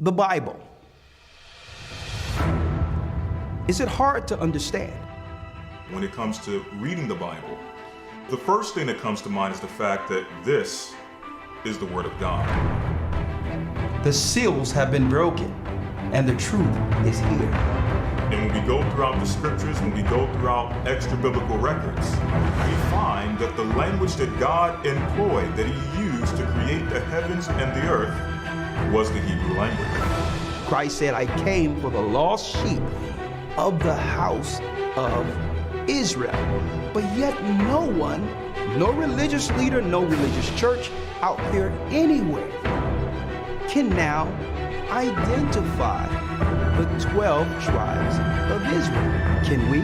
the Bible. Is it hard to understand? When it comes to reading the Bible, the first thing that comes to mind is the fact that this is the Word of God. The seals have been broken, and the truth is here. And when we go throughout the scriptures, when we go throughout extra biblical records, we find that the language that God employed, that He used to create the heavens and the earth, was the Hebrew language. Christ said, I came for the lost sheep of the house of Israel. But yet no one, no religious leader, no religious church out there anywhere can now identify the 12 tribes of Israel. Can we?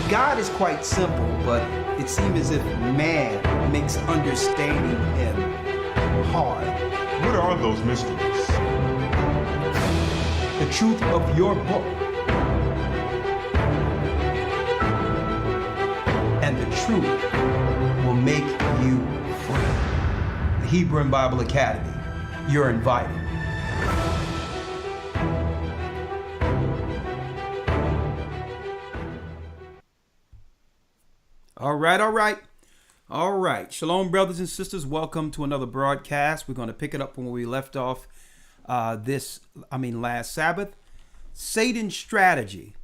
God is quite simple, but it seems as if man makes understanding Him hard. What are those mysteries? The truth of your book and the truth will make you free. The Hebrew and Bible Academy, you're invited. All right. Shalom, brothers and sisters. Welcome to another broadcast. We're going to pick it up from where we left off last Sabbath. Satan's strategy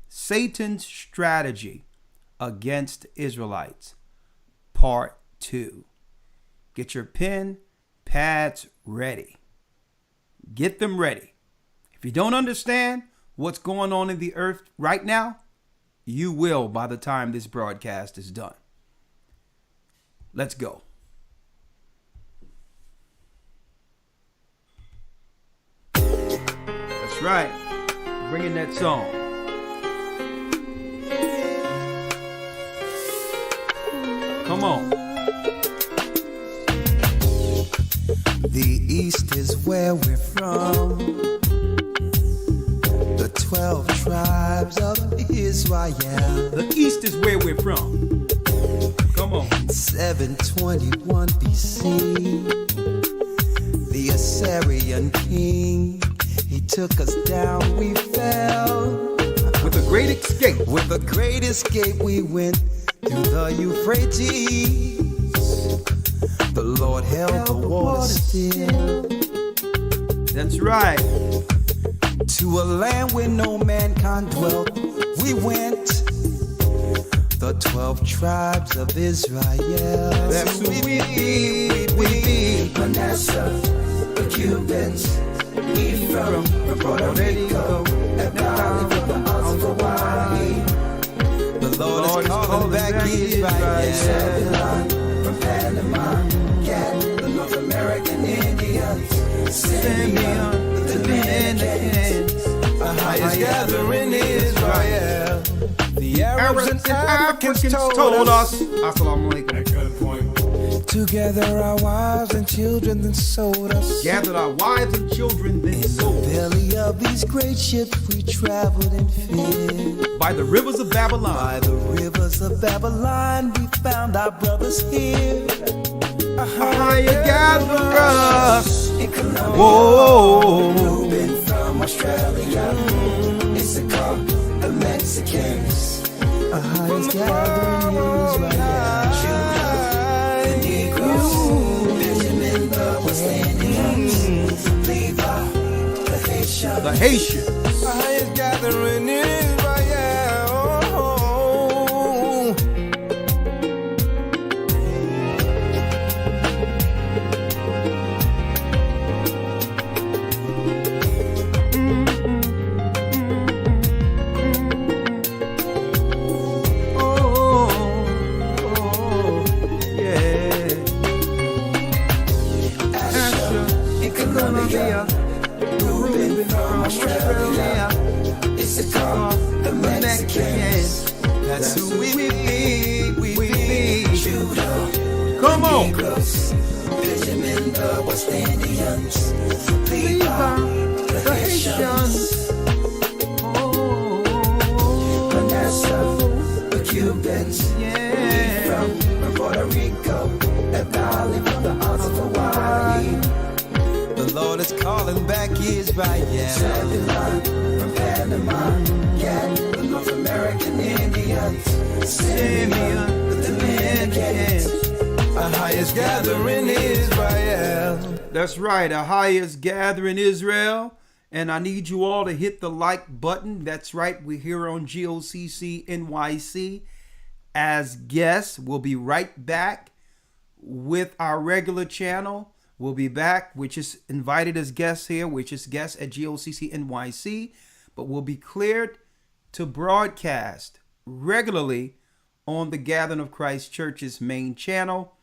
against Israelites, Part 2. Get your pen, pads ready. Get them ready. If you don't understand what's going on in the earth right now, you will by the time this broadcast is done. Let's go. That's right. Bring in that song. Come on. The East is where we're from. The 12 tribes of Israel. The East is where we're from. Come on. 721 BC. The Assyrian king, he took us down, we fell. With a great escape. With a great escape, we went through the Euphrates. The Lord held the water still. That's right. To a land where no mankind dwelt, we went. The 12 tribes of Israel. That's who we be. Manasseh, the Cubans, Ephraim, from Puerto Rico, and Valley from the Isles of Hawaii. The Lord is calling back Israel. Zebulon, from Panama, Gad, the North American Indians, Simeon, the Dominicans, the highest gathering Israel. The Arabs and Africans told us. Assalamu alaikum. Together our wives and children then sold us. Gathered our wives and children then sold. In the belly of these great ships we traveled and fed. By the rivers of Babylon. By the rivers of Babylon we found our brothers here. You gathered us. In Colombia. Whoa. Reuben from Australia. Issachar, the Mexicans. A highest gathering Israel. The Negroes. Benjamin, the West Indians. Levi, the Haitians. The Haitians. A highest gathering Israel. Reuben from Australia. Issachar, the Mexicans. That's who we be. Judah, come on. Negroes. Benjamin, the West Indians. Levi, the Haitians. Manasseh, the Cubans. From Puerto Rico, and Valley from the Isles of Hawaii. The Lord is calling back Israel. Israel. Zebulun from Panama, Gad, the North American Indians, Simeon, the Dominicans, Our highest gathering Israel. That's right, our highest gathering Israel. And I need you all to hit the like button. That's right, we're here on GOCC NYC as guests. We'll be right back with our regular channel. We'll be back. We're just invited as guests here. We're just guests at GOCC NYC. But we'll be cleared to broadcast regularly on the Gathering of Christ Church's main channel,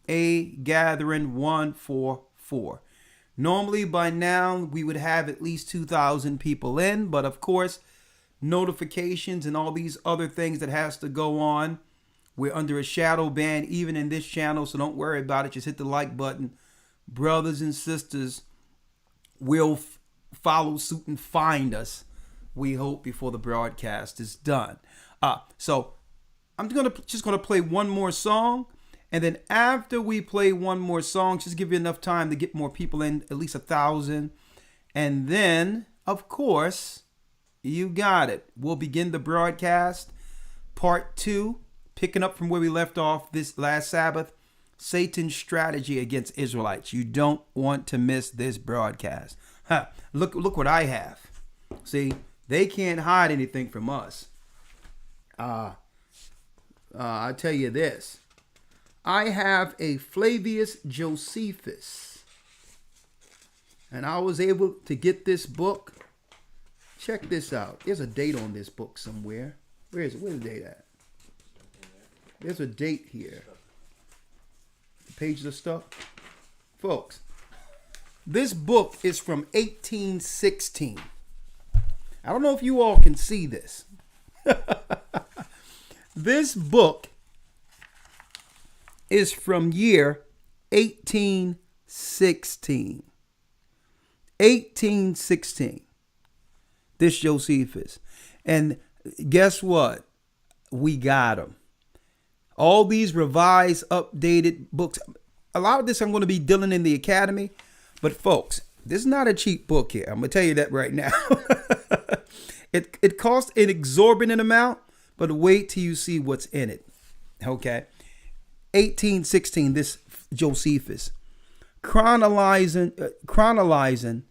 A Gathering 144. Normally by now we would have at least 2,000 people in, but of course notifications and all these other things that has to go on. We're under a shadow ban even in this channel, so don't worry about it. Just hit the like button. Brothers and sisters will follow suit and find us, we hope, before the broadcast is done. So I'm just gonna play one more song. And then after we play one more song, just give you enough time to get more people in, at least 1,000. And then, of course, you got it. We'll begin the broadcast. Part 2, picking up from where we left off this last Sabbath, Satan's strategy against Israelites. You don't want to miss this broadcast. Look what I have. See, they can't hide anything from us. I tell you this. I have a Flavius Josephus, and I was able to get this book. Check this out. There's a date on this book somewhere. Where is it? Where's the date at? There's a date here. The pages of stuff. Folks, this book is from 1816. I don't know if you all can see this. This book is from year 1816. 1816. This Josephus. And guess what? We got them. All these revised, updated books. A lot of this I'm going to be dealing in the academy. But folks, this is not a cheap book here. I'm going to tell you that right now. It costs an exorbitant amount, but wait till you see what's in it. Okay. 1816, this Josephus, chronologizing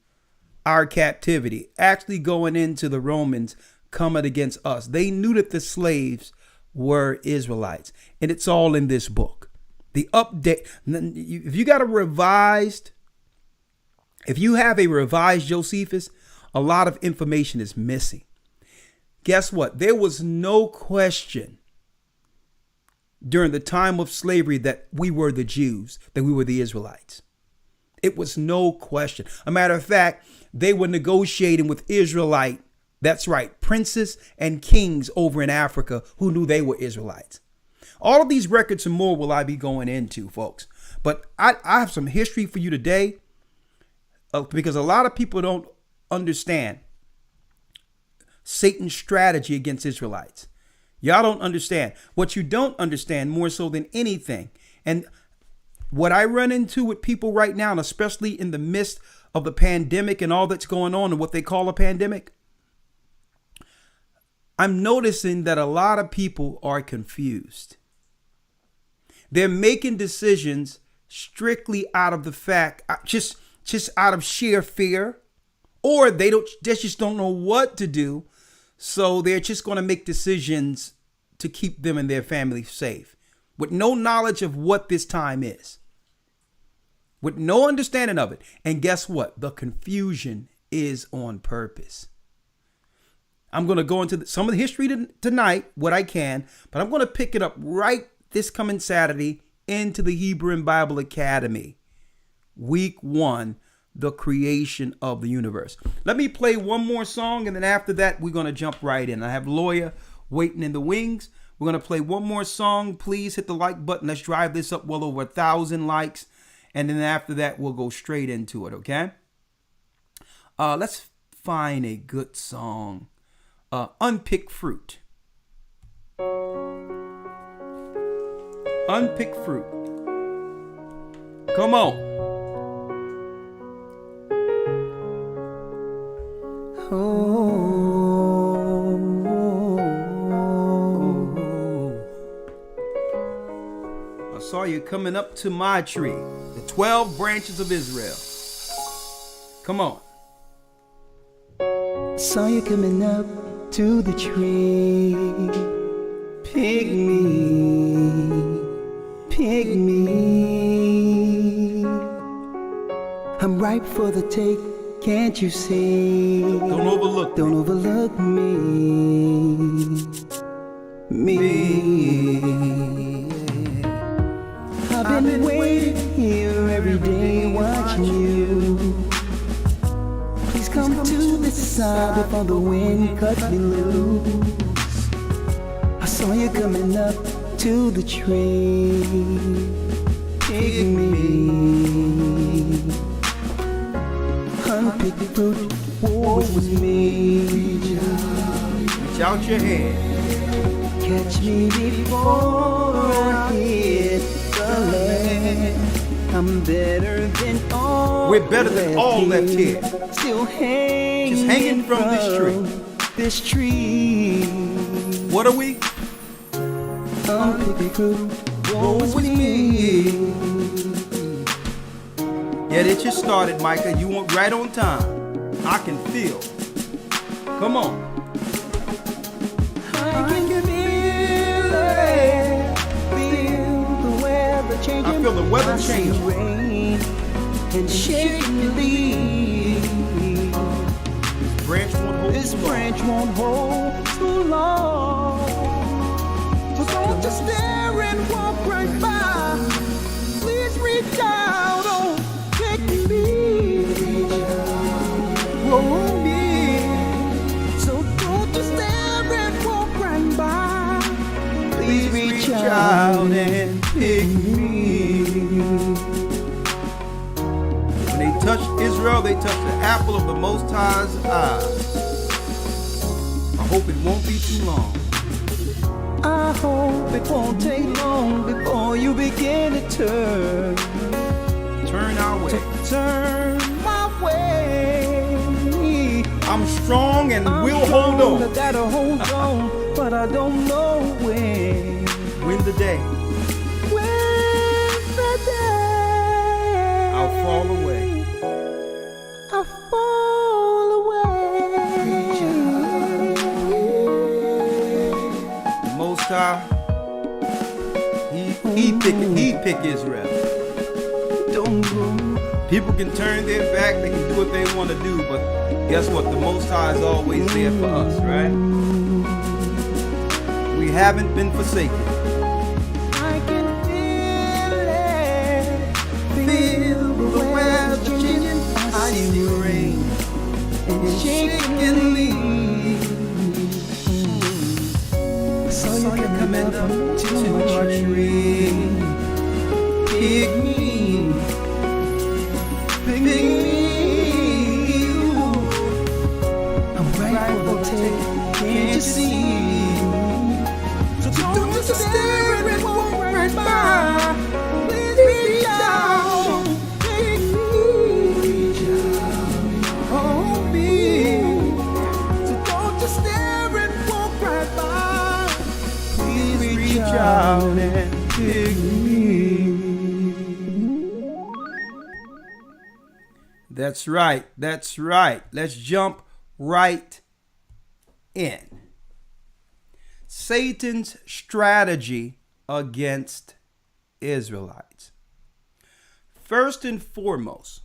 our captivity, actually going into the Romans coming against us. They knew that the slaves were Israelites, and it's all in this book. The update, if you got a revised, if you have a revised Josephus, a lot of information is missing. Guess what? There was no question during the time of slavery that we were the Jews, that we were the Israelites. It was no question. A matter of fact, they were negotiating with Israelite, that's right, princes and kings over in Africa who knew they were Israelites. All of these records and more will I be going into, folks. But I have some history for you today because a lot of people don't understand Satan's strategy against Israelites. Y'all don't understand. What you don't understand more so than anything, and what I run into with people right now, and especially in the midst of the pandemic and all that's going on and what they call a pandemic, I'm noticing that a lot of people are confused. They're making decisions strictly out of the fact, just out of sheer fear, or they just don't know what to do. So they're just going to make decisions to keep them and their family safe with no knowledge of what this time is, with no understanding of it. And guess what? The confusion is on purpose. I'm going to go into some of the history tonight, what I can, but I'm going to pick it up right this coming Saturday into the Hebrew and Bible Academy. Week 1, the creation of the universe. Let me play one more song, and then after that, we're going to jump right in. I have Lawyer waiting in the wings. We're going to play one more song. Please hit the like button. Let's drive this up well over 1,000 likes. And then after that, we'll go straight into it, okay? Let's find a good song. Unpicked Fruit. Unpicked Fruit. Come on. I saw you coming up to my tree, the 12 branches of Israel. Come on. Saw you coming up to the tree. Pick me. I'm ripe for the take, can't you see? Don't overlook me. I've been waiting here every day watching you. Please come to this side before the wind cut me loose. I saw you coming up to the tree. Pick me. Unpicked fruit, woe is me. Reach out your hand. Catch me before I hit the land. I'm better than all. We're better than all left here. Still hanging, just hanging from this tree. This tree. What are we? Unpicked fruit, woe is me. Yeah, it just started, Micah. You went right on time. I can feel. Come on. I can feel it. Feel the weather changing. I feel the weather changing. Rain and shaking the leaves. This branch won't hold too long. So don't just stare and walk right by. Please reach out, oh, take me. Roll me. So don't just stare and walk right by. Please reach out and pick me. When they touched Israel, they touched the apple of the Most High's eyes. I hope it won't be too long. I hope it won't take long before you begin to turn. Turn our way. Turn my way. I'm strong and we'll hold on. I gotta hold on, but I don't know when. Win the day. When's the day? I'll fall away. I'll fall away. The Most High, he pick Israel. Don't go. People can turn their back, they can do what they want to do, but guess what? The Most High is always there for us, right? We haven't been forsaken. I can feel it. Feel the weather changing. I see rain and shaking leaves. Saw you coming up to my tree. Pick me. Pick me. I'm right for the take. Can't you see? So don't just stare and walk right by. Please reach out. Take me. Hold me. So don't just stare and walk right by. Please reach out and pick me. That's right. That's right. Let's jump right in. Satan's strategy against Israelites. First and foremost,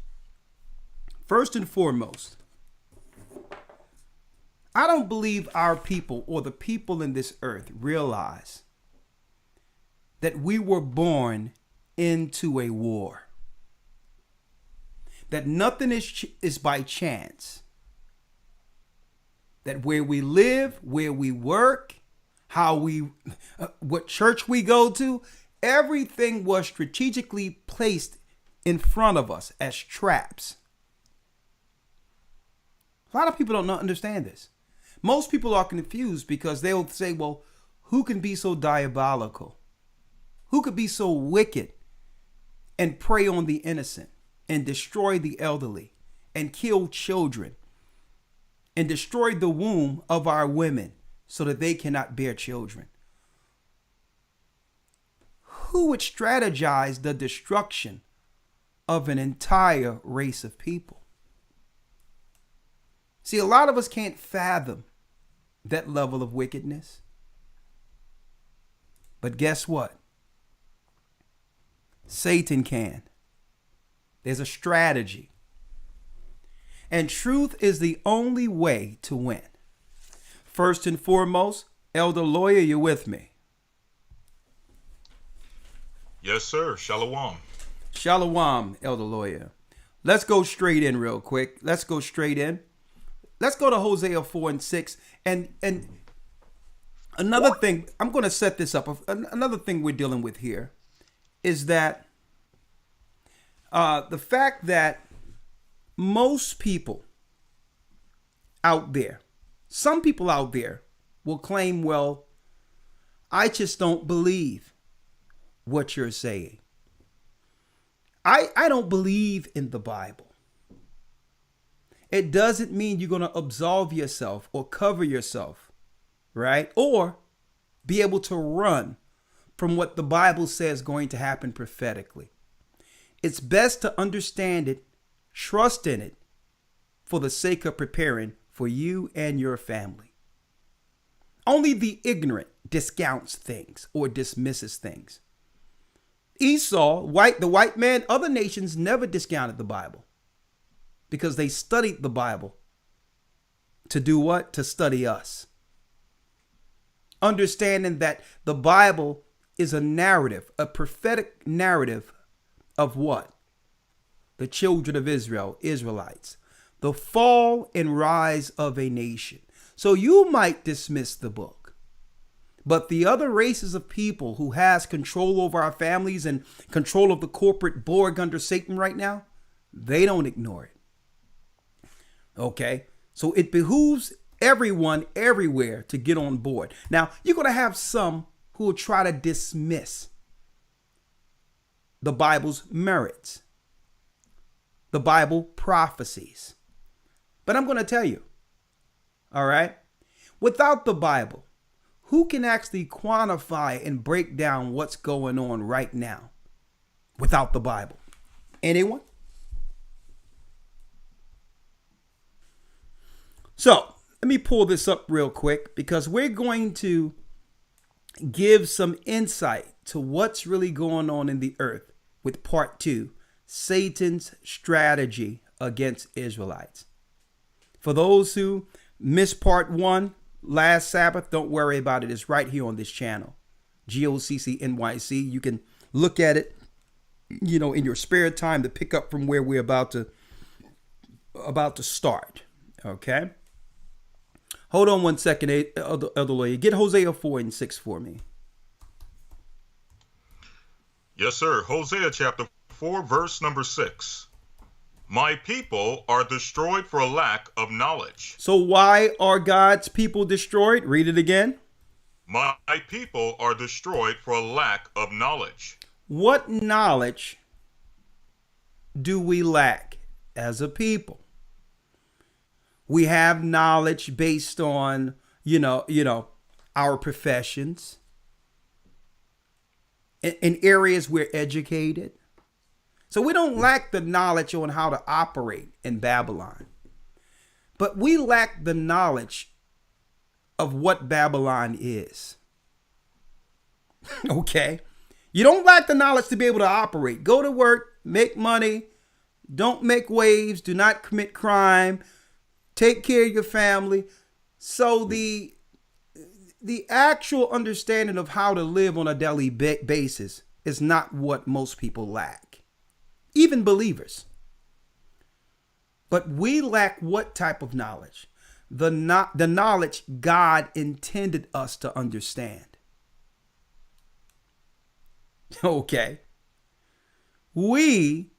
I don't believe our people or the people in this earth realize that we were born into a war. That nothing is by chance. That where we live, where we work, what church we go to, everything was strategically placed in front of us as traps. A lot of people don't understand this. Most people are confused because they'll say, well, who can be so diabolical? Who could be so wicked and prey on the innocent and destroy the elderly and kill children and destroyed the womb of our women so that they cannot bear children. Who would strategize the destruction of an entire race of people? See, a lot of us can't fathom that level of wickedness. But guess what? Satan can. There's a strategy. And truth is the only way to win. First and foremost, Elder Lawyer, you with me? Yes, sir. Shalom. Shalom, Elder Lawyer. Let's go straight in real quick. Let's go straight in. Let's go to Hosea 4 and 6. And another thing, I'm going to set this up. Another thing we're dealing with here is that the fact that most people out there, some people out there will claim, well, I just don't believe what you're saying. I don't believe in the Bible. It doesn't mean you're going to absolve yourself or cover yourself, right? Or be able to run from what the Bible says is going to happen prophetically. It's best to understand it, trust in it, for the sake of preparing for you and your family. Only the ignorant discounts things or dismisses things. Esau, the white man, other nations never discounted the Bible because they studied the Bible to do what? To study us. Understanding that the Bible is a narrative, a prophetic narrative of what? The children of Israel, Israelites, the fall and rise of a nation. So you might dismiss the book, but the other races of people who has control over our families and control of the corporate Borg under Satan right now, they don't ignore it. Okay, so it behooves everyone everywhere to get on board. Now, you're going to have some who will try to dismiss the Bible's merits, the Bible prophecies. But I'm going to tell you, all right, without the Bible, who can actually quantify and break down what's going on right now without the Bible? Anyone? So let me pull this up real quick because we're going to give some insight to what's really going on in the earth with part 2, Satan's strategy against Israelites. For those who missed part 1 last Sabbath, don't worry about it. It's right here on this channel, GOCC NYC. You can look at it, in your spare time to pick up from where we're about to start. Okay. Hold on one second, Elder Lawyer. Get Hosea 4 and 6 for me. Yes, sir. Hosea chapter 4, verse number 6. My people are destroyed for a lack of knowledge. So why are God's people destroyed? Read it again. My people are destroyed for a lack of knowledge. What knowledge do we lack as a people? We have knowledge based on, our professions. In areas we're educated. So we don't lack the knowledge on how to operate in Babylon. But we lack the knowledge of what Babylon is. Okay? You don't lack the knowledge to be able to operate. Go to work, make money, don't make waves, do not commit crime, take care of your family. So the actual understanding of how to live on a daily basis is not what most people lack, even believers. But we lack what type of knowledge? The knowledge God intended us to understand. Okay. We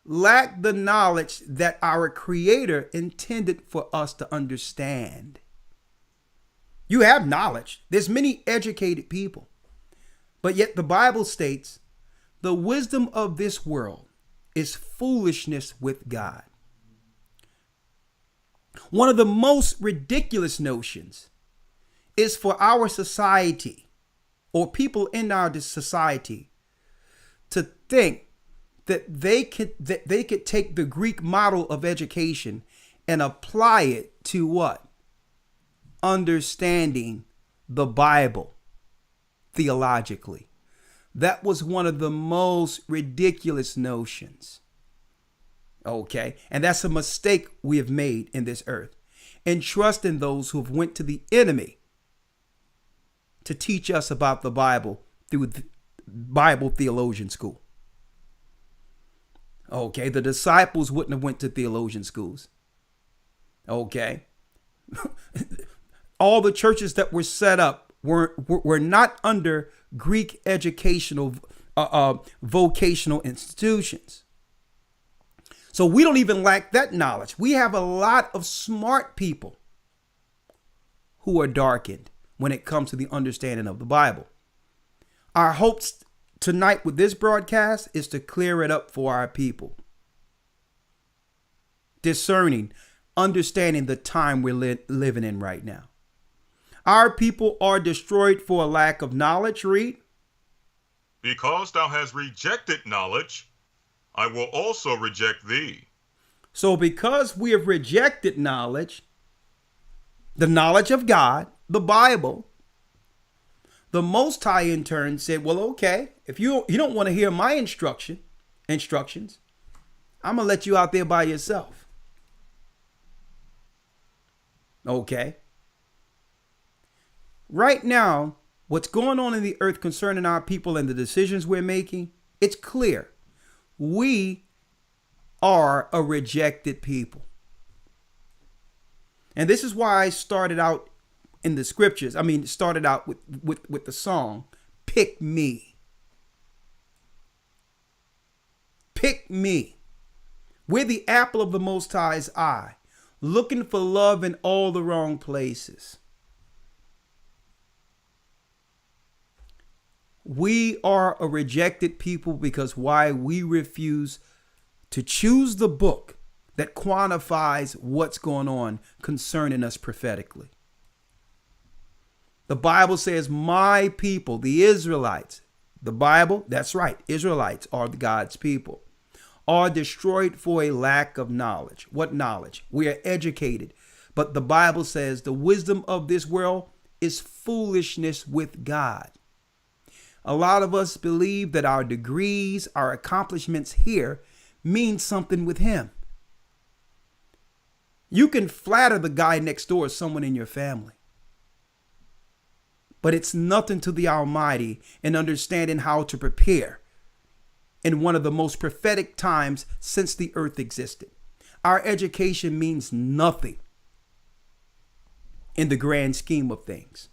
lack the knowledge that our Creator intended for us to understand. You have knowledge. There's many educated people. But yet the Bible states the wisdom of this world is foolishness with God. One of the most ridiculous notions is for our society or people in our society to think that they could take the Greek model of education and apply it to what? Understanding the Bible theologically. That was one of the most ridiculous notions. Okay, and that's a mistake we have made in this earth, and trusting those who have went to the enemy to teach us about the Bible through the Bible theologian school. Okay, the disciples wouldn't have went to theologian schools. Okay, all the churches that were set up were not under Greek educational vocational institutions. So we don't even lack that knowledge. We have a lot of smart people who are darkened when it comes to the understanding of the Bible. Our hopes tonight with this broadcast is to clear it up for our people. Discerning, understanding the time we're living in right now. Our people are destroyed for a lack of knowledge. Read. Because thou hast rejected knowledge, I will also reject thee. So because we have rejected knowledge, the knowledge of God, the Bible, the Most High in turn said, well, okay, if you don't want to hear my instructions, I'm going to let you out there by yourself. Okay. Right now, what's going on in the earth concerning our people and the decisions we're making, it's clear. We are a rejected people. And this is why I started out in the scriptures. Started out with the song, Pick Me. Pick me. We're the apple of the Most High's eye, looking for love in all the wrong places. We are a rejected people because why? We refuse to choose the book that quantifies what's going on concerning us prophetically. The Bible says, my people, the Israelites, the Bible, that's right, Israelites are God's people, are destroyed for a lack of knowledge. What knowledge? We are educated, but the Bible says the wisdom of this world is foolishness with God. A lot of us believe that our degrees, our accomplishments here mean something with him. You can flatter the guy next door, someone in your family. But it's nothing to the Almighty in understanding how to prepare in one of the most prophetic times since the earth existed. Our education means nothing in the grand scheme of things.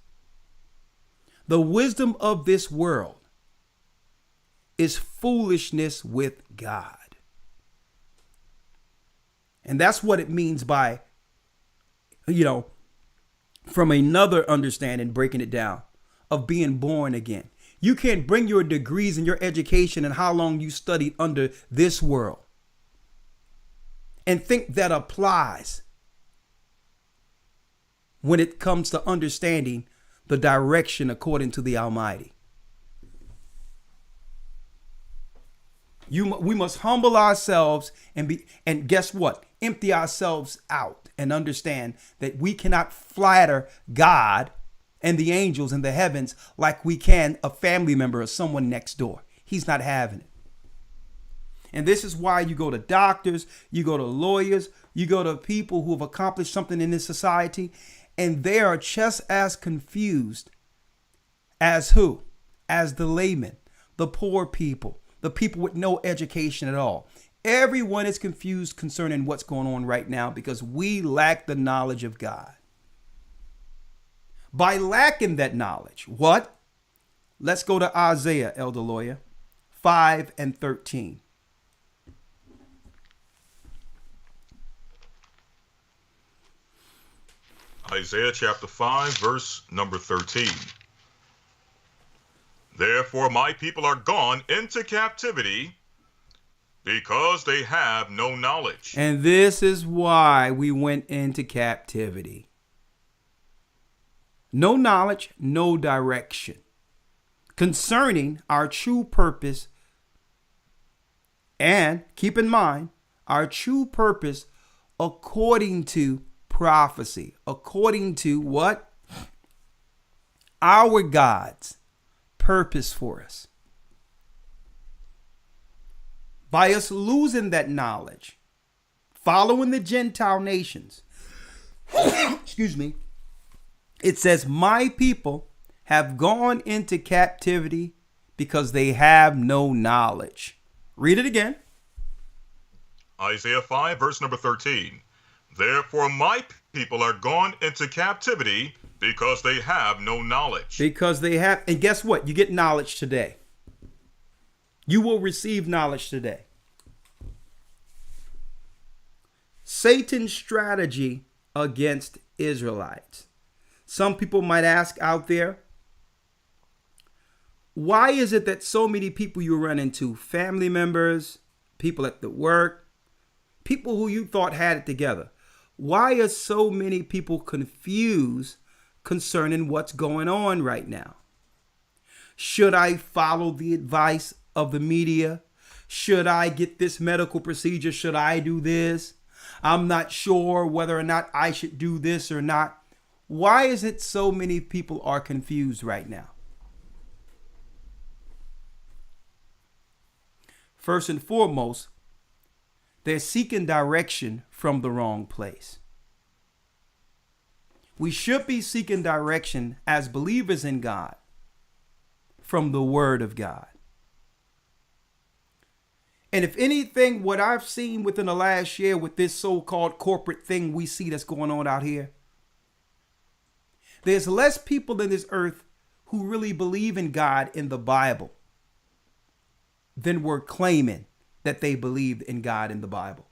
The wisdom of this world is foolishness with God. And that's what it means by, from another understanding, breaking it down, of being born again. You can't bring your degrees and your education and how long you studied under this world and think that applies when it comes to understanding the direction according to the Almighty. We must humble ourselves and guess what? Empty ourselves out and understand that we cannot flatter God and the angels in the heavens like we can a family member or someone next door. He's not having it. And this is why you go to doctors, you go to lawyers, you go to people who have accomplished something in this society, and they are just as confused as who? As the laymen, the poor people, the people with no education at all. Everyone is confused concerning what's going on right now because we lack the knowledge of God. By lacking that knowledge, what? Let's go to Isaiah, Elder Lawyer, 5 and 13. Isaiah chapter 5, verse number 13. Therefore my people are gone into captivity, because they have no knowledge. And this is why we went into captivity. No knowledge, no direction concerning our true purpose. And keep in mind, our true purpose according to prophecy, according to what? Our God's purpose for us. By us losing that knowledge, following the Gentile nations, excuse me, it says, my people have gone into captivity because they have no knowledge. Read it again. Isaiah 5, verse number 13. Therefore my people are gone into captivity because they have no knowledge. Because they have, and guess what? You get knowledge today. You will receive knowledge today. Satan's strategy against Israelites. Some people might ask out there, why is it that so many people you run into, family members, people at the work, people who you thought had it together, why are so many people confused concerning what's going on right now? Should I follow the advice of the media? Should I get this medical procedure? Should I do this? I'm not sure whether or not I should do this or not. Why is it so many people are confused right now? First and foremost, they're seeking direction from the wrong place. We should be seeking direction as believers in God from the Word of God. And if anything, what I've seen within the last year with this so-called corporate thing we see that's going on out here, there's less people in this earth who really believe in God in the Bible than were claiming that they believed in God in the Bible.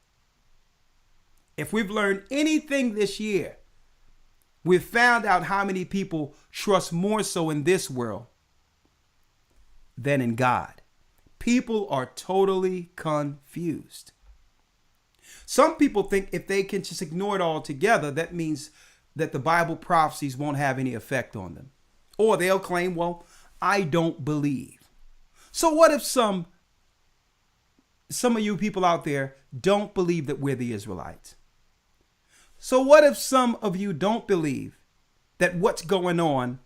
If we've learned anything this year, we've found out how many people trust more so in this world than in God. People are totally confused. Some people think if they can just ignore it altogether, that means that the Bible prophecies won't have any effect on them. Or they'll claim, well, I don't believe. So what if some of you people out there don't believe that we're the Israelites? So what if some of you don't believe that what's going on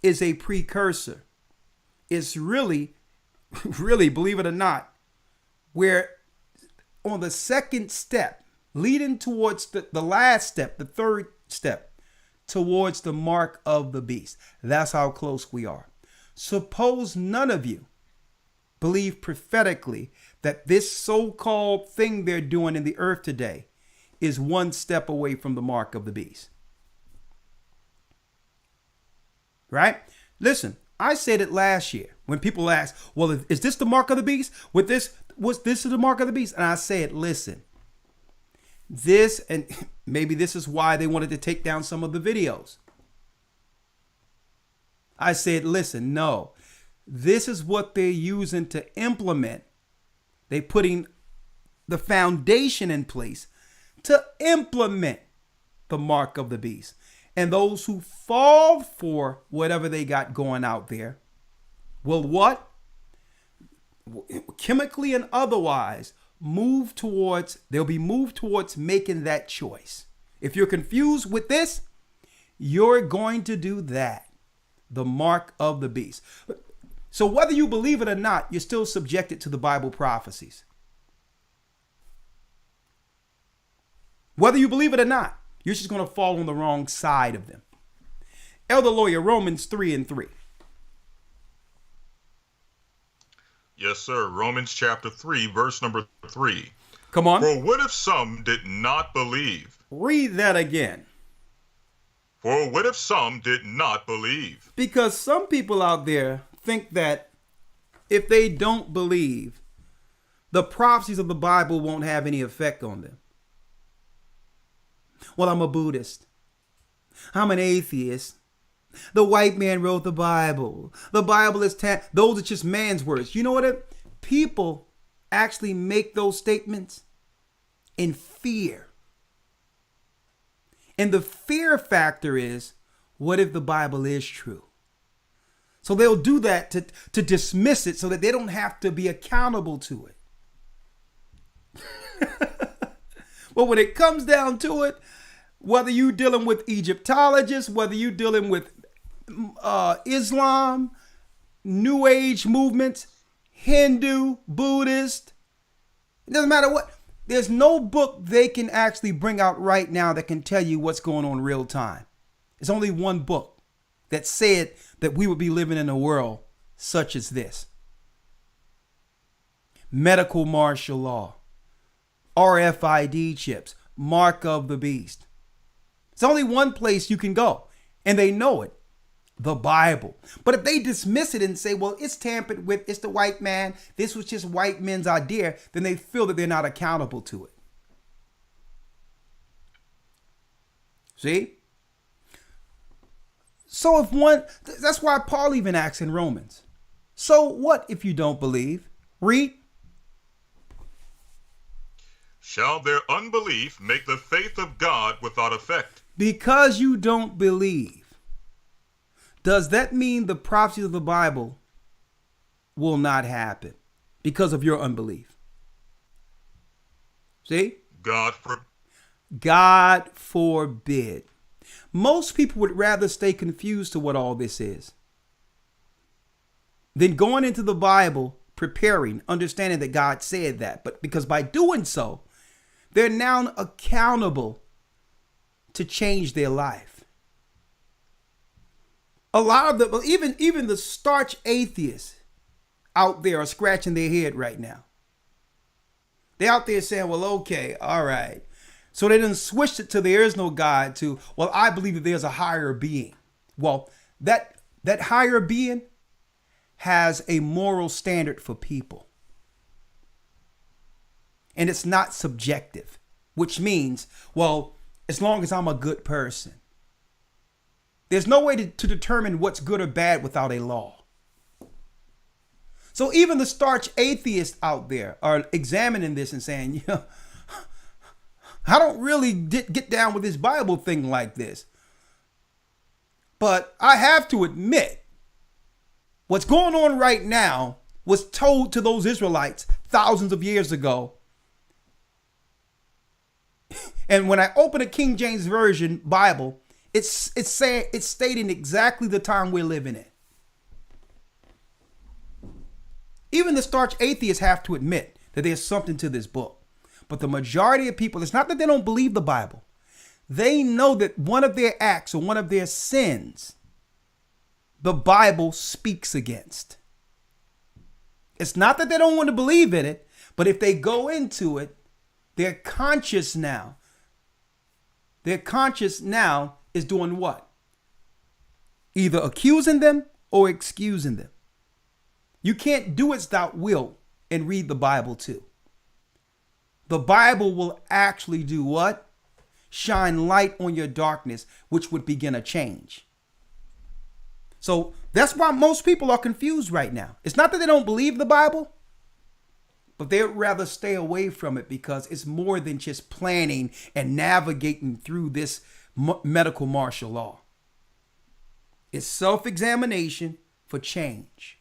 is a precursor? It's really, believe it or not, we're on the second step, leading towards the last step, the third step, towards the mark of the beast. That's how close we are. Suppose none of you believe prophetically that this so-called thing they're doing in the earth today is one step away from the mark of the beast. Right? Listen, I said it last year when people asked, well, is this the mark of the beast? Was this the mark of the beast? And I said, listen, this, and maybe this is why they wanted to take down some of the videos. I said, listen, no, this is what they're using to implement. They're putting the foundation in place to implement the mark of the beast. And those who fall for whatever they got going out there will what? Chemically and otherwise they'll be moved towards making that choice. If you're confused with this, you're going to do that. The mark of the beast. So whether you believe it or not, you're still subjected to the Bible prophecies. Whether you believe it or not, you're just going to fall on the wrong side of them. Elder Lawyer, Romans 3:3. Yes, sir. Romans chapter 3, verse number 3. Come on. For what if some did not believe? Read that again. For what if some did not believe? Because some people out there think that if they don't believe, the prophecies of the Bible won't have any effect on them. Well, I'm a Buddhist. I'm an atheist. The white man wrote the Bible. The Bible is those are just man's words. You know what? People actually make those statements in fear. And the fear factor is, what if the Bible is true? So they'll do that to dismiss it so that they don't have to be accountable to it. Well, when it comes down to it, whether you're dealing with Egyptologists, whether you're dealing with Islam, New Age movements, Hindu, Buddhist, it doesn't matter what. There's no book they can actually bring out right now that can tell you what's going on in real time. There's only one book that said that we would be living in a world such as this. Medical martial law, RFID chips, mark of the beast. It's only one place you can go, and they know it, the Bible. But if they dismiss it and say, well, it's tampered with, it's the white man, this was just white men's idea, then they feel that they're not accountable to it. See? So that's why Paul even asks in Romans, so what if you don't believe? Read. Shall their unbelief make the faith of God without effect? Because you don't believe, does that mean the prophecies of the Bible will not happen because of your unbelief? See? God forbid. Most people would rather stay confused to what all this is than going into the Bible, preparing, understanding that God said that. But because by doing so, they're now accountable to change their life. A lot of them, even the starch atheists out there are scratching their head right now. They're out there saying, well, okay, all right. So they done switched it to there is no God to, well, I believe that there's a higher being. Well, that higher being has a moral standard for people. And it's not subjective, which means, well, as long as I'm a good person. There's no way to determine what's good or bad without a law. So even the starch atheists out there are examining this and saying, I don't really get down with this Bible thing like this. But I have to admit, what's going on right now was told to those Israelites thousands of years ago. And when I open a King James Version Bible, it's stating exactly the time we're living in. Even the starch atheists have to admit that there's something to this book. But the majority of people, it's not that they don't believe the Bible. They know that one of their acts or one of their sins, the Bible speaks against. It's not that they don't want to believe in it, but if they go into it, their conscience now is doing what? Either accusing them or excusing them. You can't do it without will and read the Bible too. The Bible will actually do what? Shine light on your darkness, which would begin a change. So that's why most people are confused right now. It's not that they don't believe the Bible, but they'd rather stay away from it because it's more than just planning and navigating through this medical martial law. It's self-examination for change.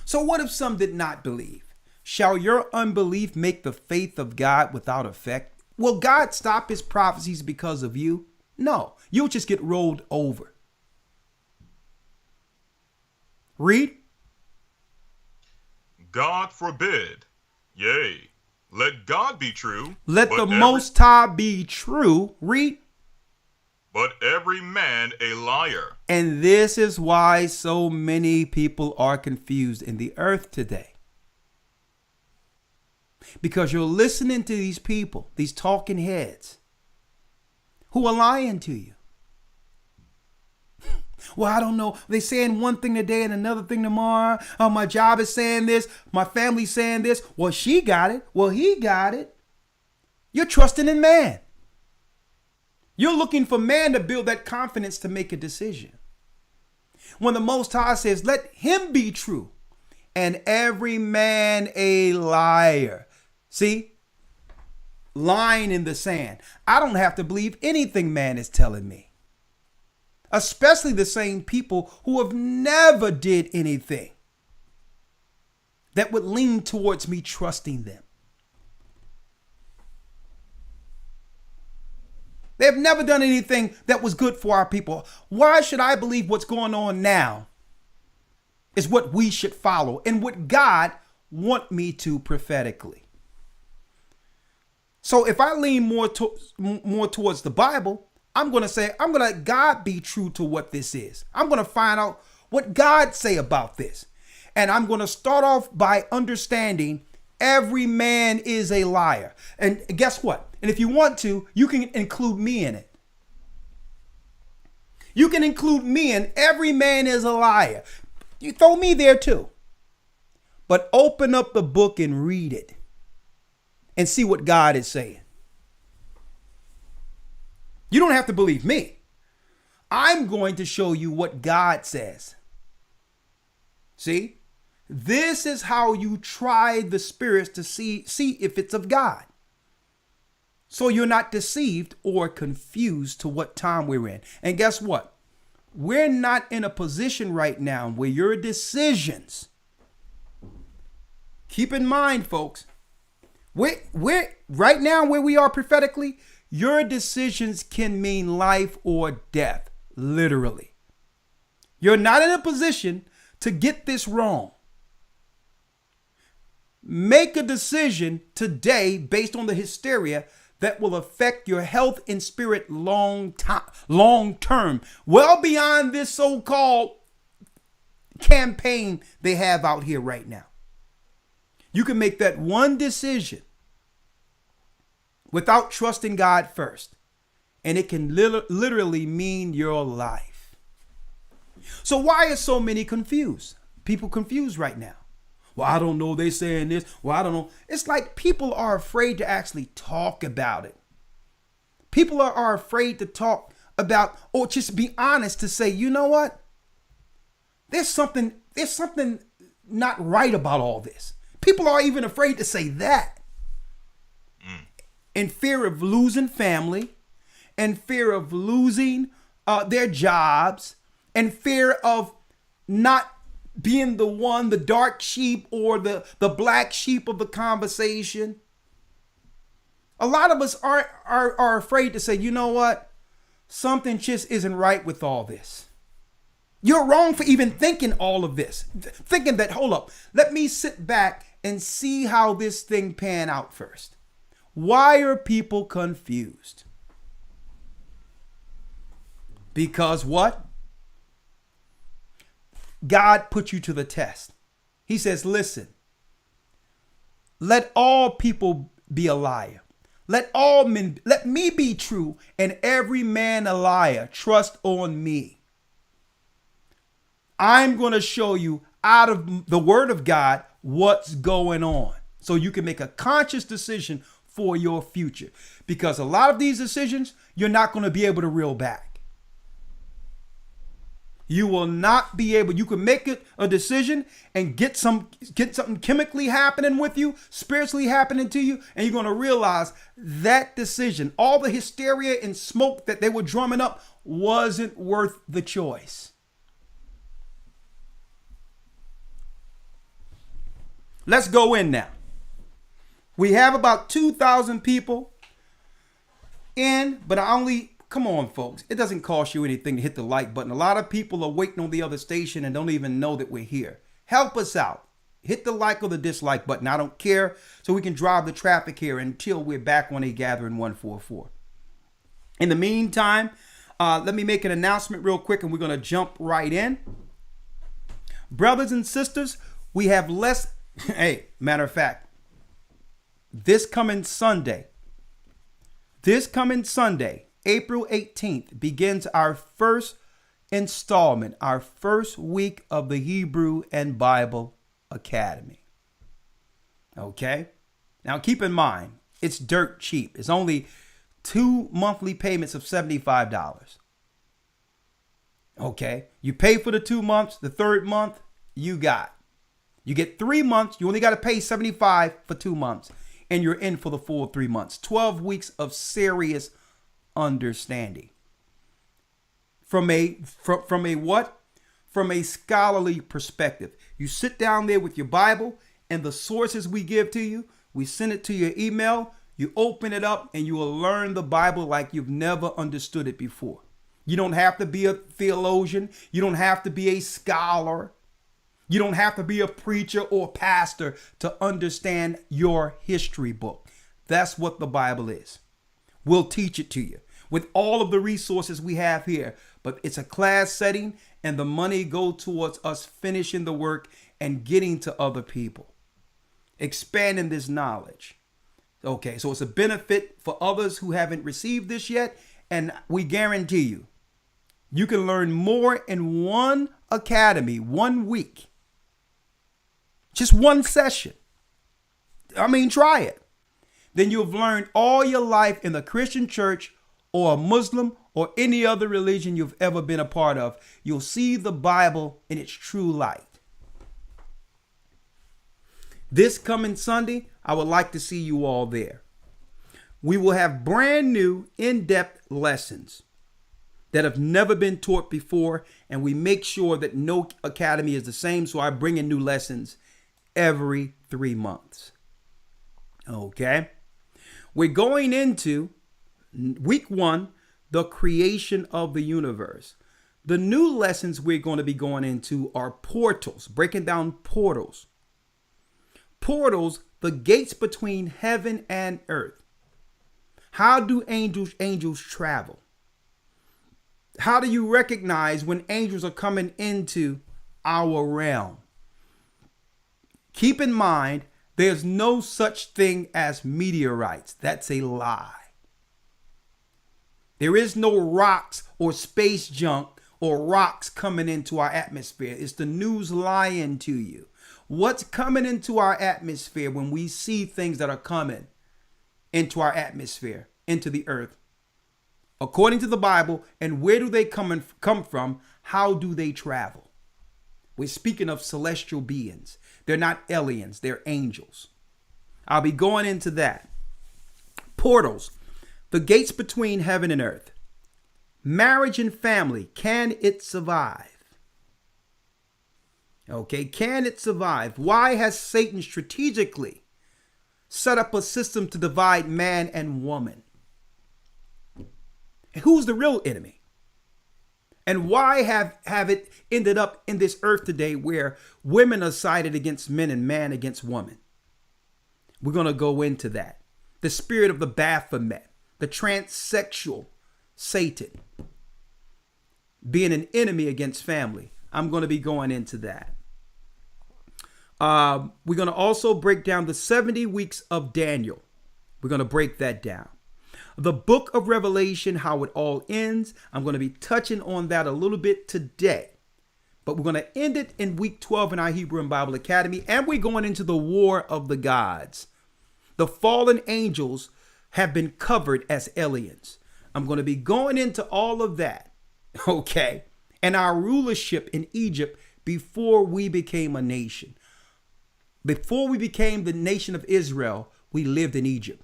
So what if some did not believe? Shall your unbelief make the faith of God without effect? Will God stop his prophecies because of you? No, you'll just get rolled over. Read. God forbid. Yea, let God be true. Let the Most High be true. Read. But every man a liar. And this is why so many people are confused in the earth today. Because you're listening to these people, these talking heads, who are lying to you. Well, I don't know. They're saying one thing today and another thing tomorrow. Oh, my job is saying this. My family's saying this. Well, she got it. Well, he got it. You're trusting in man. You're looking for man to build that confidence to make a decision. When the Most High says, let him be true. and every man a liar. See? Line in the sand. I don't have to believe anything man is telling me. Especially the same people who have never did anything that would lean towards me trusting them. They have never done anything that was good for our people. Why should I believe what's going on now is what we should follow and what God want me to prophetically? So if I lean more towards the Bible, I'm going to say, I'm going to let God be true to what this is. I'm going to find out what God say about this. And I'm going to start off by understanding every man is a liar. And guess what? And if you want to, you can include me in it. You can include me in every man is a liar. You throw me there too. But open up the book and read it and see what God is saying. You don't have to believe me. I'm going to show you what God says. See? This is how you try the spirits to see if it's of God. So you're not deceived or confused to what time we're in. And guess what? We're not in a position right now where your decisions, keep in mind, folks, we're right now where we are prophetically, your decisions can mean life or death, literally. You're not in a position to get this wrong. Make a decision today based on the hysteria that will affect your health and spirit long term, well beyond this so-called campaign they have out here right now. You can make that one decision without trusting God first, and it can literally mean your life. So why are so many confused? People confused right now. Well, I don't know. They saying this. Well, I don't know. It's like people are afraid to actually talk about it. People are afraid to talk about, or just be honest to say, you know what? There's something not right about all this. People are even afraid to say that. In fear of losing family, in fear of losing their jobs, in fear of not being the dark sheep or the black sheep of the conversation. A lot of us are afraid to say, you know what? Something just isn't right with all this. You're wrong for even thinking all of this. Thinking that, hold up, let me sit back and see how this thing pan out first. Why are people confused? Because what? God put you to the test. He says, listen, let all people be a liar. Let me be true and every man a liar. Trust on me. I'm going to show you out of the word of God what's going on so you can make a conscious decision for your future. Because a lot of these decisions, you're not going to be able to reel back. You will not be able, you can make it a decision and get something chemically happening with you, spiritually happening to you, and you're going to realize that decision, all the hysteria and smoke that they were drumming up wasn't worth the choice. Let's go in now. We have about 2,000 people in, but come on, folks. It doesn't cost you anything to hit the like button. A lot of people are waiting on the other station and don't even know that we're here. Help us out. Hit the like or the dislike button. I don't care. So we can drive the traffic here until we're back on a gathering 144. In the meantime, let me make an announcement real quick and we're going to jump right in. Brothers and sisters, we have less. Hey, matter of fact, this coming Sunday, April 18th, begins our first installment, our first week of the Hebrew and Bible Academy. Okay? Now keep in mind, it's dirt cheap. It's only 2 monthly payments of $75. Okay? You pay for the 2 months, the third month, you got. You get 3 months. You only got to pay $75 for 2 months, and you're in for the full 3 months. 12 weeks of serious understanding. From a what? From a scholarly perspective. You sit down there with your Bible and the sources we give to you. We send it to your email. You open it up and you will learn the Bible like you've never understood it before. You don't have to be a theologian. You don't have to be a scholar. You don't have to be a preacher or pastor to understand your history book. That's what the Bible is. We'll teach it to you with all of the resources we have here. But it's a class setting, and the money goes towards us finishing the work and getting to other people, expanding this knowledge. Okay, so it's a benefit for others who haven't received this yet. And we guarantee you, you can learn more in one academy, 1 week. Just one session. I mean, try it. Then you've learned all your life in the Christian church or a Muslim or any other religion you've ever been a part of. You'll see the Bible in its true light. This coming Sunday, I would like to see you all there. We will have brand new in-depth lessons that have never been taught before, and we make sure that no academy is the same, so I bring in new lessons every 3 months. Okay? We're going into week 1, the creation of the universe. The new lessons we're going to be going into are portals, breaking down portals. Portals, the gates between heaven and earth. How do angels travel? How do you recognize when angels are coming into our realm? Keep in mind, there's no such thing as meteorites. That's a lie. There is no rocks or space junk or rocks coming into our atmosphere. It's the news lying to you. What's coming into our atmosphere when we see things that are coming into our atmosphere, into the earth? According to the Bible, and where do they come from? How do they travel? We're speaking of celestial beings. They're not aliens, they're angels. I'll be going into that. Portals, the gates between heaven and earth. Marriage and family, can it survive? Okay, can it survive? Why has Satan strategically set up a system to divide man and woman? And who's the real enemy? And why have it ended up in this earth today where women are sided against men and man against woman? We're going to go into that. The spirit of the Baphomet, the transsexual Satan, being an enemy against family. I'm going to be going into that. We're going to also break down the 70 weeks of Daniel. We're going to break that down. The book of Revelation, how it all ends. I'm going to be touching on that a little bit today. But we're going to end it in week 12 in our Hebrew and Bible Academy. And we're going into the war of the gods. The fallen angels have been covered as aliens. I'm going to be going into all of that. Okay. And our rulership in Egypt before we became a nation. Before we became the nation of Israel, we lived in Egypt.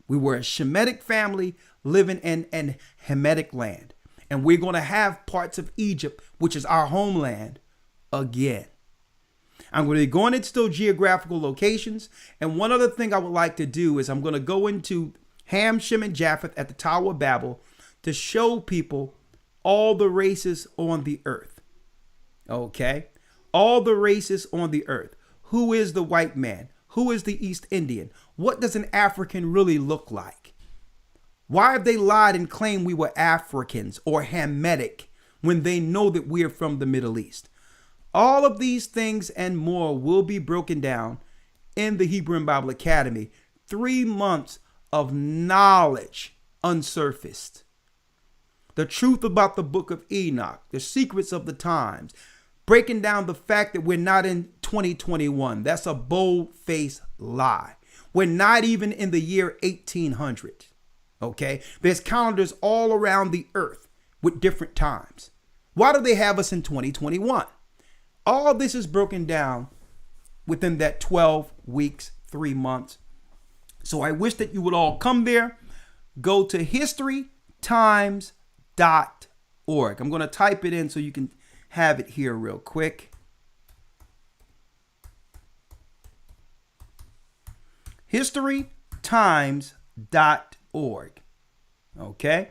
We were a Shemitic family living in an Hamitic land. And we're going to have parts of Egypt, which is our homeland, again. I'm going to be going into those geographical locations. And one other thing I would like to do is I'm going to go into Ham, Shem, and Japheth at the Tower of Babel to show people all the races on the earth. Okay? All the races on the earth. Who is the white man? Who is the East Indian? What does an African really look like? Why have they lied and claimed we were Africans or Hamitic when they know that we are from the Middle East? All of these things and more will be broken down in the Hebrew and Bible Academy. 3 months of knowledge unsurfaced. The truth about the book of Enoch, the secrets of the times, breaking down the fact that we're not in 2021. That's a bold-faced lie. We're not even in the year 1800. Okay? There's calendars all around the earth with different times. Why do they have us in 2021? All this is broken down within that 12 weeks, 3 months. So I wish that you would all come there. Go to historytimes.org. I'm going to type it in so you can have it here real quick. historytimes.org. Okay.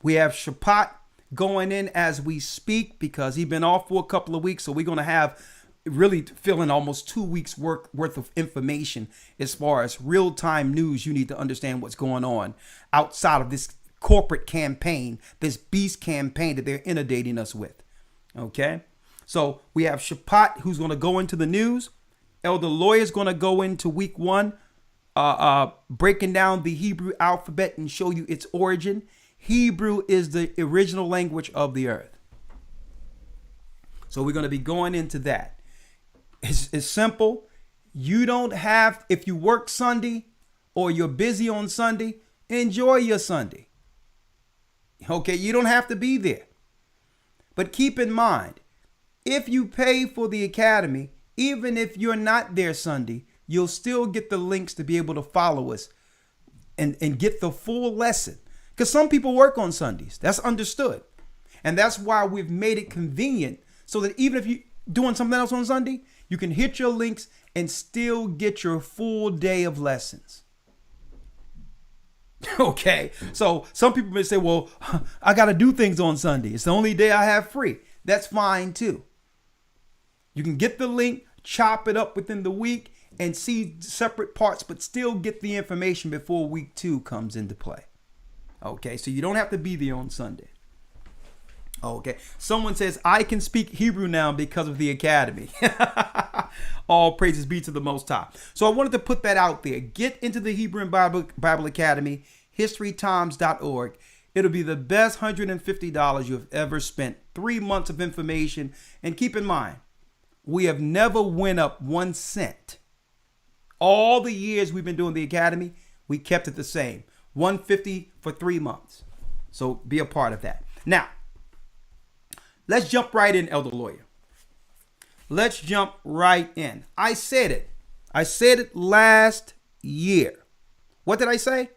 We have Shapat going in as we speak because he's been off for a couple of weeks. So we're going to have really filling almost 2 weeks worth of information as far as real-time news. You need to understand what's going on outside of this corporate campaign, this beast campaign that they're inundating us with. Okay. So we have Shapat who's going to go into the news. Elder Lawyer is going to go into week 1, breaking down the Hebrew alphabet and show you its origin. Hebrew is the original language of the earth. So we're going to be going into that. It's simple. You don't have, if you work Sunday or you're busy on Sunday, enjoy your Sunday. Okay, you don't have to be there. But keep in mind, if you pay for the academy, even if you're not there Sunday, you'll still get the links to be able to follow us and get the full lesson. Because some people work on Sundays. That's understood. And that's why we've made it convenient so that even if you're doing something else on Sunday, you can hit your links and still get your full day of lessons. Okay. So some people may say, well, I got to do things on Sunday. It's the only day I have free. That's fine too. You can get the link, chop it up within the week and see separate parts, but still get the information before week 2 comes into play. Okay, so you don't have to be there on Sunday. Okay, someone says, I can speak Hebrew now because of the academy. All praises be to the Most High. So I wanted to put that out there. Get into the Hebrew and Bible Academy, historytimes.org. It'll be the best $150 you've ever spent. 3 months of information. And keep in mind, we have never went up 1 cent. All the years we've been doing the academy, we kept it the same. $150 for 3 months. So be a part of that. Now, let's jump right in, Elder Lawyer. Let's jump right in. I said it. I said it last year. What did I say?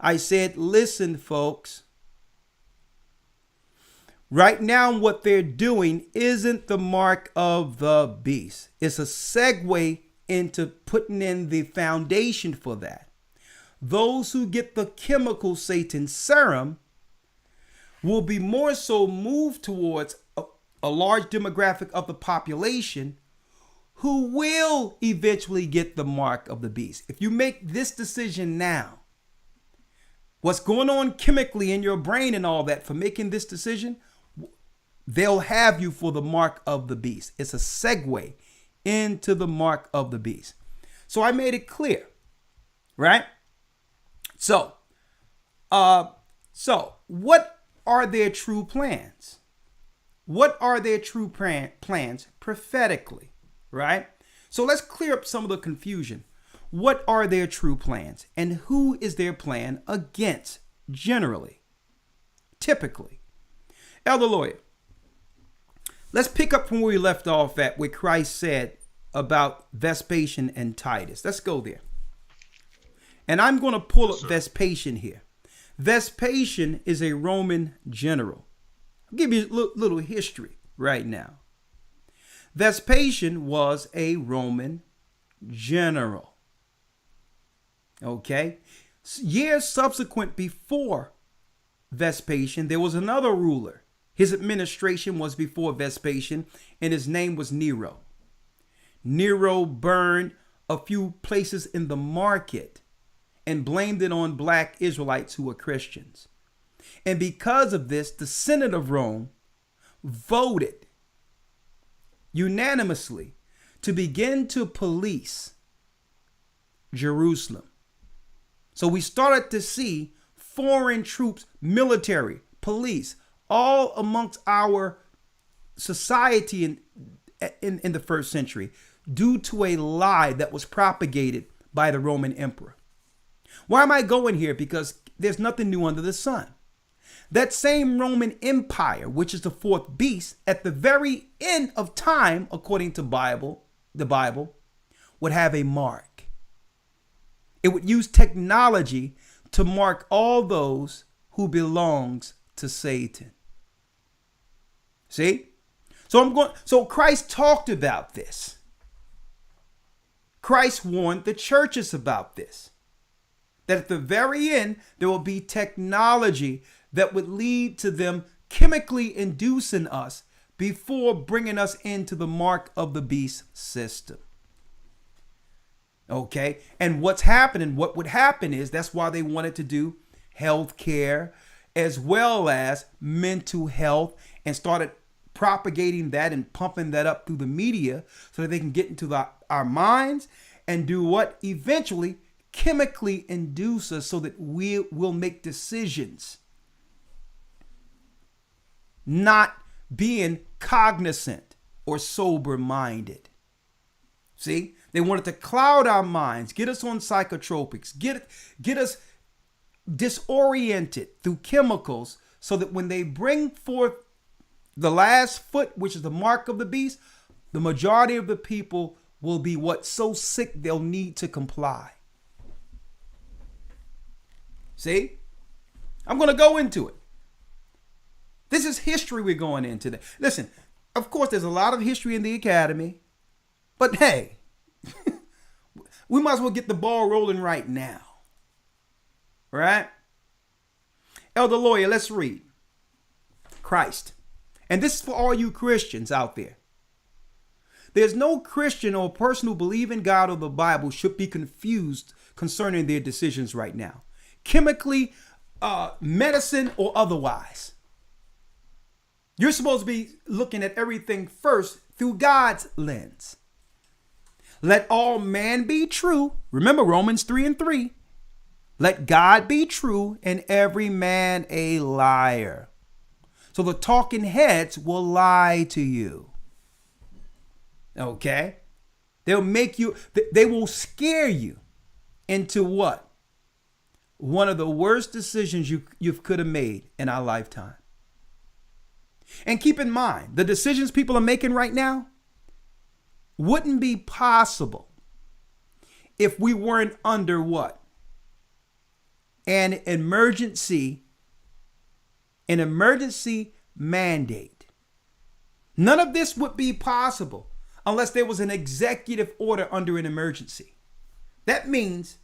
I said, listen, folks. Right now, what they're doing isn't the mark of the beast. It's a segue into putting in the foundation for that. Those who get the chemical Satan serum will be more so moved towards a large demographic of the population who will eventually get the mark of the beast. If you make this decision now, what's going on chemically in your brain and all that for making this decision, they'll have you for the mark of the beast. It's a segue into the mark of the beast. So I made it clear, right? So what are their true plans? What are their true plans prophetically, right? So let's clear up some of the confusion. What are their true plans and who is their plan against generally, typically? Elder Lawyer, let's pick up from where we left off at what Christ said about Vespasian and Titus. Let's go there. And I'm going to pull up Vespasian here. Vespasian is a Roman general. I'll give you a little history right now. Vespasian was a Roman general. Okay. Years subsequent before Vespasian, there was another ruler. His administration was before Vespasian, and his name was Nero. Nero burned a few places in the market and blamed it on black Israelites who were Christians. And because of this, the Senate of Rome voted unanimously to begin to police Jerusalem. So we started to see foreign troops, military, police, all amongst our society in the first century due to a lie that was propagated by the Roman emperor. Why am I going here? Because there's nothing new under the sun. That same Roman Empire, which is the fourth beast, at the very end of time, according to the Bible, would have a mark. It would use technology to mark all those who belongs to Satan. See? So Christ talked about this. Christ warned the churches about this. That at the very end, there will be technology that would lead to them chemically inducing us before bringing us into the mark of the beast system. Okay? And what would happen is, that's why they wanted to do health care as well as mental health, and started propagating that and pumping that up through the media so that they can get into our minds and do what? Eventually chemically induce us so that we will make decisions, not being cognizant or sober minded. See, they wanted to cloud our minds, get us on psychotropics, get us disoriented through chemicals, so that when they bring forth the last foot, which is the mark of the beast, the majority of the people will be what? So sick they'll need to comply. See? I'm going to go into it. This is history we're going into. Listen, of course, there's a lot of history in the academy, but hey, we might as well get the ball rolling right now. Right? Elder Lawyer, let's read. Christ. And this is for all you Christians out there. There's no Christian or person who believes in God or the Bible should be confused concerning their decisions right now. Chemically, medicine, or otherwise. You're supposed to be looking at everything first through God's lens. Let all man be true. Remember Romans 3:3. Let God be true and every man a liar. So the talking heads will lie to you. Okay? They'll make you, they will scare you into what? One of the worst decisions you could have made in our lifetime. And keep in mind, the decisions people are making right now wouldn't be possible if we weren't under what? An emergency mandate. None of this would be possible unless there was an executive order under an emergency. That means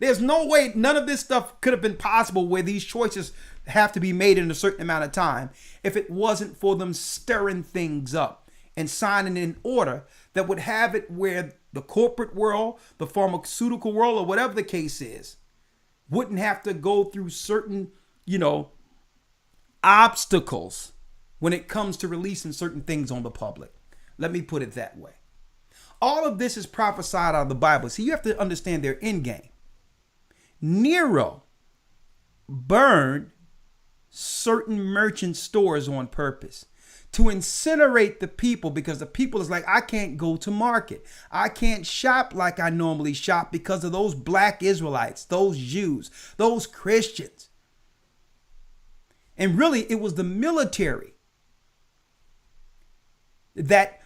there's no way none of this stuff could have been possible where these choices have to be made in a certain amount of time if it wasn't for them stirring things up and signing an order that would have it where the corporate world, the pharmaceutical world, or whatever the case is, wouldn't have to go through certain, obstacles when it comes to releasing certain things on the public. Let me put it that way. All of this is prophesied out of the Bible. So you have to understand their end game. Nero burned certain merchant stores on purpose to incinerate the people, because the people is like, I can't go to market. I can't shop like I normally shop because of those black Israelites, those Jews, those Christians. And really, it was the military that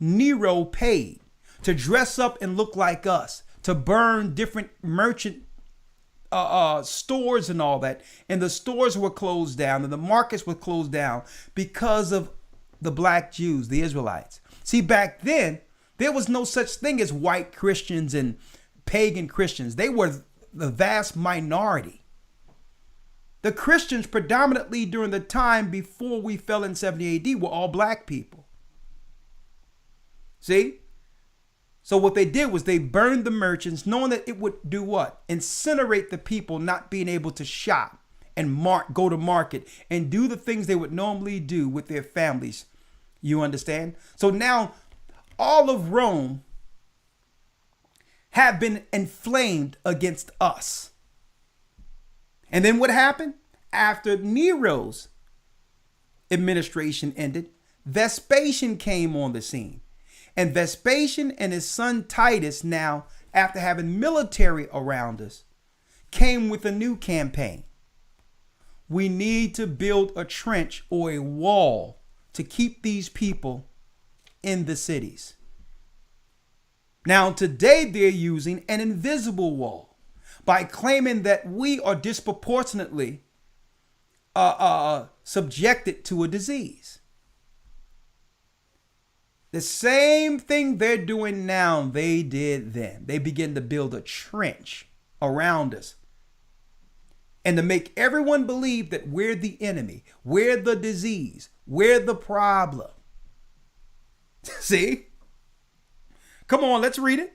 Nero paid to dress up and look like us, to burn different merchant stores and all that. And the stores were closed down and the markets were closed down because of the black Jews, the Israelites. See, back then, there was no such thing as white Christians and pagan Christians. They were the vast minority. The Christians predominantly during the time before we fell in 70 AD were all black people. See? So what they did was they burned the merchants, knowing that it would do what? Incinerate the people not being able to shop and go to market and do the things they would normally do with their families. You understand? So now all of Rome have been inflamed against us. And then what happened? After Nero's administration ended, Vespasian came on the scene. And Vespasian and his son Titus, now, after having military around us, came with a new campaign. we need to build a trench or a wall to keep these people in the cities. Now, today they're using an invisible wall by claiming that we are disproportionately subjected to a disease. The same thing they're doing now, they did then. They begin to build a trench around us and to make everyone believe that we're the enemy, we're the disease, we're the problem. See? Come on, let's read it.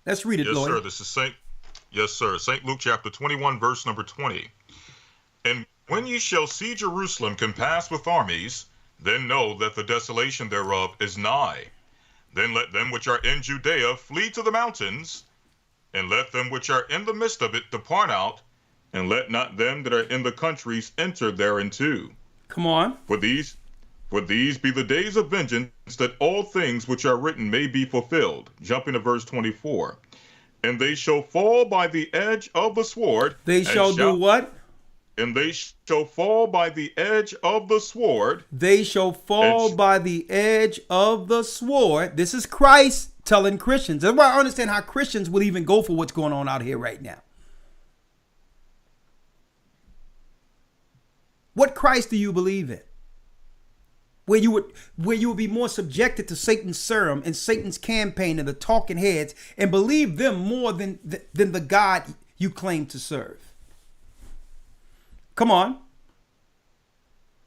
Let's read it, Yes, Lloyd. sir. This is St. Luke chapter 21, verse number 20. And when ye shall see Jerusalem compassed with armies, then know that the desolation thereof is nigh. Then let them which are in Judea flee to the mountains, and let them which are in the midst of it depart out, and let not them that are in the countries enter thereinto. Come on. For these be the days of vengeance, that all things which are written may be fulfilled. Jumping to verse 24. And they shall fall by the edge of the sword. They shall do what? And they shall fall by the edge of the sword. They shall fall by the edge of the sword. This is Christ telling Christians. That's why I understand how Christians will even go for what's going on out here right now. What Christ do you believe in? Where you would be more subjected to Satan's serum and Satan's campaign and the talking heads and believe them more than the God you claim to serve. Come on.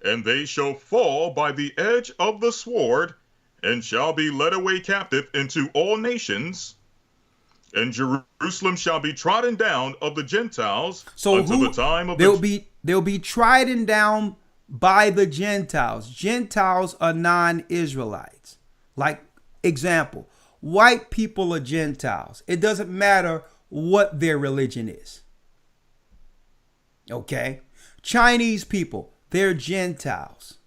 And they shall fall by the edge of the sword, and shall be led away captive into all nations, and Jerusalem shall be trodden down of the Gentiles until the time of they'll be trodden down by the Gentiles. Gentiles are non-Israelites. Like example, white people are Gentiles. It doesn't matter what their religion is. Okay? Chinese people, they're Gentiles.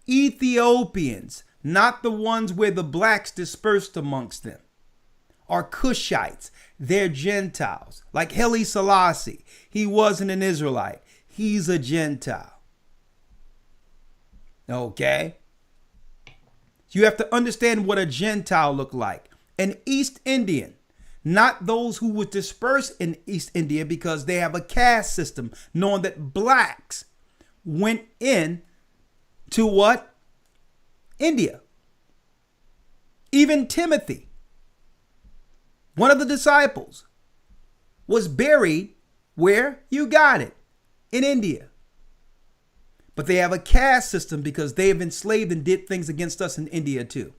Ethiopians, not the ones where the blacks dispersed amongst them, are Cushites. They're Gentiles. Like Haile Selassie, he wasn't an Israelite. He's a Gentile. Okay? You have to understand what a Gentile looked like. An East Indian, not those who were dispersed in East India because they have a caste system, knowing that blacks went in to what? India. Even Timothy, one of the disciples, was buried where? You got it. In India. But they have a caste system because they have enslaved and did things against us in India too.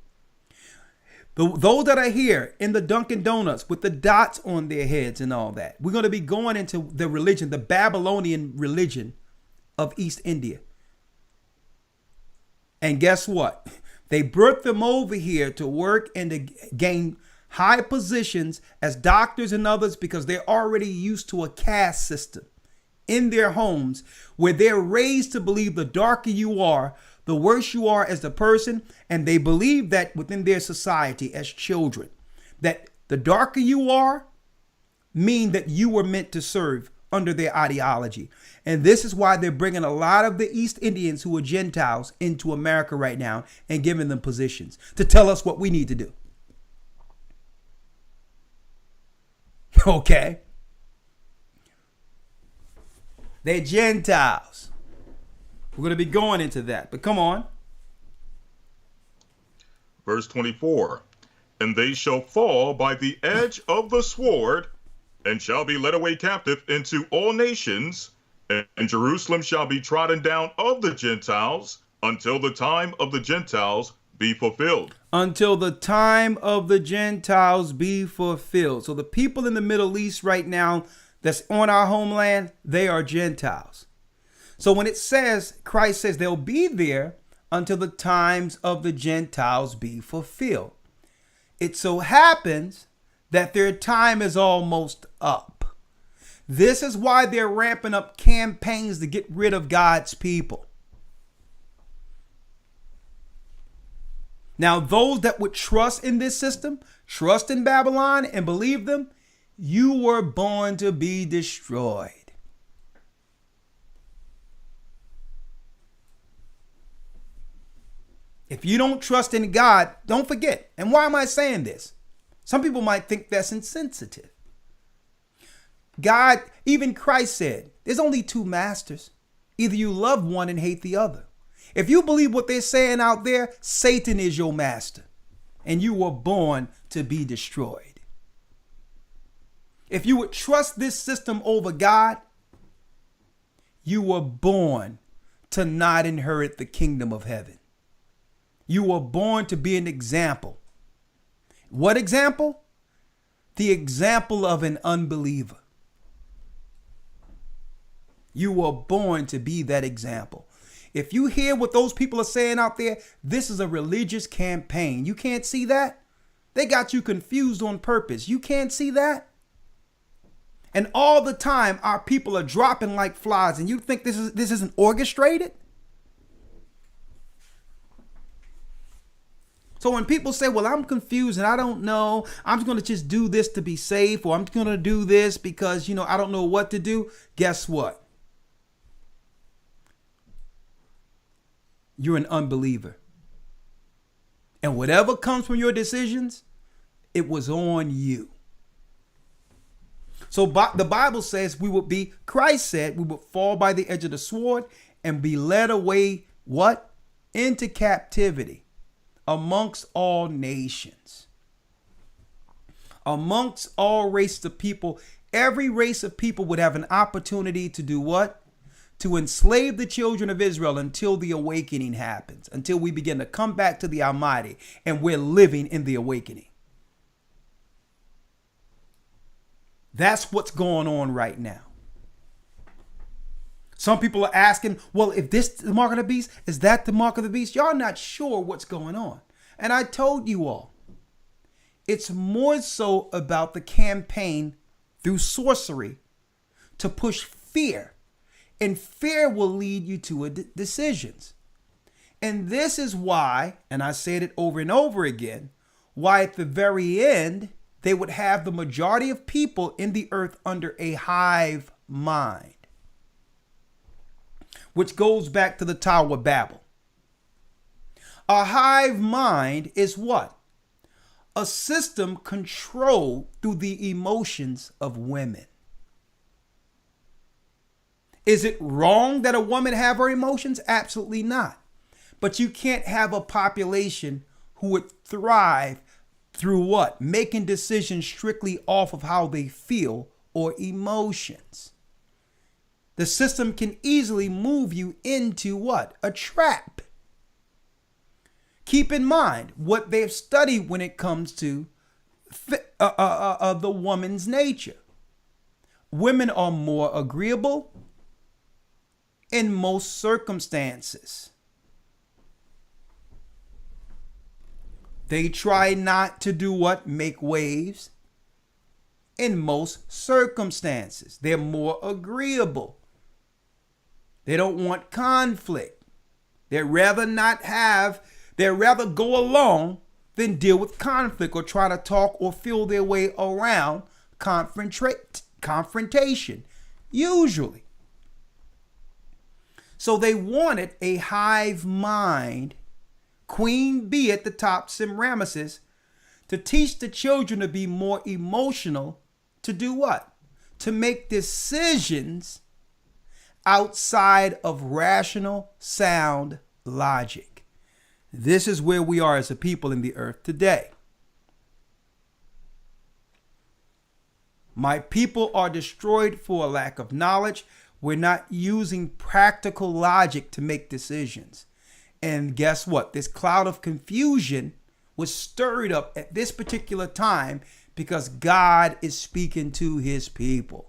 Those that are here in the Dunkin' Donuts with the dots on their heads and all that, we're going to be going into the religion, the Babylonian religion of East India. And guess what? They brought them over here to work and to gain high positions as doctors and others because they're already used to a caste system in their homes where they're raised to believe the darker you are, the worse you are as the person. And they believe that within their society as children, that the darker you are mean that you were meant to serve under their ideology. And this is why they're bringing a lot of the East Indians who are Gentiles into America right now and giving them positions to tell us what we need to do. Okay. They're Gentiles. We're going to be going into that, but come on. Verse 24. And they shall fall by the edge of the sword, and shall be led away captive into all nations, and Jerusalem shall be trodden down of the Gentiles, until the time of the Gentiles be fulfilled. Until the time of the Gentiles be fulfilled. So the people in the Middle East right now that's on our homeland, they are Gentiles. So when it says, Christ says they'll be there until the times of the Gentiles be fulfilled. It so happens that their time is almost up. This is why they're ramping up campaigns to get rid of God's people. Now, those that would trust in this system, trust in Babylon and believe them, You were born to be destroyed. If you don't trust in God, don't forget. And why am I saying this? Some people might think that's insensitive. God, even Christ said, there's only two masters. Either you love one and hate the other. If you believe what they're saying out there, Satan is your master. And you were born to be destroyed. If you would trust this system over God, you were born to not inherit the kingdom of heaven. You were born to be an example. What example? The example of an unbeliever. You were born to be that example. If you hear what those people are saying out there, this is a religious campaign. You can't see that? They got you confused on purpose. You can't see that? And all the time, our people are dropping like flies, and you think this isn't orchestrated? So when people say, well, I'm confused and I don't know, I'm just going to just do this to be safe, or I'm going to do this because, I don't know what to do. Guess what? You're an unbeliever. And whatever comes from your decisions, it was on you. So the Bible says Christ said we would fall by the edge of the sword and be led away, what? Into captivity. Amongst all nations, amongst all races of people, every race of people would have an opportunity to do what? To enslave the children of Israel until the awakening happens, until we begin to come back to the Almighty, and we're living in the awakening. That's what's going on right now. Some people are asking, well, if this is the mark of the beast, is that the mark of the beast? Y'all not sure what's going on. And I told you all, it's more so about the campaign through sorcery to push fear. And fear will lead you to decisions. And this is why, and I said it over and over again, why at the very end, they would have the majority of people in the earth under a hive mind. Which goes back to the Tower of Babel. A hive mind is what? A system controlled through the emotions of women. Is it wrong that a woman have her emotions? Absolutely not. But you can't have a population who would thrive through what? Making decisions strictly off of how they feel or emotions. The system can easily move you into what? A trap. Keep in mind what they've studied when it comes to the woman's nature. Women are more agreeable in most circumstances. They try not to do what? Make waves in most circumstances. They're more agreeable. They don't want conflict. They'd rather go along than deal with conflict or try to talk or feel their way around confrontation, usually. So they wanted a hive mind, Queen Bee at the top, Semiramis, to teach the children to be more emotional, to do what? To make decisions outside of rational, sound logic. This is where we are as a people in the earth today. My people are destroyed for a lack of knowledge. We're not using practical logic to make decisions. And guess what? This cloud of confusion was stirred up at this particular time because God is speaking to his people.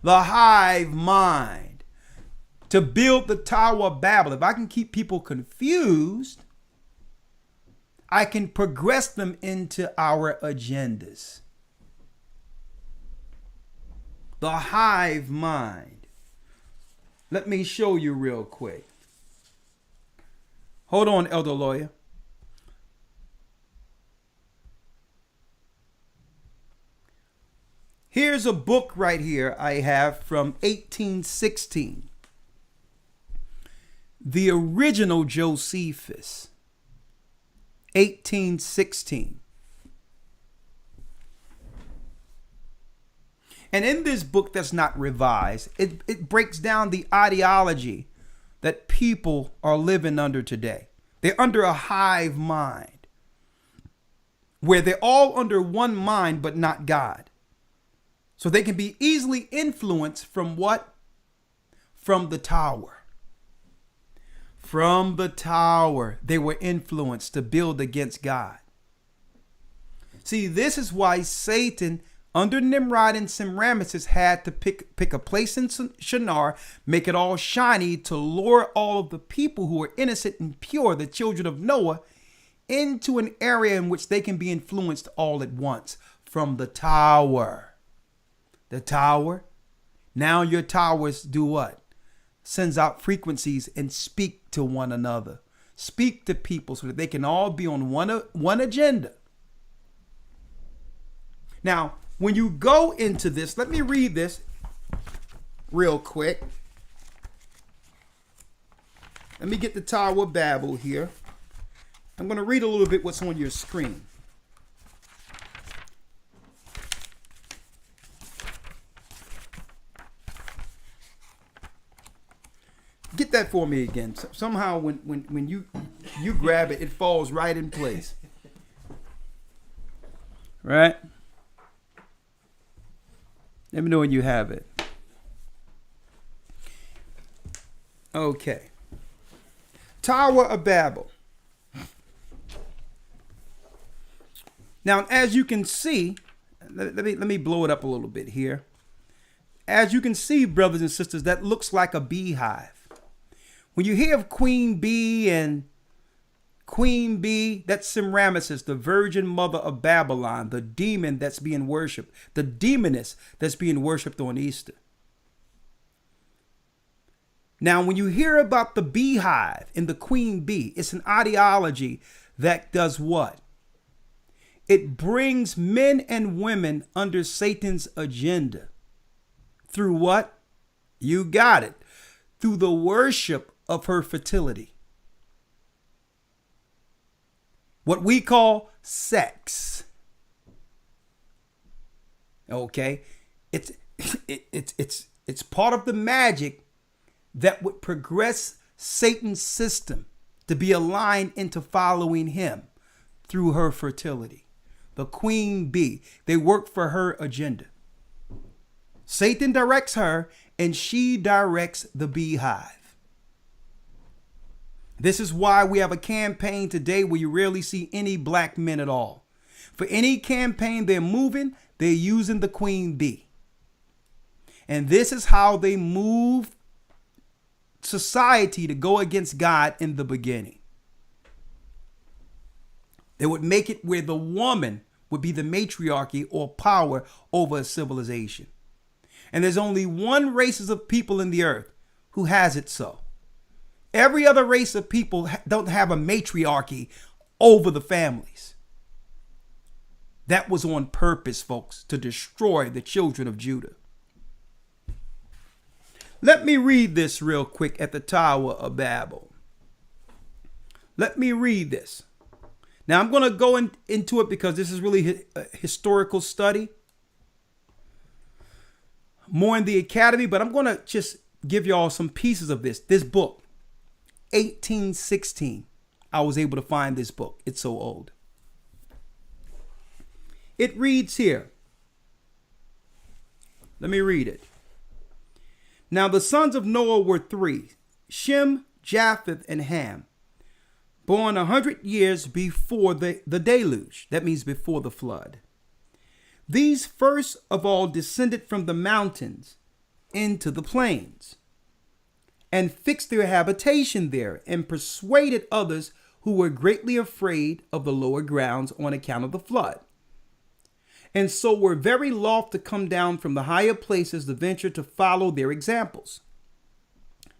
The hive mind, to build the Tower of Babel. If I can keep people confused, I can progress them into our agendas. The hive mind. Let me show you real quick. Hold on, Elder Lawyer. Here's a book right here I have from 1816. The original Josephus. 1816. And in this book that's not revised, it breaks down the ideology that people are living under today. They're under a hive mind, where they're all under one mind, but not God. So they can be easily influenced from what? From the tower. From the tower, they were influenced to build against God. See, this is why Satan, under Nimrod and Semiramis, had to pick a place in Shinar, make it all shiny to lure all of the people who are innocent and pure, the children of Noah, into an area in which they can be influenced all at once from the tower. The tower. Now your towers do what? Sends out frequencies and speak to one another. Speak to people so that they can all be on one agenda. Now, when you go into this, let me read this real quick. Let me get the Tower of Babel here. I'm going to read a little bit what's on your screen. Get that for me again. Somehow when you grab it, it falls right in place. Right? Let me know when you have it. Okay. Tower of Babel. Now, as you can see, let me blow it up a little bit here. As you can see, brothers and sisters, that looks like a beehive. When you hear of Queen Bee and Queen Bee, that's Semiramis, the virgin mother of Babylon, the demon that's being worshipped, the demoness that's being worshipped on Easter. Now, when you hear about the beehive and the Queen Bee, it's an ideology that does what? It brings men and women under Satan's agenda. Through what? You got it. Through the worship of her fertility. What we call sex. Okay? It's part of the magic that would progress Satan's system to be aligned into following him through her fertility. The Queen Bee, they work for her agenda. Satan directs her and she directs the beehive. This is why we have a campaign today where you rarely see any black men at all. For any campaign they're moving, they're using the Queen Bee. And this is how they move society to go against God in the beginning. They would make it where the woman would be the matriarchy or power over a civilization. And there's only one race of people in the earth who has it so. Every other race of people don't have a matriarchy over the families. That was on purpose, folks, to destroy the children of Judah. Let me read this real quick at the Tower of Babel. Let me read this. Now, I'm going to go into it because this is really a historical study. More in the academy, but I'm going to just give y'all some pieces of this. This book, 1816. I was able to find this book. It's so old. It reads here. Let me read it. Now, the sons of Noah were three, Shem, Japheth, and Ham, born 100 years before the deluge. That means before the flood. These first of all descended from the mountains into the plains and fixed their habitation there and persuaded others who were greatly afraid of the lower grounds on account of the flood. And so were very loth to come down from the higher places to venture to follow their examples.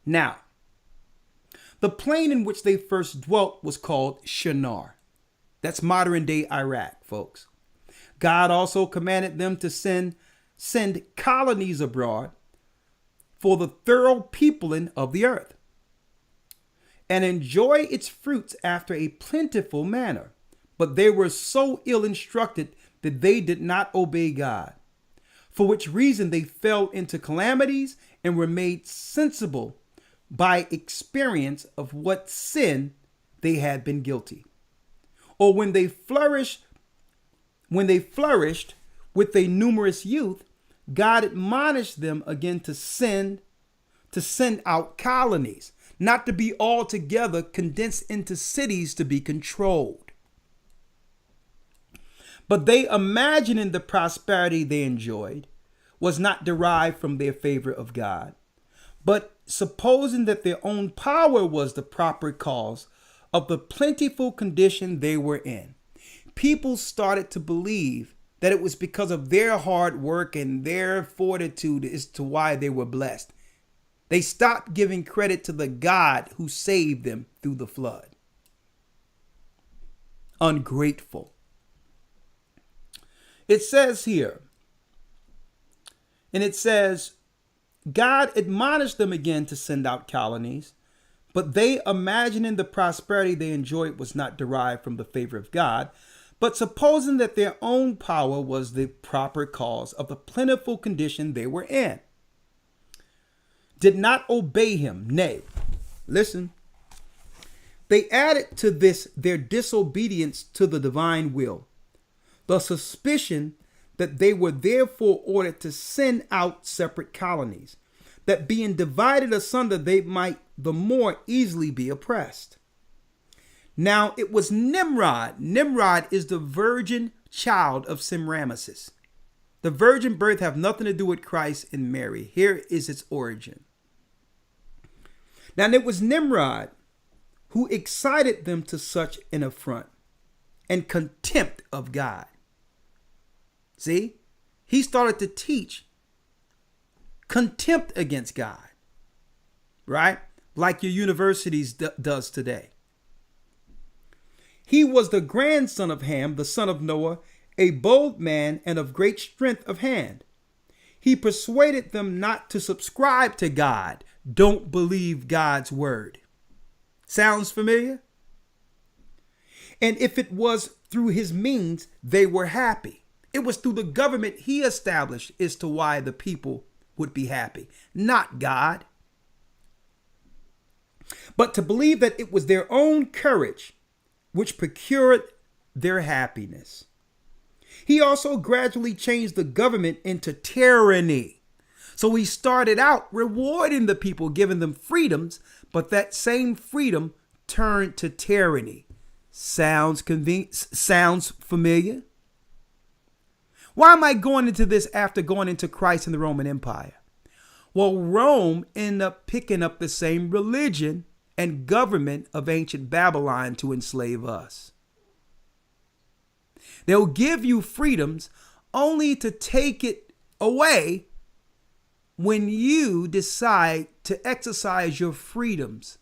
Now, the plain in which they first dwelt was called Shinar. That's modern day Iraq, folks. God also commanded them to send send colonies abroad for the thorough peopling of the earth, and enjoy its fruits after a plentiful manner. But they were so ill instructed that they did not obey God, for which reason they fell into calamities and were made sensible by experience of what sin they had been guilty. Or when they flourished with a numerous youth, God admonished them again to send out colonies, not to be altogether condensed into cities to be controlled. But they, imagining the prosperity they enjoyed was not derived from their favor of God, but supposing that their own power was the proper cause of the plentiful condition they were in, people started to believe that it was because of their hard work and their fortitude as to why they were blessed. They stopped giving credit to the God who saved them through the flood. Ungrateful. It says here, and it says, God admonished them again to send out colonies, but they, imagining the prosperity they enjoyed was not derived from the favor of God, but supposing that their own power was the proper cause of the plentiful condition they were in, did not obey him. Nay, listen, they added to this their disobedience to the divine will, the suspicion that they were therefore ordered to send out separate colonies, that being divided asunder they might the more easily be oppressed. Now it was Nimrod. Nimrod is the virgin child of Semiramis. The virgin birth have nothing to do with Christ and Mary. Here is its origin. Now it was Nimrod who excited them to such an affront and contempt of God. See, he started to teach contempt against God, right? Like your universities does today. He was the grandson of Ham, the son of Noah, a bold man and of great strength of hand. He persuaded them not to subscribe to God. Don't believe God's word. Sounds familiar? And if it was through his means, they were happy. It was through the government he established as to why the people would be happy, not God. But to believe that it was their own courage which procured their happiness. He also gradually changed the government into tyranny. So he started out rewarding the people, giving them freedoms, but that same freedom turned to tyranny. Sounds familiar? Why am I going into this after going into Christ and the Roman Empire? Well, Rome ended up picking up the same religion and government of ancient Babylon to enslave us. They'll give you freedoms only to take it away when you decide to exercise your freedoms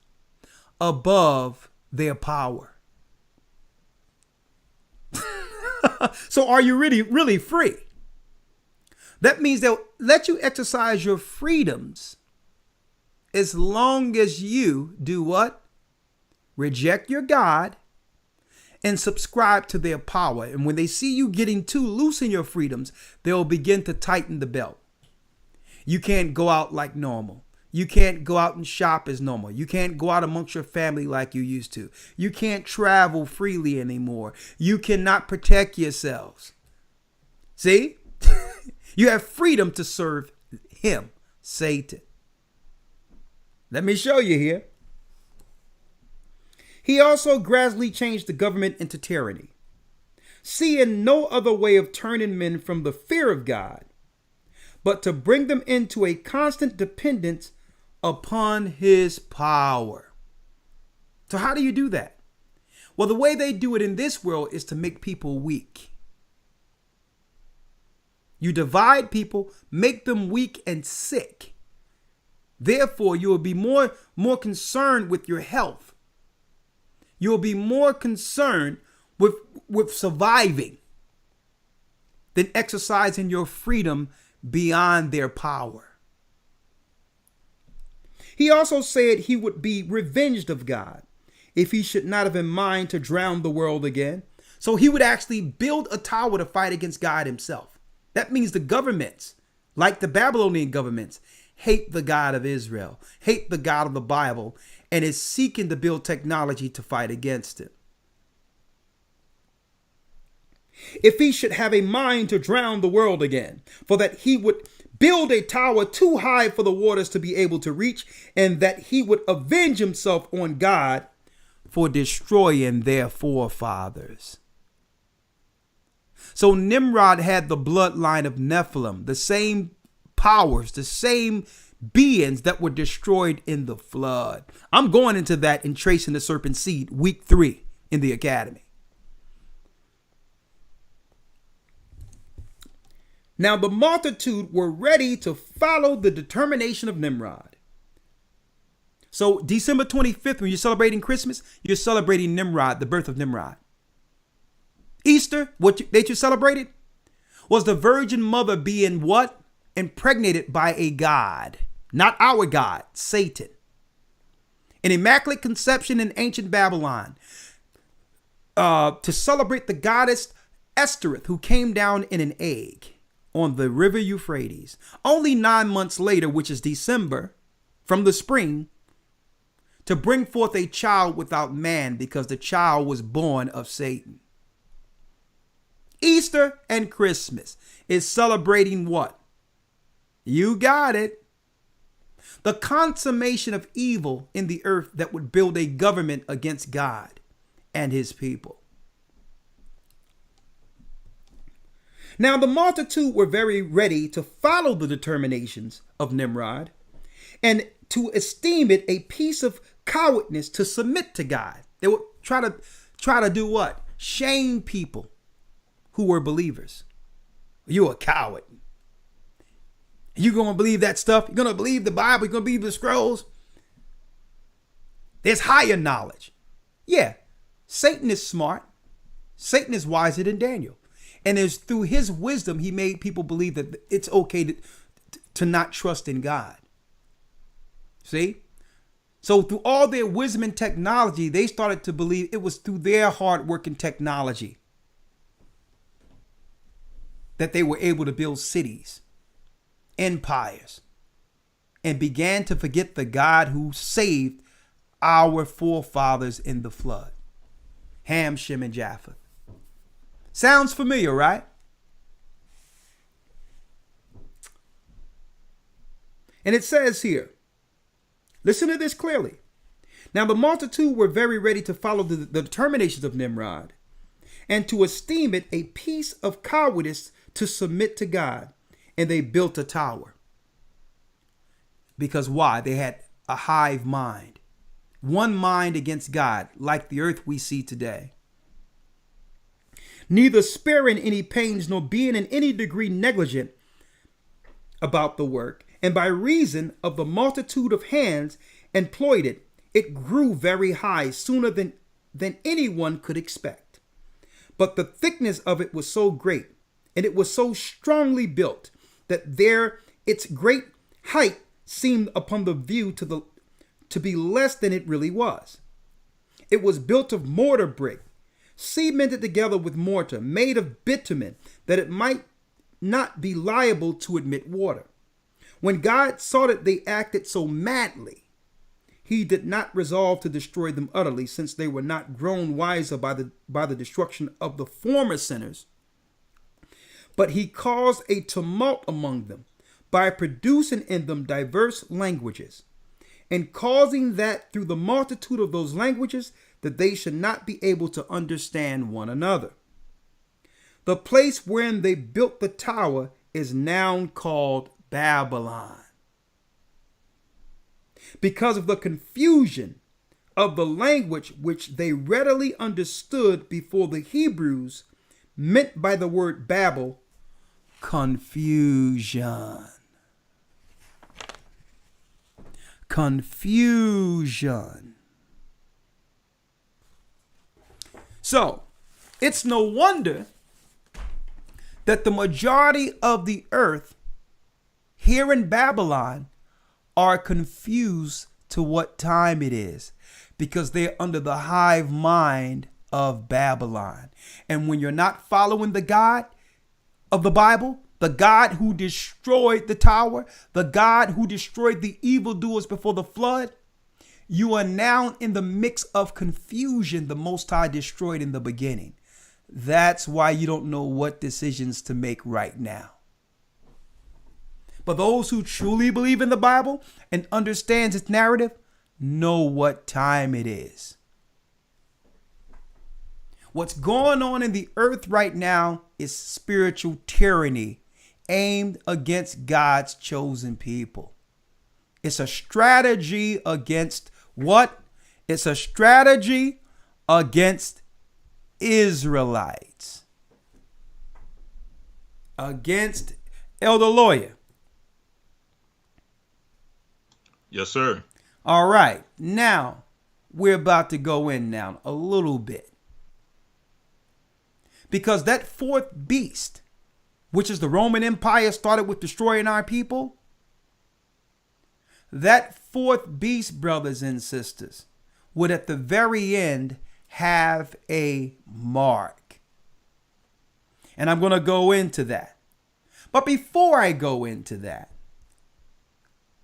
above their power. So are you really free? That means they'll let you exercise your freedoms as long as you do what? Reject your God and subscribe to their power. And when they see you getting too loose in your freedoms, they'll begin to tighten the belt. You can't go out like normal. You can't go out and shop as normal. You can't go out amongst your family like you used to. You can't travel freely anymore. You cannot protect yourselves. See? You have freedom to serve him, Satan. Let me show you here. He also gradually changed the government into tyranny, seeing no other way of turning men from the fear of God, but to bring them into a constant dependence upon his power. So how do you do that? Well, the way they do it in this world is to make people weak. You divide people, make them weak and sick. Therefore, you will be more concerned with your health. You will be more concerned with surviving than exercising your freedom beyond their power. He also said he would be revenged of God if he should not have in mind to drown the world again. So he would actually build a tower to fight against God himself. That means the governments, like the Babylonian governments, hate the God of Israel, hate the God of the Bible, and is seeking to build technology to fight against it. If he should have a mind to drown the world again, for that he would build a tower too high for the waters to be able to reach, and that he would avenge himself on God for destroying their forefathers. So Nimrod had the bloodline of Nephilim, the same powers, the same beings that were destroyed in the flood. I'm going into that in Tracing the Serpent Seed, week 3 in the academy. Now the multitude were ready to follow the determination of Nimrod. So December 25th, when you're celebrating Christmas, you're celebrating Nimrod, the birth of Nimrod. Easter, that you celebrated, was the Virgin Mother being what? Impregnated by a god, not our God, Satan. An immaculate conception in ancient Babylon to celebrate the goddess Estereth, who came down in an egg on the river Euphrates. Only 9 months later, which is December, from the spring, to bring forth a child without man, because the child was born of Satan. Easter and Christmas is celebrating what? You got it. The consummation of evil in the earth that would build a government against God and his people. Now the multitude were very ready to follow the determinations of Nimrod and to esteem it a piece of cowardness to submit to God. They would try to do what? Shame people who were believers. You're a coward. You're going to believe that stuff? You're going to believe the Bible? You're going to believe the scrolls? There's higher knowledge. Yeah, Satan is smart. Satan is wiser than Daniel. And it's through his wisdom he made people believe that it's okay to not trust in God. See? So through all their wisdom and technology, they started to believe it was through their hard work and technology that they were able to build cities, empires, and began to forget the God who saved our forefathers in the flood. Ham, Shem, and Japheth. Sounds familiar, right? And it says here, listen to this clearly. Now the multitude were very ready to follow the determinations of Nimrod and to esteem it a piece of cowardice to submit to God. And they built a tower. Because why? They had a hive mind. One mind against God, like the earth we see today. Neither sparing any pains nor being in any degree negligent about the work. And by reason of the multitude of hands employed it grew very high sooner than anyone could expect. But the thickness of it was so great, and it was so strongly built, that its great height seemed upon the view to be less than it really was. It was built of mortar brick, cemented together with mortar, made of bitumen, that it might not be liable to admit water. When God saw that they acted so madly, he did not resolve to destroy them utterly, since they were not grown wiser by the destruction of the former sinners. But he caused a tumult among them by producing in them diverse languages, and causing that through the multitude of those languages that they should not be able to understand one another. The place wherein they built the tower is now called Babylon, because of the confusion of the language which they readily understood before the Hebrews meant by the word Babel, confusion. Confusion. So, it's no wonder that the majority of the earth here in Babylon are confused to what time it is because they're under the hive mind of Babylon. And when you're not following the God of the Bible, the God who destroyed the tower, the God who destroyed the evildoers before the flood, you are now in the mix of confusion the Most High destroyed in the beginning. That's why you don't know what decisions to make right now. But those who truly believe in the Bible and understands its narrative know what time it is. What's going on in the earth right now is spiritual tyranny aimed against God's chosen people. It's a strategy against what? It's a strategy against Israelites. Against Elder Lawyer. Yes, sir. All right. Now, we're about to go in now a little bit. Because that fourth beast, which is the Roman Empire, started with destroying our people. That fourth beast, brothers and sisters, would at the very end have a mark. And I'm going to go into that. But before I go into that,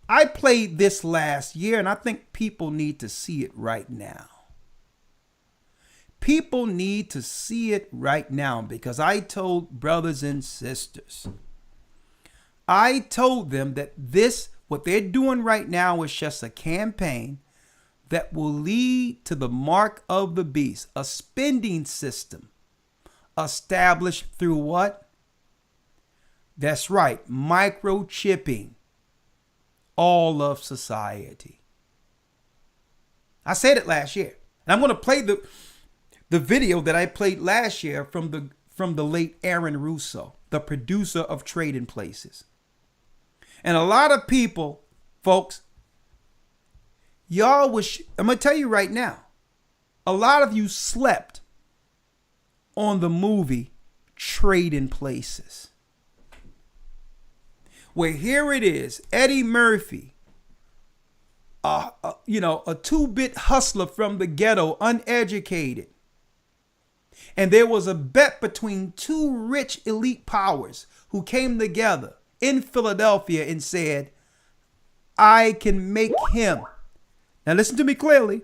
I played this last year, and I think people need to see it right now. People need to see it right now because I told brothers and sisters, I told them that what they're doing right now is just a campaign that will lead to the mark of the beast, a spending system established through what? That's right, microchipping all of society. I said it last year. And I'm going to play the video that I played last year from the late Aaron Russo, the producer of Trading Places. And a lot of people, folks, I'm going to tell you right now, a lot of you slept on the movie Trading Places. Where here it is, Eddie Murphy, a 2-bit hustler from the ghetto, uneducated. And there was a bet between two rich elite powers who came together in Philadelphia and said, I can make him. Now listen to me clearly.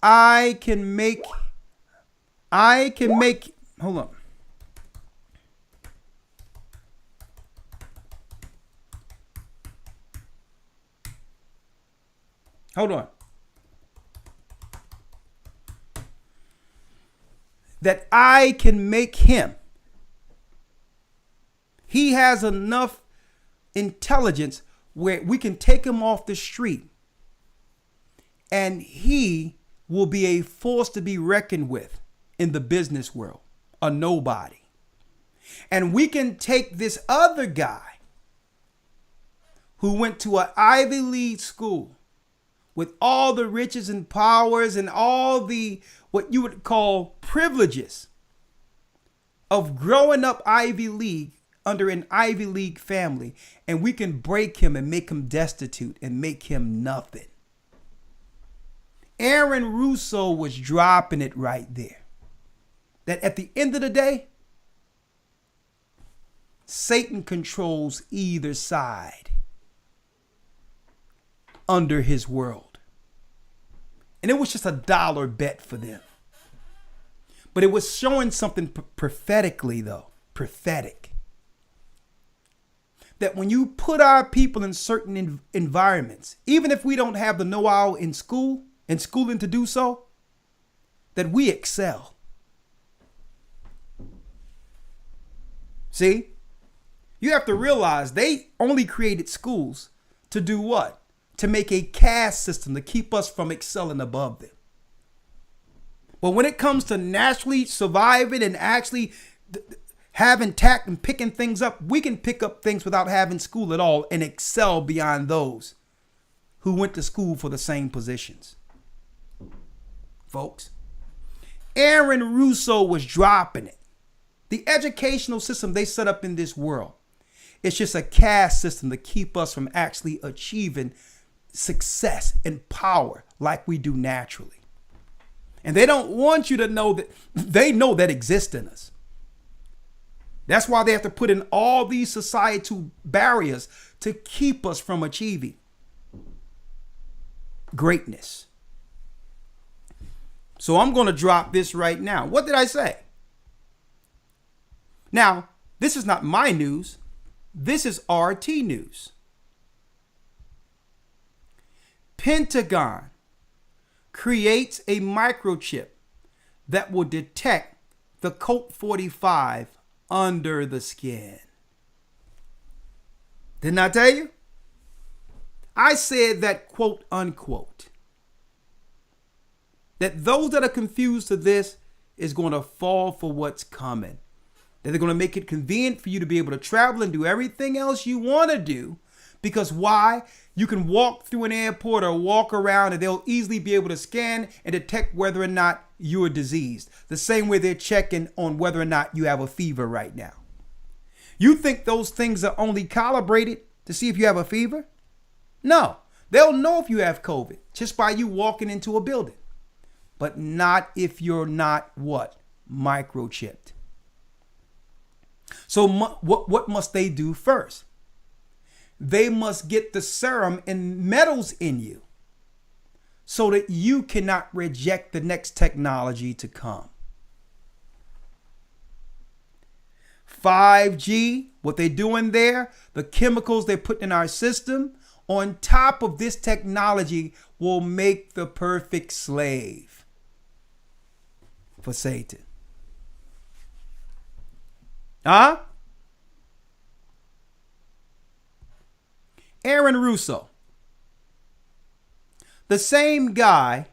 I can make, hold on. Hold on. That I can make him. He has enough intelligence where we can take him off the street and he will be a force to be reckoned with in the business world, a nobody. And we can take this other guy who went to an Ivy League school with all the riches and powers and all the what you would call privileges of growing up Ivy League under an Ivy League family, and we can break him and make him destitute and make him nothing. Aaron Russo was dropping it right there. That at the end of the day, Satan controls either side under his world. And it was just a dollar bet for them. But it was showing something prophetically, though. Prophetic. That when you put our people in certain environments, even if we don't have the know-how in school and schooling to do so, that we excel. See? You have to realize they only created schools to do what? To make a caste system to keep us from excelling above them. But when it comes to naturally surviving and actually having tact and picking things up, we can pick up things without having school at all and excel beyond those who went to school for the same positions. Folks, Aaron Russo was dropping it. The educational system they set up in this world It's just a caste system to keep us from actually achieving success and power like we do naturally. And they don't want you to know that they know that exists in us. That's why they have to put in all these societal barriers to keep us from achieving greatness. So I'm going to drop this right now. What did I say? Now, this is not my news. This is RT news. Pentagon creates a microchip that will detect the Colt 45 under the skin. Didn't I tell you? I said that, quote unquote, that those that are confused to this is going to fall for what's coming. That they're going to make it convenient for you to be able to travel and do everything else you want to do. Because why? You can walk through an airport or walk around and they'll easily be able to scan and detect whether or not you're diseased. The same way they're checking on whether or not you have a fever right now. You think those things are only calibrated to see if you have a fever? No, they'll know if you have COVID just by you walking into a building. But not if you're not what? Microchipped. So what must they do first? They must get the serum and metals in you so that you cannot reject the next technology to come. 5G, what they're doing there, the chemicals they put in our system on top of this technology will make the perfect slave for Satan. Huh? Aaron Russo, the same guy,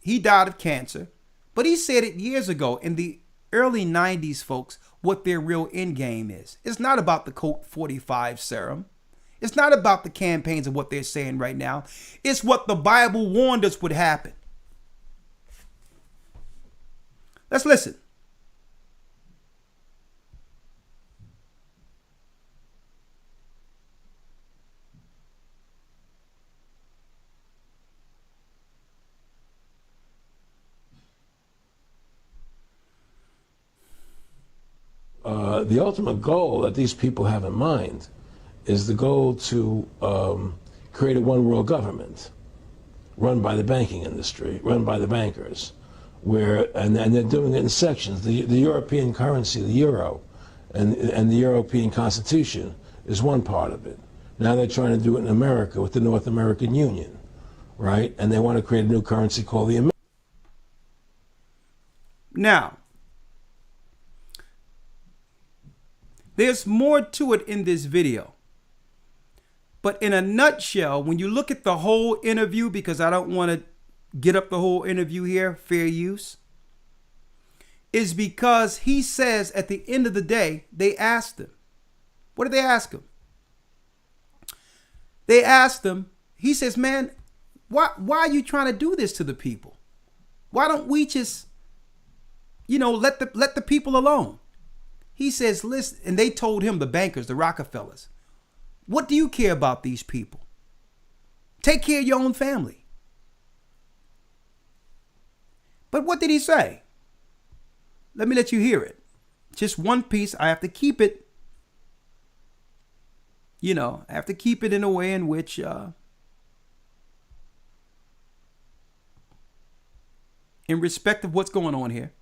he died of cancer, but he said it years ago in the early 90s, folks, what their real end game is. It's not about the Colt 45 serum. It's not about the campaigns of what they're saying right now. It's what the Bible warned us would happen. Let's listen. The ultimate goal that these people have in mind is the goal to create a one world government run by the banking industry, run by the bankers, and they're doing it in sections. The European currency, the euro, and the European Constitution is one part of it. Now they're trying to do it in America with the North American Union, right? And they want to create a new currency called the American. Now, there's more to it in this video. But in a nutshell, when you look at the whole interview, because I don't want to get up the whole interview here, fair use, is because he says at the end of the day, they asked him. What did they ask him? They asked him, he says, man, why are you trying to do this to the people? Why don't we just, let the people alone? He says, listen, and they told him, the bankers, the Rockefellers, what do you care about these people? Take care of your own family. But what did he say? Let me let you hear it. Just one piece. I have to keep it, I have to keep it in a way in which, in respect of what's going on here.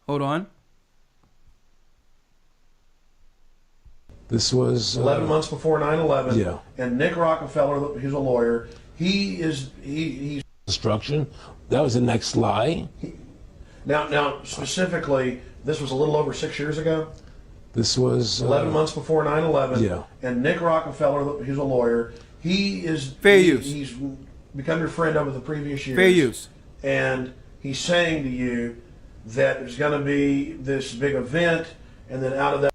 Hold on. This was 11 months before 9/11. Yeah. And Nick Rockefeller, who's a lawyer, he's destruction. That was the next lie. Now specifically, this was a little over 6 years ago. This was 11 months before 9/11. Yeah. And Nick Rockefeller, who's a lawyer, he's become your friend over the previous years. Fair use. And he's saying to you that there's going to be this big event, and then out of that,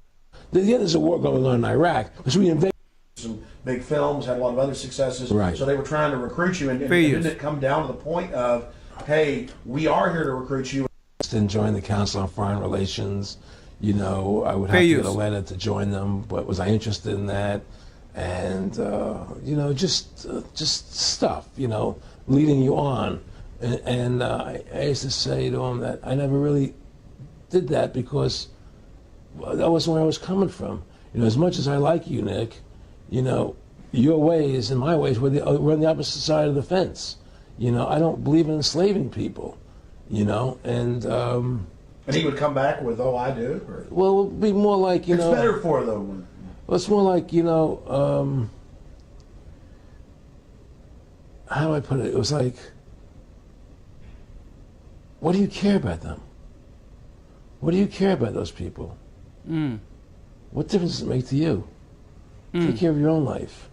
there's a war going on in Iraq, which we invaded. Some big films, had a lot of other successes. Right. So they were trying to recruit you, and didn't it come down to the point of hey, we are here to recruit you. Didn't join the Council on Foreign Relations. You know, I would have to get a letter to join them, but was I interested in that? And you know, just stuff, you know, leading you on. And I used to say to him that I never really did that because that wasn't where I was coming from. You know, as much as I like you, Nick, you know, your ways and my ways we're on the opposite side of the fence. You know, I don't believe in enslaving people. You know, and he would come back with, "Oh, I do." Or, well, it would be more like, you know. It's better for them. Well, it's more like, you know, how do I put it? It was like, what do you care about them? What do you care about those people? What difference does it make to you? Take care of your own life.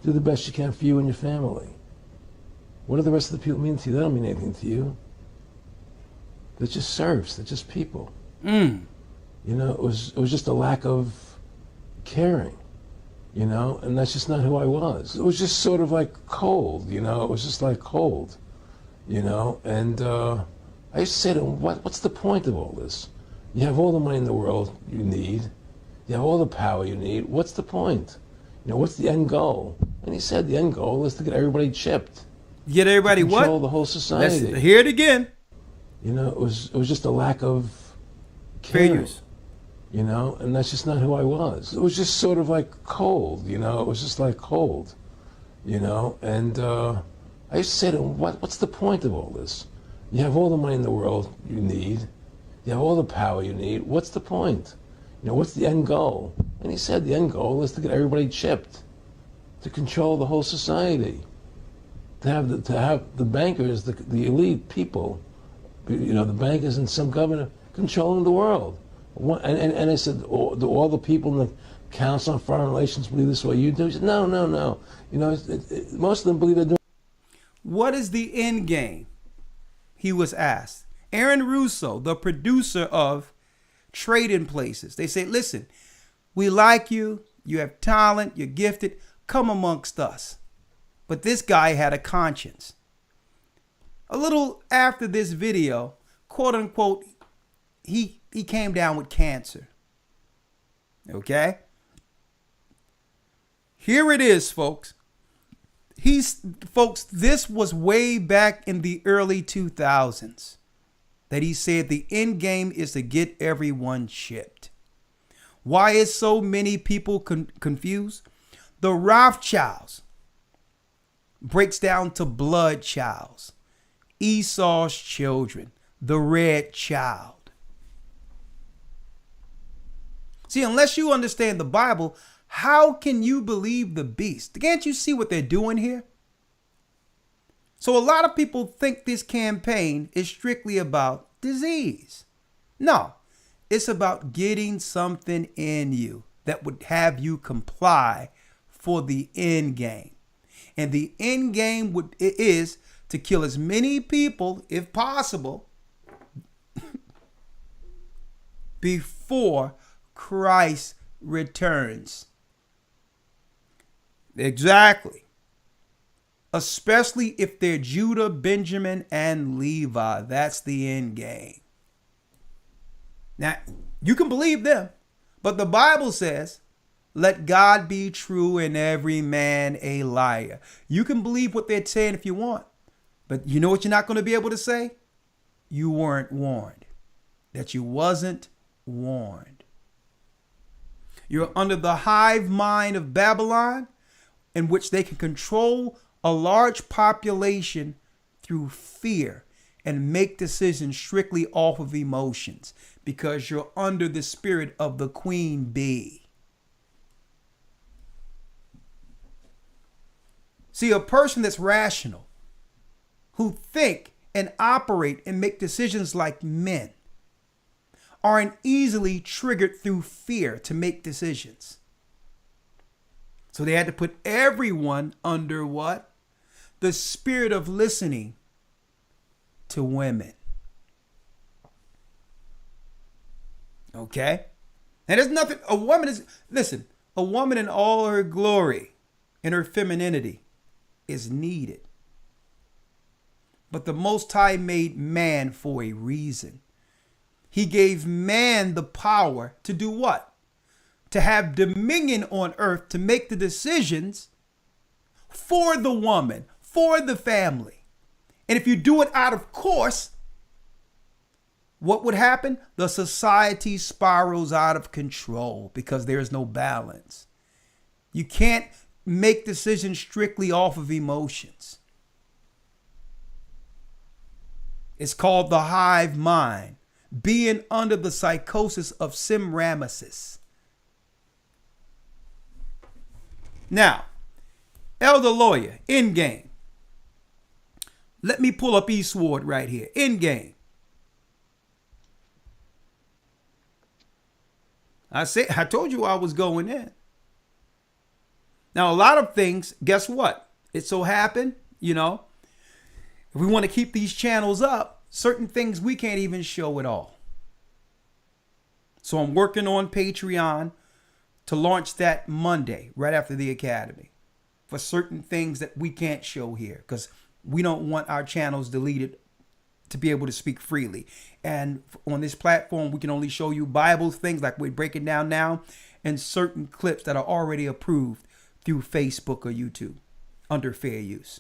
Do the best you can for you and your family. What do the rest of the people mean to you? They don't mean anything to you. They're just serfs. They're just people. You know, it was just a lack of caring, you know, and that's just not who I was. It was just sort of like cold, you know. It was just like cold, you know. And I used to say to him, what's the point of all this? You have all the money in the world you need. You have all the power you need. What's the point? You know, what's the end goal? And he said the end goal is to get everybody chipped. Get everybody what? Control the whole society. Let's hear it again. You know, it was just a lack of Fair caring, use. you know, and that's just not who I was. It was just sort of like cold, you know. It was just like cold, you know. And I used to say to him, what's the point of all this? You have all the money in the world you need. You have all the power you need. What's the point? You know, what's the end goal? And he said the end goal is to get everybody chipped, to control the whole society, to have the bankers, the elite people, you know, the bankers and some governor controlling the world. And I said, do all the people in the Council on Foreign Relations believe this way you do? He said, no. You know, most of them believe they're doing. What is the end game? He was asked. Aaron Russo, the producer of Trading Places, they say, listen, we like you. You have talent. You're gifted. Come amongst us. But this guy had a conscience. A little after this video, quote unquote, he came down with cancer. Okay? Here it is, folks. Folks, this was way back in the early 2000s that he said the end game is to get everyone chipped. Why is so many people confused? The Rothschilds breaks down to blood childs. Esau's children, the red child. See, unless you understand the Bible, how can you believe the beast? Can't you see what they're doing here? So a lot of people think this campaign is strictly about disease. No, it's about getting something in you that would have you comply for the end game. And the end game is to kill as many people, if possible, before Christ returns. Exactly. Especially if they're Judah, Benjamin, and Levi. That's the end game. Now, you can believe them, but the Bible says, let God be true and every man a liar. You can believe what they're saying if you want. But you know what you're not going to be able to say? You weren't warned. That you wasn't warned. You're under the hive mind of Babylon, in which they can control a large population through fear and make decisions strictly off of emotions because you're under the spirit of the queen bee. See, a person that's rational, who think and operate and make decisions like men, aren't easily triggered through fear to make decisions. So they had to put everyone under what? The spirit of listening to women. Okay? And there's nothing, a woman in all her glory and her femininity is needed. But the Most High made man for a reason. He gave man the power to do what? To have dominion on earth, to make the decisions for the woman, for the family. And if you do it out of course, what would happen? The society spirals out of control because there is no balance. You can't make decisions strictly off of emotions. It's called the hive mind, being under the psychosis of Semiramis. Now, elder lawyer, in game. Let me pull up Eastward right here. In game. I told you I was going in. Now, a lot of things, guess what? It so happened, if we want to keep these channels up, certain things we can't even show at all. So I'm working on Patreon to launch that Monday, right after the academy, for certain things that we can't show here because we don't want our channels deleted to be able to speak freely. And on this platform, we can only show you Bible things like we're breaking down now and certain clips that are already approved through Facebook or YouTube under fair use.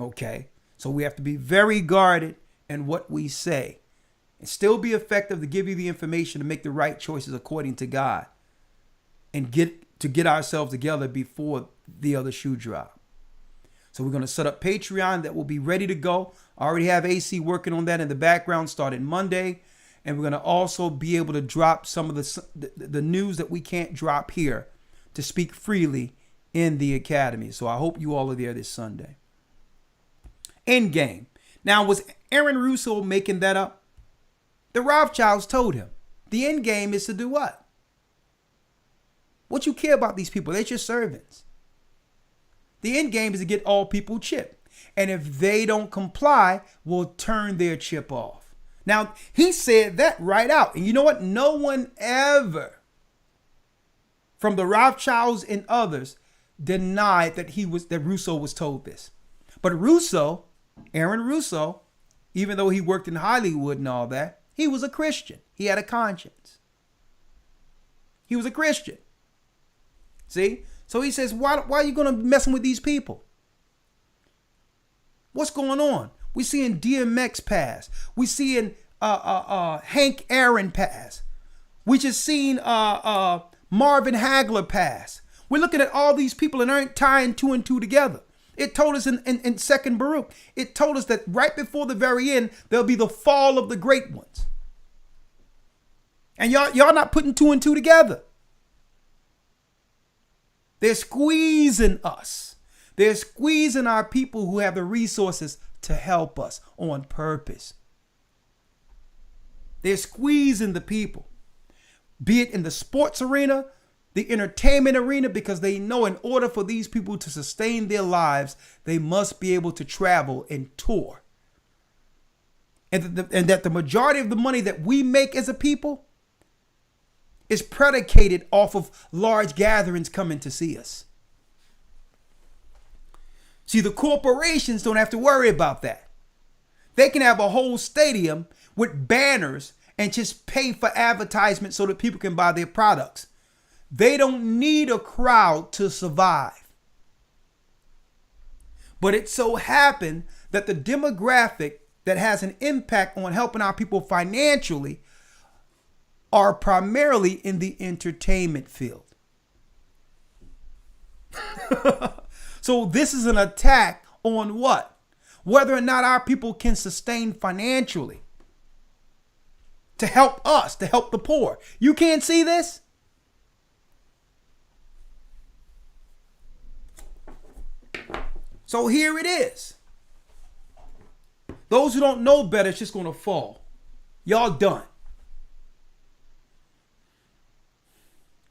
Okay, so we have to be very guarded in what we say and still be effective to give you the information to make the right choices according to God and get ourselves together before the other shoe drop. So we're going to set up Patreon that will be ready to go. I already have AC working on that in the background starting Monday. And we're going to also be able to drop some of the news that we can't drop here to speak freely in the academy. So I hope you all are there this Sunday. End game. Now, was Aaron Russo making that up? The Rothschilds told him the end game is to do what? What you care about these people? They're your servants. The end game is to get all people chipped. And if they don't comply, we'll turn their chip off. Now, he said that right out. And you know what? No one ever from the Rothschilds and others denied that Russo was told this. But Russo, Aaron Russo, even though he worked in Hollywood and all that, he was a Christian. He had a conscience. He was a Christian. See? So he says, why are you going to messing with these people? What's going on? We're seeing DMX pass. We're seeing Hank Aaron pass. We just seen Marvin Hagler pass. We're looking at all these people and aren't tying two and two together. It told us in Second Baruch, it told us that right before the very end, there'll be the fall of the great ones. And y'all not putting two and two together. They're squeezing us. They're squeezing our people who have the resources to help us on purpose. They're squeezing the people, be it in the sports arena, the entertainment arena, because they know in order for these people to sustain their lives, they must be able to travel and tour. And that the majority of the money that we make as a people is predicated off of large gatherings coming to see us. See, the corporations don't have to worry about that. They can have a whole stadium with banners and just pay for advertisement so that people can buy their products. They don't need a crowd to survive. But it so happened that the demographic that has an impact on helping our people financially are primarily in the entertainment field. So this is an attack on what? Whether or not our people can sustain financially to help us, to help the poor. You can't see this? So here it is. Those who don't know better, it's just going to fall. Y'all done.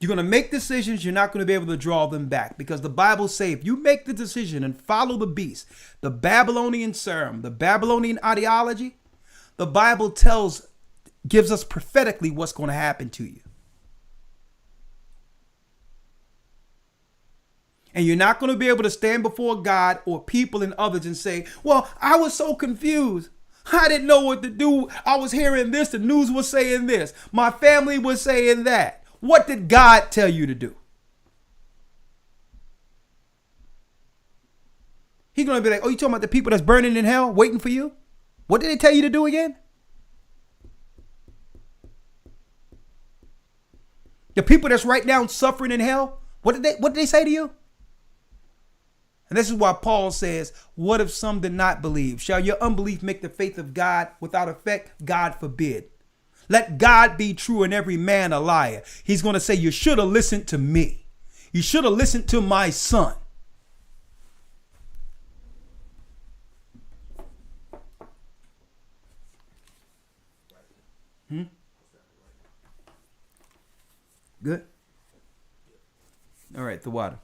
You're going to make decisions. You're not going to be able to draw them back because the Bible says if you make the decision and follow the beast, the Babylonian serum, the Babylonian ideology, the Bible gives us prophetically what's going to happen to you. And you're not going to be able to stand before God or people and others and say, well, I was so confused. I didn't know what to do. I was hearing this. The news was saying this. My family was saying that. What did God tell you to do? He's going to be like, oh, you talking about the people that's burning in hell waiting for you? What did they tell you to do again? The people that's right now suffering in hell, what did they say to you? And this is why Paul says, what if some did not believe? Shall your unbelief make the faith of God without effect? God forbid. Let God be true and every man a liar. He's going to say, you should have listened to me. You should have listened to my son. Good? All right, the water.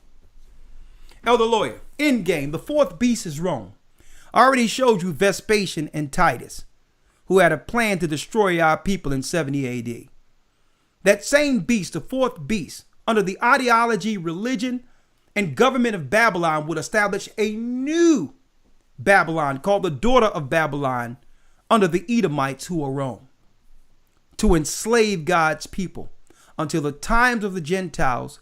Elder Lawyer, in game, the fourth beast is Rome. I already showed you Vespasian and Titus, who had a plan to destroy our people in 70 AD. That same beast, the fourth beast, under the ideology, religion, and government of Babylon, would establish a new Babylon called the daughter of Babylon under the Edomites, who are Rome, to enslave God's people until the times of the Gentiles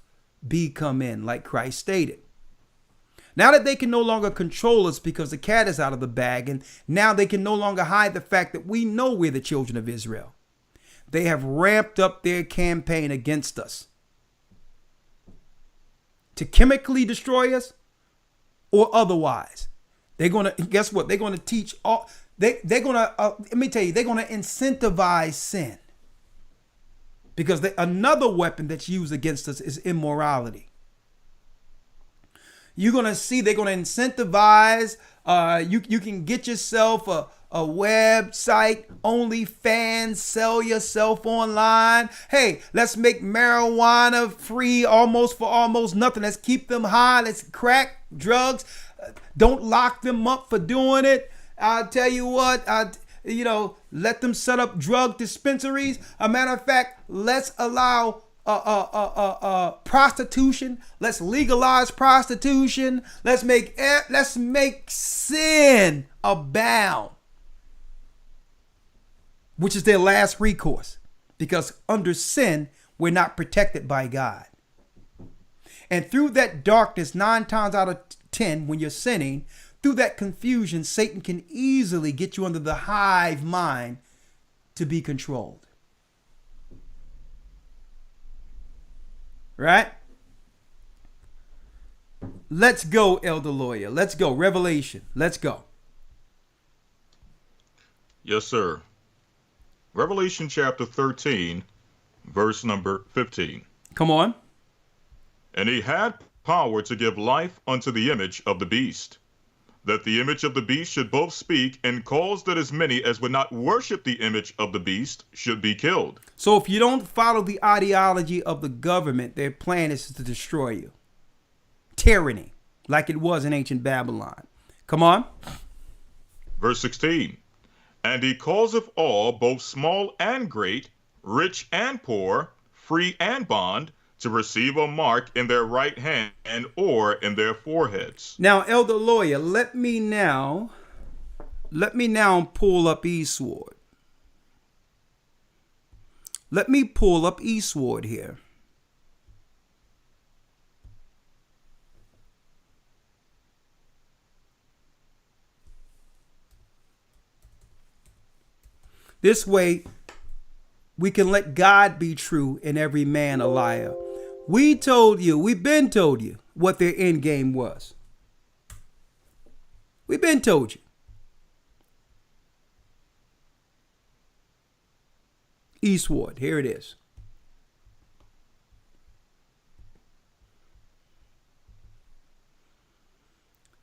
be come in, like Christ stated. Now that they can no longer control us because the cat is out of the bag, and now they can no longer hide the fact that we know we're the children of Israel, they have ramped up their campaign against us to chemically destroy us or otherwise. They're going to, guess what? They're going to teach all, they're going to, let me tell you, they're going to incentivize sin. Because another weapon that's used against us is immorality. You're going to see they're going to incentivize. You can get yourself a website, OnlyFans, sell yourself online. Hey, let's make marijuana free almost for almost nothing. Let's keep them high. Let's crack drugs. Don't lock them up for doing it. I'll tell you what, let them set up drug dispensaries. A matter of fact, let's allow prostitution. Let's legalize prostitution. Let's make sin abound, which is their last recourse, because under sin we're not protected by God. And through that darkness, 9 times out of 10, when you're sinning, through that confusion, Satan can easily get you under the hive mind to be controlled. Right? Let's go, Elder Lawyer. Let's go. Revelation. Let's go. Yes, sir. Revelation chapter 13, verse number 15. Come on. And he had power to give life unto the image of the beast, that the image of the beast should both speak and cause that as many as would not worship the image of the beast should be killed. So if you don't follow the ideology of the government, their plan is to destroy you. Tyranny, like it was in ancient Babylon. Come on. Verse 16. And he causeth all, both small and great, rich and poor, free and bond, to receive a mark in their right hand or in their foreheads. Now, Elder Lawyer, let me now pull up Eastward. Let me pull up Eastward here. This way, we can let God be true and every man a liar. We've been told you what their end game was. We've been told you. Eastward, here it is.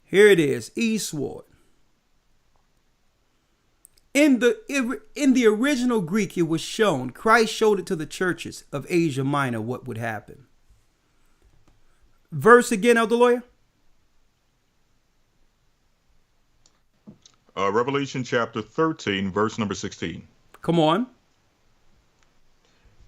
Here it is, Eastward. In the original Greek, it was shown, Christ showed it to the churches of Asia Minor what would happen. Verse again, Elder Lawyer. Revelation chapter 13, verse number 16. Come on.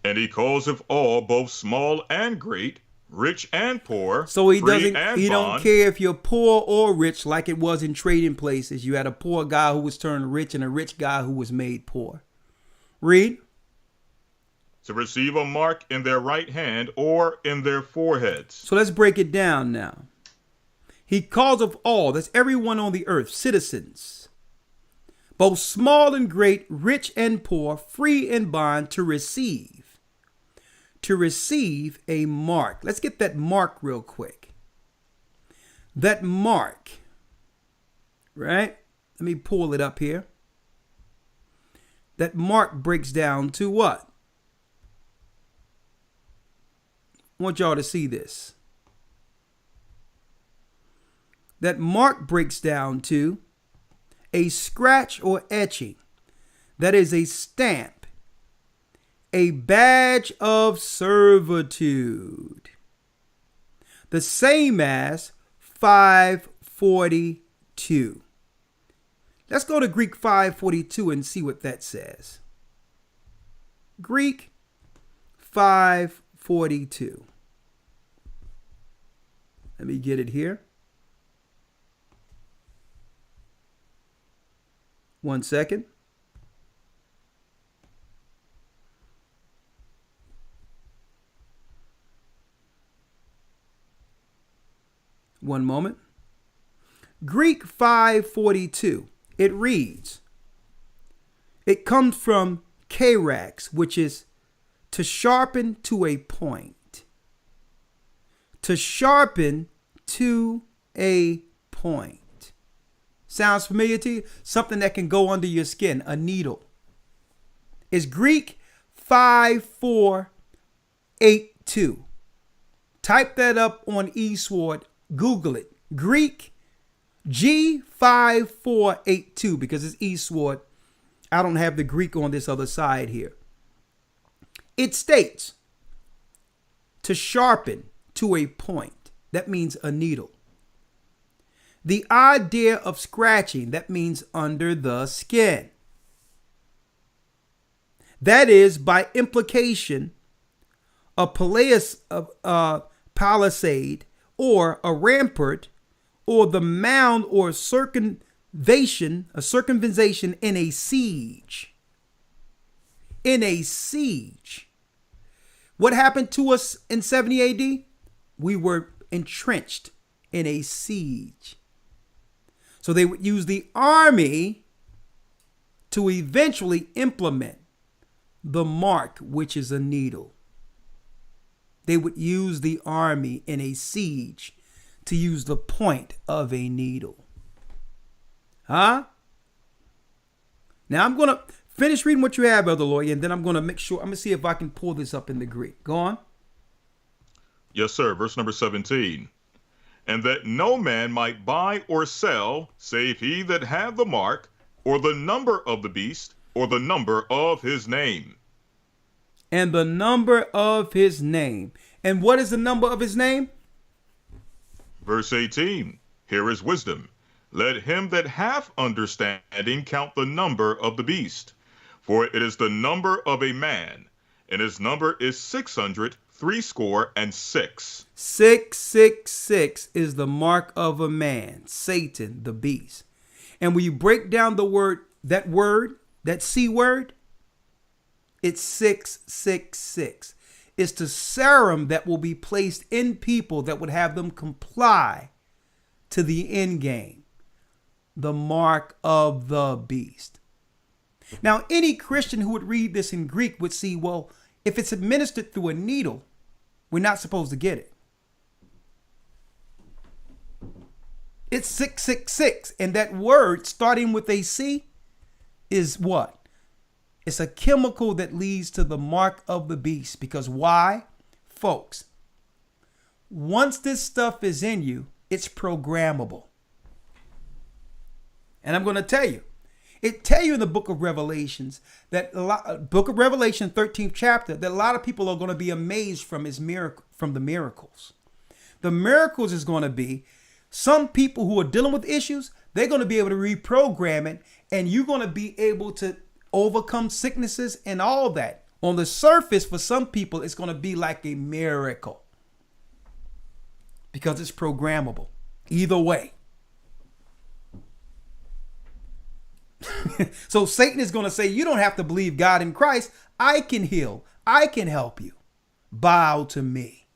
And he causeth all, both small and great, rich and poor, So he free doesn't. and He don't bond. care if you're poor or rich, like it was in trading places. You had a poor guy who was turned rich and a rich guy who was made poor. Read. To receive a mark in their right hand or in their foreheads. So let's break it down now. He calls of all, that's everyone on the earth, citizens, both small and great, rich and poor, free and bond, to receive a mark. Let's get that mark real quick. That mark, right? Let me pull it up here. That mark breaks down to what? I want y'all to see this. That mark breaks down to a scratch or etching. That is a stamp, a badge of servitude. The same as 542. Let's go to Greek 542 and see what that says. Greek 542. Let me get it here. 1 second. One moment. Greek 542. It reads, it comes from karax, which is to sharpen to a point. To sharpen to a point. Sounds familiar to you? Something that can go under your skin, a needle. It's Greek 5482. Type that up on eSword. Google it. Greek G5482, because it's eSword. I don't have the Greek on this other side here. It states to sharpen to a point. That means a needle. The idea of scratching, that means under the skin. That is, by implication, a palisade or a rampart or the mound or circumvallation in a siege. In a siege. What happened to us in 70 AD? We were entrenched in a siege. So they would use the army to eventually implement the mark, which is a needle. They would use the army in a siege to use the point of a needle. Huh? Now I'm going to finish reading what you have, Brother Lawyer, and then I'm going to make sure, I'm going to see if I can pull this up in the Greek. Go on. Yes, sir. Verse number 17. And that no man might buy or sell, save he that had the mark, or the number of the beast, or the number of his name. And the number of his name. And what is the number of his name? Verse 18. Here is wisdom. Let him that hath understanding count the number of the beast, for it is the number of a man, and his number is 666. 666 is the mark of a man, Satan, the beast. And when you break down the word, that C word, it's 666. It's the serum that will be placed in people that would have them comply to the end game, the mark of the beast. Now, any Christian who would read this in Greek would see, well, if it's administered through a needle, we're not supposed to get it. It's 666. And that word starting with a C is what? It's a chemical that leads to the mark of the beast. Because why? Folks, once this stuff is in you, it's programmable. And I'm going to tell you, it tell you in the book of Revelations that book of Revelation 13th chapter that a lot of people are going to be amazed from the miracles. The miracles is going to be some people who are dealing with issues, they're going to be able to reprogram it, and you're going to be able to overcome sicknesses and all that. On the surface, for some people, it's going to be like a miracle. because it's programmable. Either way. So Satan is going to say, you don't have to believe God in Christ. I can heal. I can help you. Bow to me.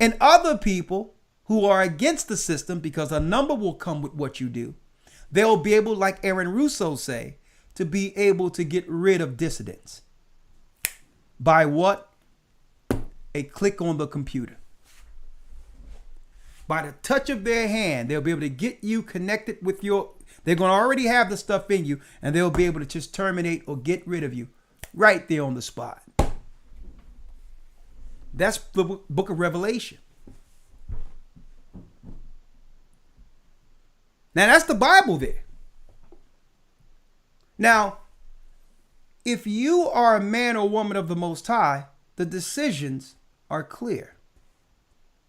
And other people who are against the system, because a number will come with what you do, they'll be able, like Aaron Russo say, to be able to get rid of dissidents. By what? A click on the computer. By the touch of their hand, they'll be able to get you connected with they're going to already have the stuff in you, and they'll be able to just terminate or get rid of you right there on the spot. That's the book of Revelation. Now, that's the Bible there. Now, if you are a man or woman of the Most High, the decisions are clear.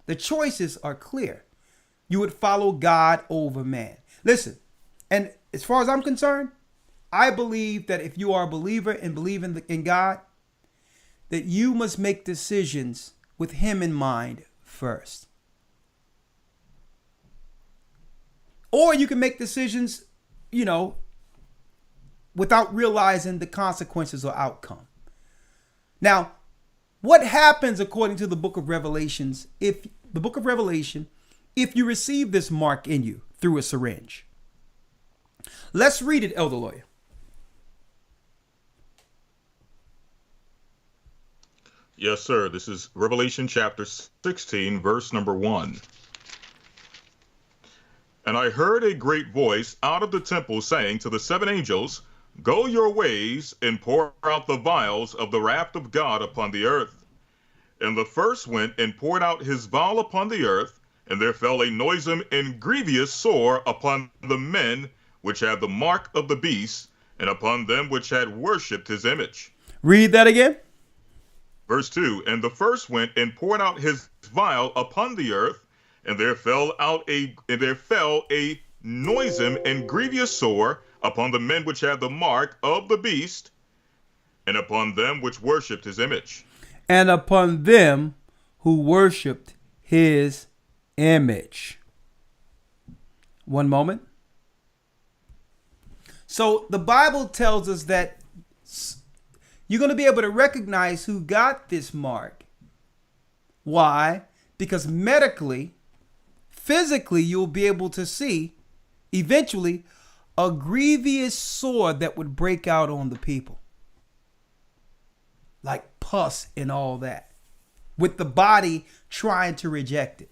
The choices are clear. You would follow God over man. Listen, and as far as I'm concerned, I believe that if you are a believer and believe in God, that you must make decisions with him in mind first. Or you can make decisions, without realizing the consequences or outcome. Now, what happens according to the book of Revelation, if you receive this mark in you through a syringe? Let's read it, Elder Lawyer. Yes, sir. This is Revelation chapter 16, verse number 1. And I heard a great voice out of the temple saying to the seven angels, Go your ways and pour out the vials of the wrath of God upon the earth. And the first went and poured out his vial upon the earth, and there fell a noisome and grievous sore upon the men which had the mark of the beast, and upon them which had worshipped his image. Read that again. Verse 2, And the first went and poured out his vial upon the earth, and there fell a noisome and grievous sore upon the men which had the mark of the beast, and upon them which worshipped his image. And upon them who worshipped his image. One moment. So the Bible tells us that you're going to be able to recognize who got this mark. Why? Because medically, physically, you'll be able to see eventually a grievous sore that would break out on the people. Like pus and all that, with the body trying to reject it.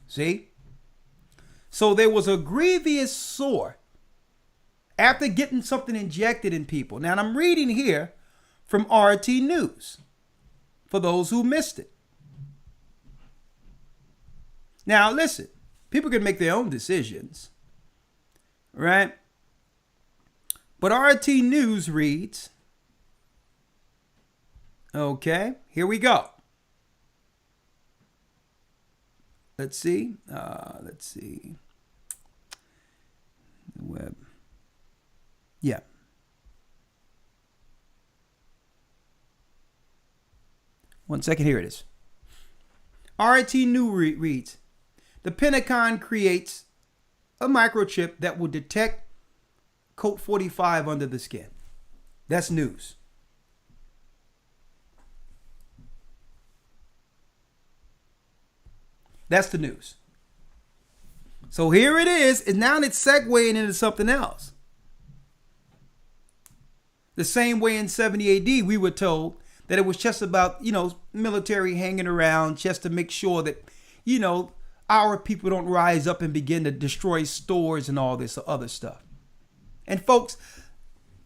See? So there was a grievous sore after getting something injected in people. Now, I'm reading here from RT News for those who missed it. Now, listen, people can make their own decisions, right? But RT News reads, okay, here we go. Let's see. The web. Yeah. One second, here it is. RT News reads, the Pentagon creates a microchip that will detect Code 45 under the skin. That's news. That's the news. So here it is, and now it's segueing into something else. The same way in 70 AD, we were told that it was just about, military hanging around just to make sure that, our people don't rise up and begin to destroy stores and all this other stuff. And folks,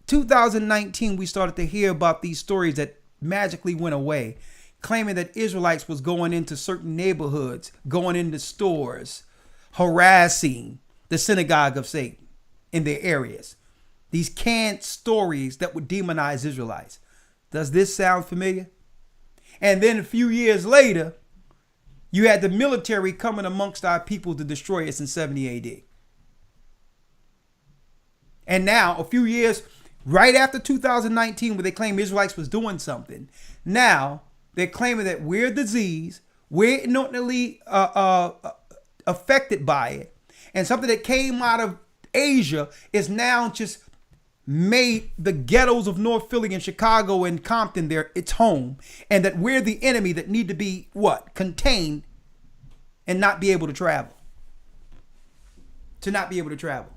2019, we started to hear about these stories that magically went away, claiming that Israelites was going into certain neighborhoods, going into stores, harassing the synagogue of Satan in their areas. These canned stories that would demonize Israelites. Does this sound familiar? And then a few years later, you had the military coming amongst our people to destroy us in 70 AD. And now, a few years right after 2019, where they claim Israelites was doing something, now They're claiming that we're disease, we're inordinately affected by it, and something that came out of Asia is now just made the ghettos of North Philly and Chicago and Compton its home, and that we're the enemy that need to be contained and not be able to travel. To not be able to travel.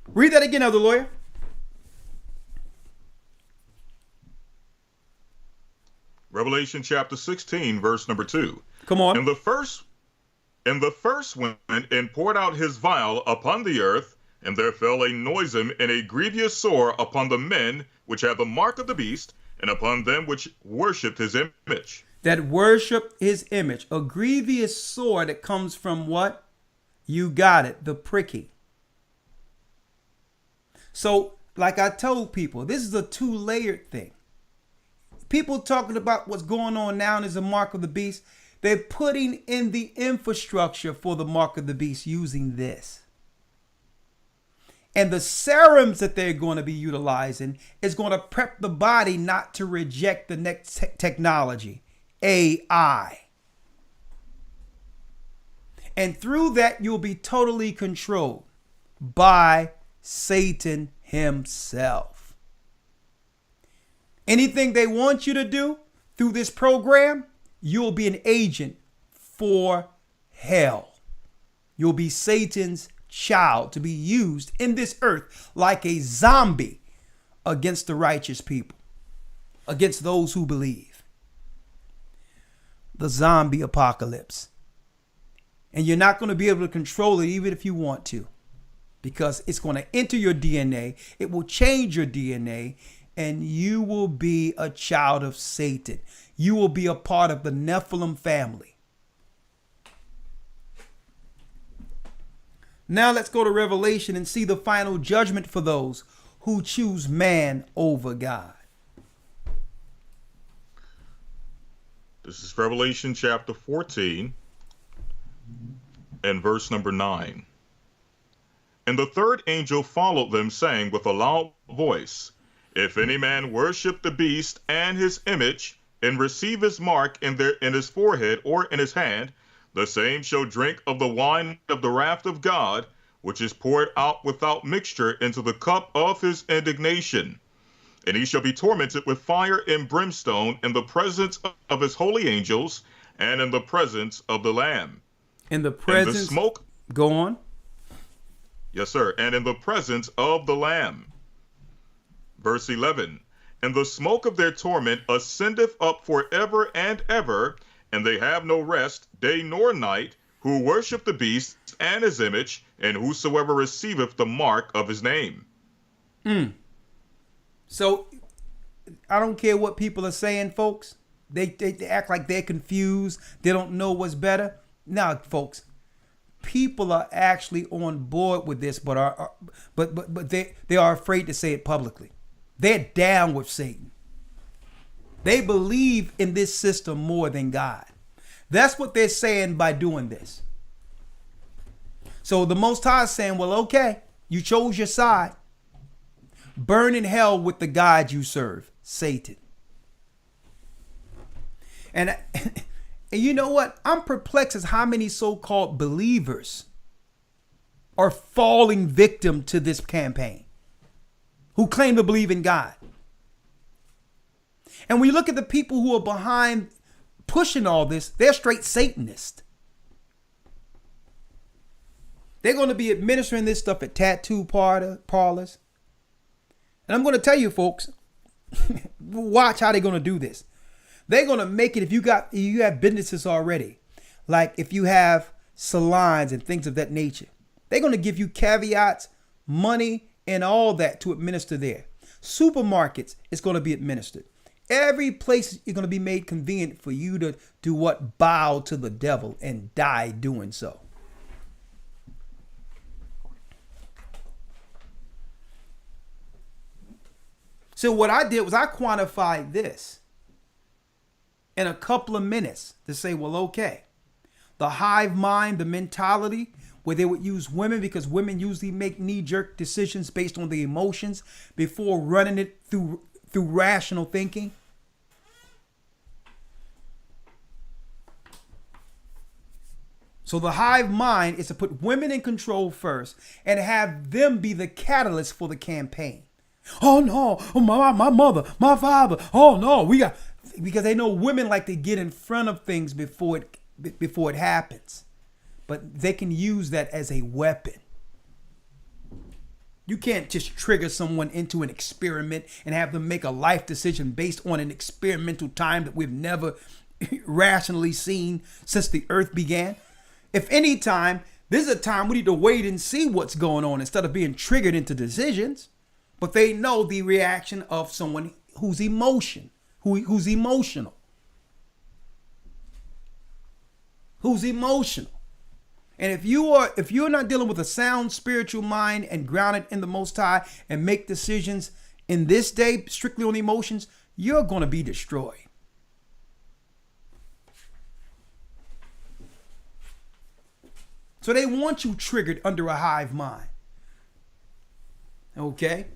Read that again, Elder Lawyer. Revelation chapter 16, verse number 2. Come on. And the first went and poured out his vial upon the earth, and there fell a noisome and a grievous sore upon the men which had the mark of the beast, and upon them which worshipped his image. That worshiped his image. A grievous sore that comes from what? You got it. The pricking. So, like I told people, this is a two-layered thing. People talking about what's going on now is the mark of the beast. They're putting in the infrastructure for the mark of the beast using this. And the serums that they're going to be utilizing is going to prep the body not to reject the next technology, AI. And through that, you'll be totally controlled by Satan himself. Anything they want you to do through this program, you'll be an agent for hell. You'll be Satan's child to be used in this earth like a zombie against the righteous people, against those who believe. The zombie apocalypse. And you're not going to be able to control it even if you want to, because it's going to enter your DNA. It will change your DNA, and you will be a child of Satan. You will be a part of the Nephilim family. Now let's go to Revelation and see the final judgment for those who choose man over God. This is Revelation chapter 14 and verse number 9. And the third angel followed them, saying with a loud voice, If any man worship the beast and his image, and receive his mark in his forehead or in his hand, the same shall drink of the wine of the wrath of God, which is poured out without mixture into the cup of his indignation. And he shall be tormented with fire and brimstone in the presence of his holy angels and in the presence of the Lamb. In the presence, and the smoke. Go on. Yes, sir. And in the presence of the Lamb. Verse 11. And the smoke of their torment ascendeth up forever and ever, and they have no rest, day nor night, who worship the beast and his image, and whosoever receiveth the mark of his name. So, I don't care what people are saying, folks. They act like they're confused. They don't know what's better. Now, folks, people are actually on board with this, but they are afraid to say it publicly. They're down with Satan. They believe in this system more than God. That's what they're saying by doing this. So the Most High is saying, well, okay, you chose your side. Burn in hell with the God you serve, Satan. And you know what? I'm perplexed as how many so-called believers are falling victim to this campaign, who claim to believe in God. And when you look at the people who are behind pushing all this, they're straight Satanists. They're going to be administering this stuff at tattoo parlors. And I'm going to tell you, folks, watch how they're going to do this. They're going to make it, if you have businesses already, like if you have salons and things of that nature, they're going to give you caveats, money, and all that to administer there. Supermarkets, it's going to be administered. Every place is going to be made convenient for you to do what? Bow to the devil and die doing so. So what I did was I quantified this in a couple of minutes to say, well, okay, the hive mind, the mentality where they would use women because women usually make knee-jerk decisions based on the emotions before running it through rational thinking. So the hive mind is to put women in control first and have them be the catalyst for the campaign. Oh no, oh, my mother, my father. Oh no, because they know women like to get in front of things before it happens. But they can use that as a weapon. You can't just trigger someone into an experiment and have them make a life decision based on an experimental time that we've never rationally seen since the earth began. If any time, this is a time we need to wait and see what's going on instead of being triggered into decisions. But they know the reaction of someone who's emotional. Who's emotional. And if you're not dealing with a sound spiritual mind and grounded in the Most High and make decisions in this day strictly on emotions, you're going to be destroyed. So they want you triggered under a hive mind. Okay?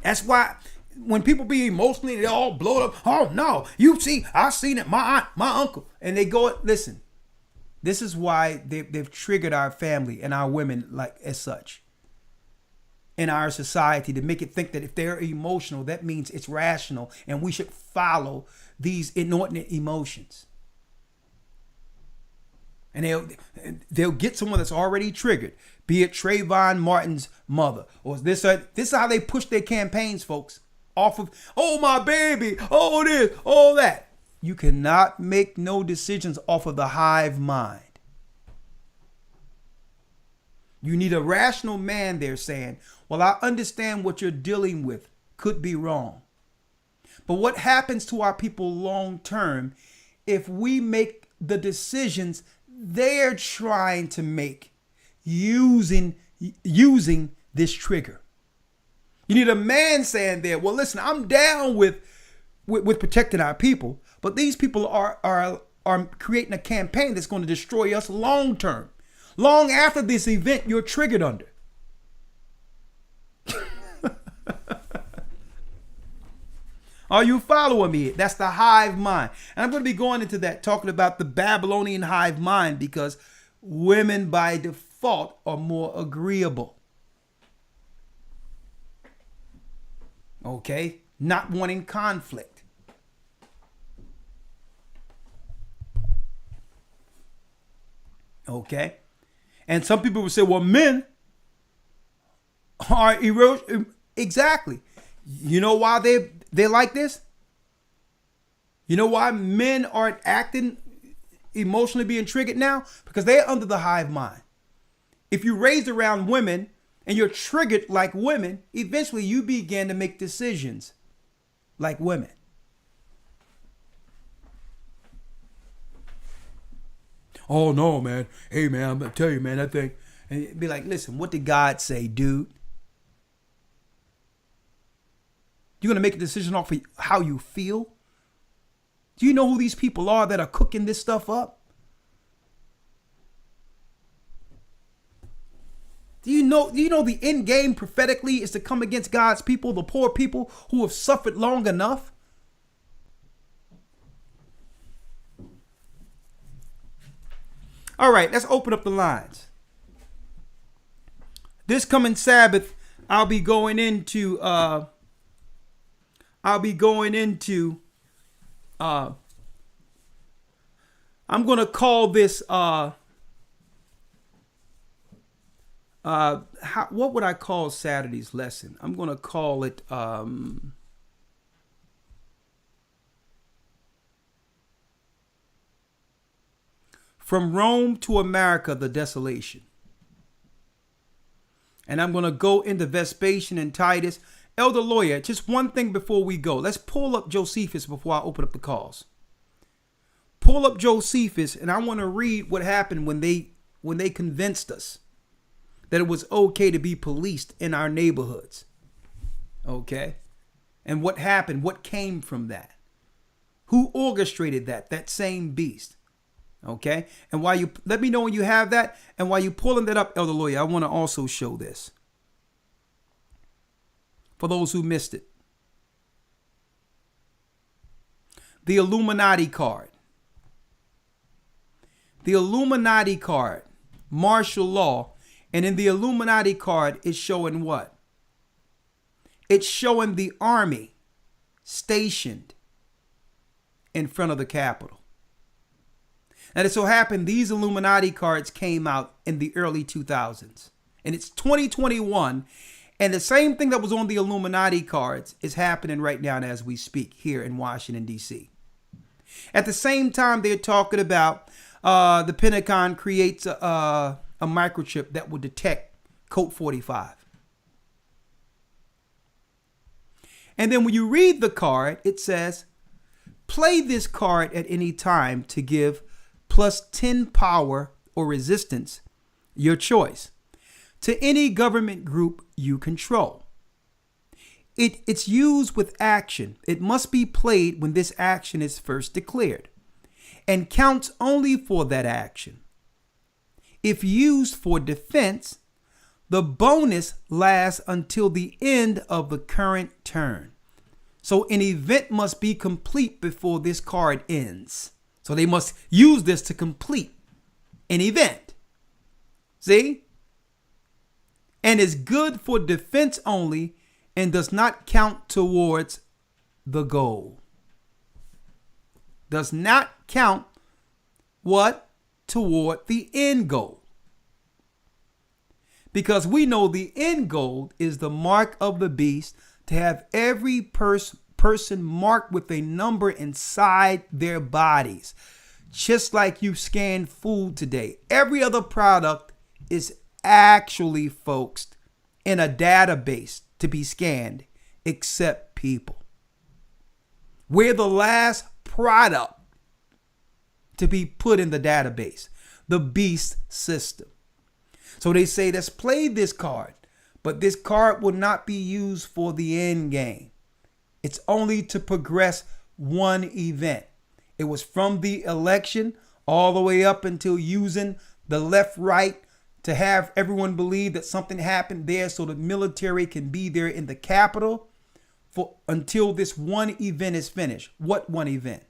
That's why when people be emotionally, they all blow up. Oh no, you see, I seen it, my aunt, my uncle. And they go, listen, this is why they've triggered our family and our women like as such in our society, to make it think that if they're emotional, that means it's rational and we should follow these inordinate emotions. And they'll get someone that's already triggered, be it Trayvon Martin's mother, or this is how they push their campaigns, folks. Off of, oh my baby, oh this, oh that. You cannot make no decisions off of the hive mind. You need a rational man there saying, well, I understand what you're dealing with could be wrong. But what happens to our people long term if we make the decisions they're trying to make using this trigger? You need a man saying there, well, listen, I'm down with protecting our people, but these people are creating a campaign that's going to destroy us long term, long after this event you're triggered under. Are you following me? That's the hive mind. And I'm going to be going into that, talking about the Babylonian hive mind, because women by default are more agreeable. Okay? Not wanting conflict. Okay? And some people will say, well, men are exactly. You know why they're like this? You know why men aren't acting emotionally being triggered now? Because they're under the hive mind. If you're raised around women and you're triggered like women, eventually you begin to make decisions like women. Oh no, man. Hey man, I'm gonna tell you, man, that thing. And it'd be like, listen, what did God say, dude? You're going to make a decision off of how you feel? Do you know who these people are that are cooking this stuff up? Do you know the end game prophetically is to come against God's people, the poor people who have suffered long enough? All right, let's open up the lines. This coming Sabbath, I'll be going into I'm going to call this, what would I call Saturday's lesson? I'm going to call it, From Rome to America, the Desolation. And I'm going to go into Vespasian and Titus. Elder Lawyer, just one thing before we go. Let's pull up Josephus before I open up the calls. Pull up Josephus, and I want to read what happened when they convinced us that it was okay to be policed in our neighborhoods. Okay? And what happened? What came from that? Who orchestrated that same beast? Okay? And while you let me know when you have that, and while you're pulling that up, Elder Lawyer, I want to also show this for those who missed it. The Illuminati card. the Illuminati card, martial law. And in the Illuminati card, it's showing what? It's showing the army stationed in front of the Capitol. And it so happened these Illuminati cards came out in the early 2000s. And it's 2021. And the same thing that was on the Illuminati cards is happening right now as we speak here in Washington, D.C. At the same time, they're talking about the Pentagon creates a microchip that will detect Code 45. And then when you read the card, it says, play this card at any time to give plus 10 power or resistance, your choice, to any government group you control. It's used with action. It must be played when this action is first declared and counts only for that action. If used for defense, the bonus lasts until the end of the current turn. So an event must be complete before this card ends. So they must use this to complete an event. See? And is good for defense only and does not count towards the goal. Does not count what? Toward the end goal. Because we know the end goal is the mark of the beast, to have every person marked with a number inside their bodies. Just like you scan food today. Every other product is actually, folks, in a database to be scanned, except people. We're the last product to be put in the database, the beast system. So they say, let's play this card, but this card will not be used for the end game. It's only to progress one event. It was from the election all the way up until using the left, right to have everyone believe that something happened there so the military can be there in the Capitol for until this one event is finished. What one event?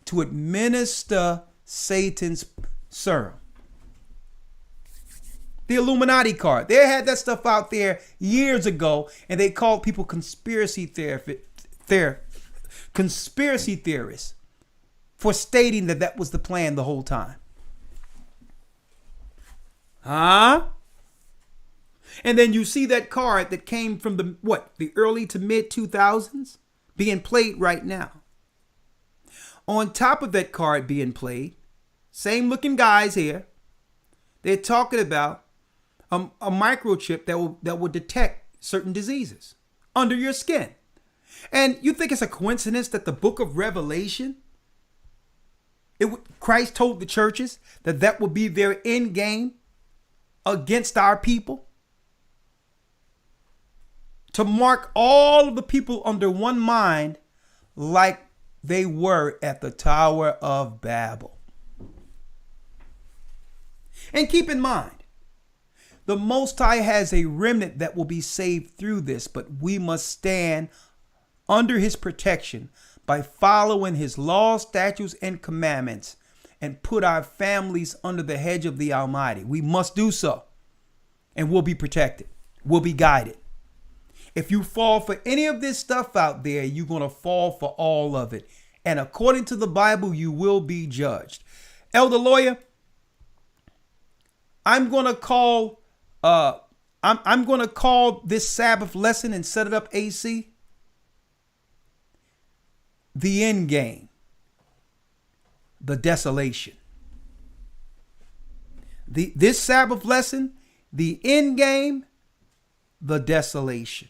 To administer Satan's serum. The Illuminati card. They had that stuff out there years ago, and they called people conspiracy theorists for stating that that was the plan the whole time. Huh? And then you see that card that came from the early to mid 2000s being played right now. On top of that card being played, same looking guys here, they're talking about a microchip that will detect certain diseases under your skin. And you think it's a coincidence that the book of Revelation, Christ told the churches that would be their end game against our people? To mark all of the people under one mind like they were at the Tower of Babel. And keep in mind, the Most High has a remnant that will be saved through this, but we must stand under his protection by following his laws, statutes, and commandments, and put our families under the hedge of the Almighty. We must do so, and we'll be protected. We'll be guided. If you fall for any of this stuff out there, you're going to fall for all of it. And according to the Bible, you will be judged. Elder Lawyer, I'm going to call this Sabbath lesson and set it up, AC, the end game, the desolation. This Sabbath lesson, the end game, the desolation.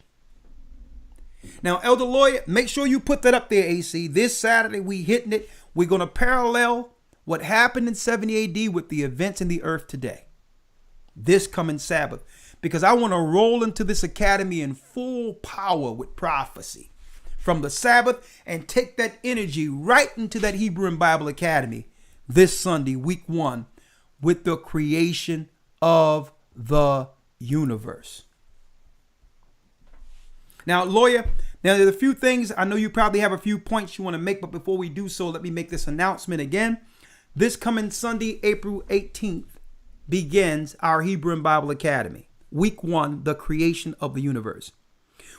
Now, Elder Lawyer, make sure you put that up there, AC. This Saturday, we hitting it. We're going to parallel what happened in 70 AD with the events in the earth today. This coming Sabbath. Because I want to roll into this academy in full power with prophecy from the Sabbath and take that energy right into that Hebrew and Bible Academy this Sunday, week 1, with the creation of the universe. Now, Lawyer, there's a few things. I know you probably have a few points you want to make, but before we do so, let me make this announcement again. This coming Sunday, April 18th, begins our Hebrew and Bible Academy. Week 1, the creation of the universe.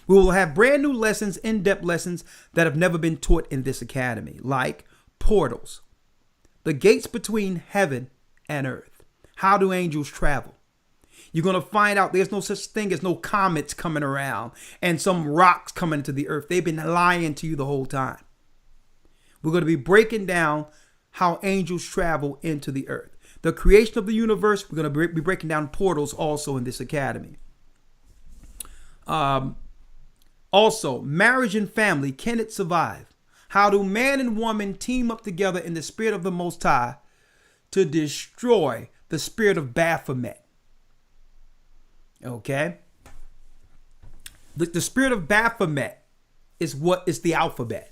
We will have brand new lessons, in-depth lessons that have never been taught in this academy, like portals, the gates between heaven and earth. How do angels travel? You're going to find out there's no such thing as no comets coming around and some rocks coming to the earth. They've been lying to you the whole time. We're going to be breaking down how angels travel into the earth. The creation of the universe, we're going to be breaking down portals also in this academy. Also, marriage and family, can it survive? How do man and woman team up together in the spirit of the Most High to destroy the spirit of Baphomet? Okay? The spirit of Baphomet is what is the alphabet.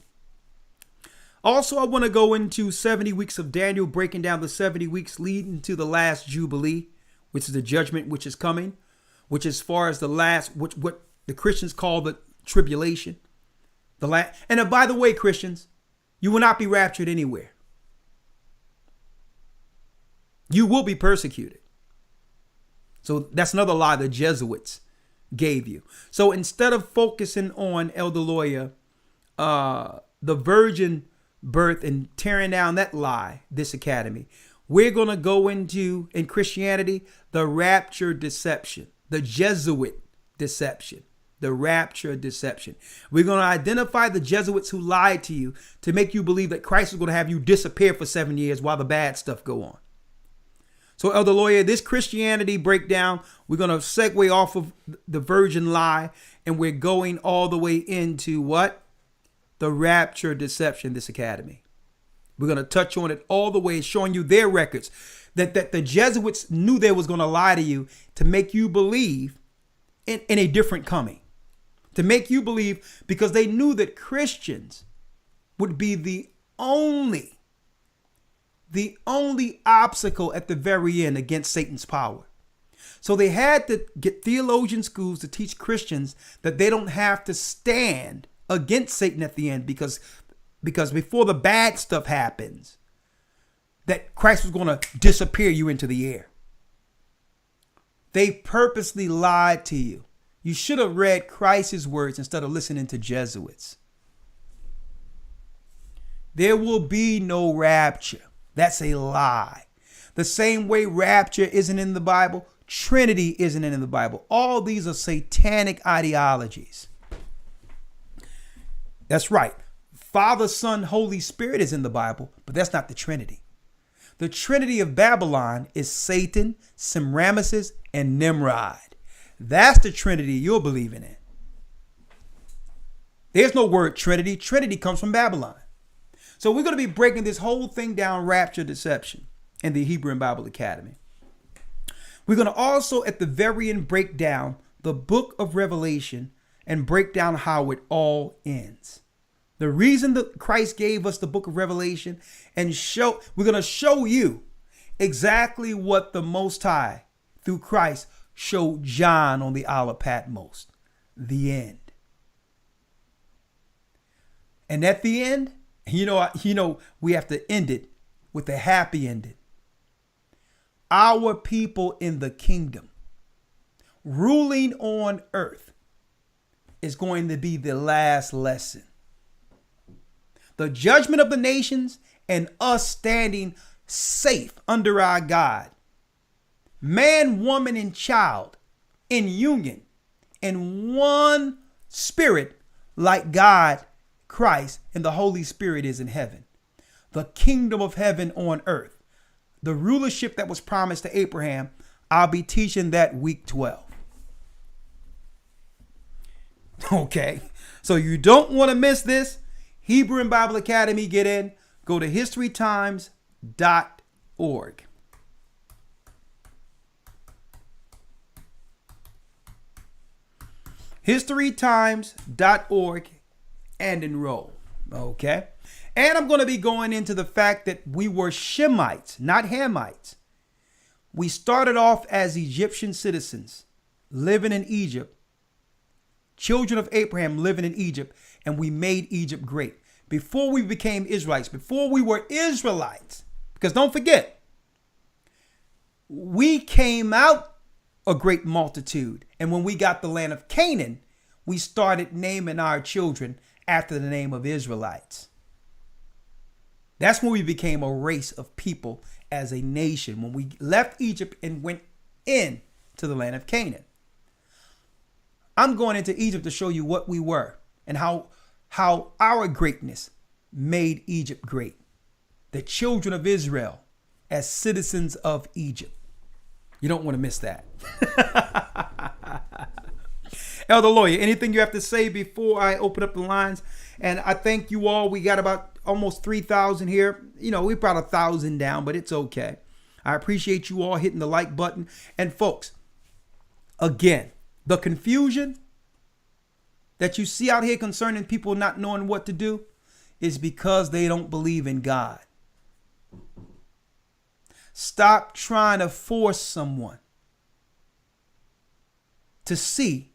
Also, I want to go into 70 weeks of Daniel, breaking down the 70 weeks leading to the last Jubilee, which is the judgment which is coming, which as far as the last, what the Christians call the tribulation. And by the way, Christians, you will not be raptured anywhere. You will be persecuted. So that's another lie the Jesuits gave you. So instead of focusing on Elder Lawyer, the virgin birth and tearing down that lie, this academy, we're going to go into, in Christianity, the rapture deception, the Jesuit deception, the rapture deception. We're going to identify the Jesuits who lied to you to make you believe that Christ is going to have you disappear for 7 years while the bad stuff go on. So, Elder Lawyer, this Christianity breakdown, we're going to segue off of the virgin lie, and we're going all the way into what? The rapture deception, this academy. We're going to touch on it all the way, showing you their records, that the Jesuits knew they was going to lie to you to make you believe in a different coming. To make you believe, because they knew that Christians would be the only obstacle at the very end against Satan's power. So they had to get theologian schools to teach Christians that they don't have to stand against Satan at the end, because before the bad stuff happens, that Christ was going to disappear you into the air. They purposely lied to you. You should have read Christ's words instead of listening to Jesuits. There will be no rapture. That's a lie. The same way rapture isn't in the Bible, Trinity isn't in the Bible. All these are satanic ideologies. That's right. Father, Son, Holy Spirit is in the Bible, but that's not the Trinity. The Trinity of Babylon is Satan, Semiramis, and Nimrod. That's the Trinity you're believing in. There's no word Trinity. Trinity comes from Babylon. So we're going to be breaking this whole thing down, rapture deception, in the Hebrew and Bible Academy. We're going to also, at the very end, break down the book of Revelation and break down how it all ends. The reason that Christ gave us the book of Revelation, and we're going to show you exactly what the Most High, through Christ, showed John on the Isle of Patmos. The end. And at the end, you know, we have to end it with a happy ending. Our people in the kingdom, ruling on earth, is going to be the last lesson. The judgment of the nations and us standing safe under our God. Man, woman, and child in union, in one spirit, like God, Christ, and the Holy Spirit is in heaven. The kingdom of heaven on earth. The rulership that was promised to Abraham, I'll be teaching that week 12. Okay, so you don't want to miss this. Hebrew and Bible Academy, get in. Go to historytimes.org. historytimes.org and enroll. Okay. And I'm going to be going into the fact that we were Shemites, not Hamites. We started off as Egyptian citizens living in Egypt, children of Abraham living in Egypt, and we made Egypt great. Before we became Israelites, before we were Israelites, Because don't forget, we came out a great multitude. And when we got the land of Canaan, we started naming our children after the name of Israelites. That's when we became a race of people as a nation, when we left Egypt and went in to the land of Canaan. I'm going into Egypt to show you what we were and how our greatness made Egypt great. The children of Israel as citizens of Egypt. You don't want to miss that. Elder Lawyer, anything you have to say before I open up the lines? And I thank you all. We got about almost 3,000 here. You know, we brought 1,000 down, but it's okay. I appreciate you all hitting the like button. And folks, again, the confusion that you see out here concerning people not knowing what to do is because they don't believe in God. Stop trying to force someone to see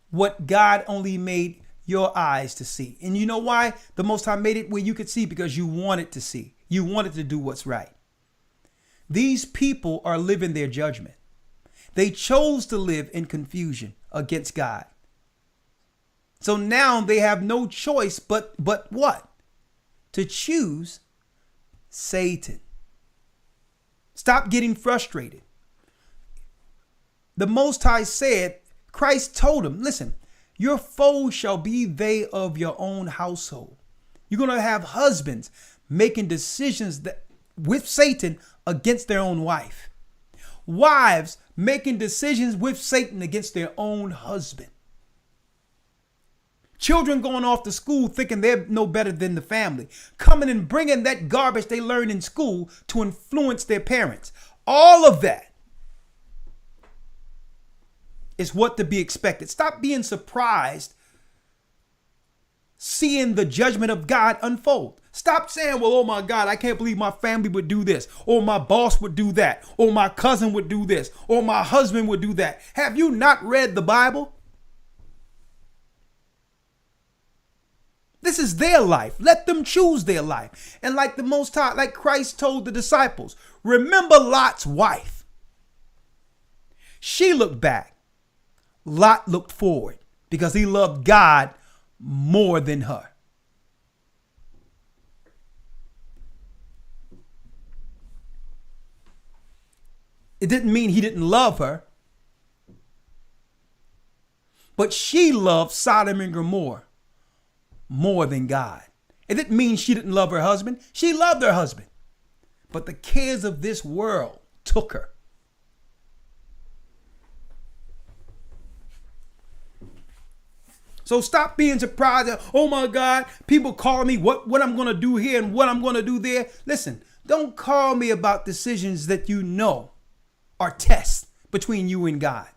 what God only made your eyes to see. And you know why? The Most High made it where you could see, because you wanted to see. You wanted to do what's right. These people are living their judgment. They chose to live in confusion against God. So now they have no choice but what? To choose Satan. Stop getting frustrated. The Most High said, Christ told him, listen, your foes shall be they of your own household. You're going to have husbands making decisions that with Satan against their own wife. Wives making decisions with Satan against their own husband. Children going off to school thinking they're no better than the family. Coming and bringing that garbage they learned in school to influence their parents. All of that is what to be expected. Stop being surprised seeing the judgment of God unfold. Stop saying, well, oh my God, I can't believe my family would do this, or my boss would do that, or my cousin would do this, or my husband would do that. Have you not read the Bible? This is their life. Let them choose their life. And like the Most High, like Christ told the disciples, remember Lot's wife. She looked back. Lot looked forward because he loved God more than her. It didn't mean he didn't love her, but she loved Sodom and Gomorrah more than God. It didn't mean she didn't love her husband. She loved her husband, but the cares of this world took her. So stop being surprised that, oh my God, people calling me what I'm going to do here and what I'm going to do there. Listen, don't call me about decisions that you know are tests between you and God.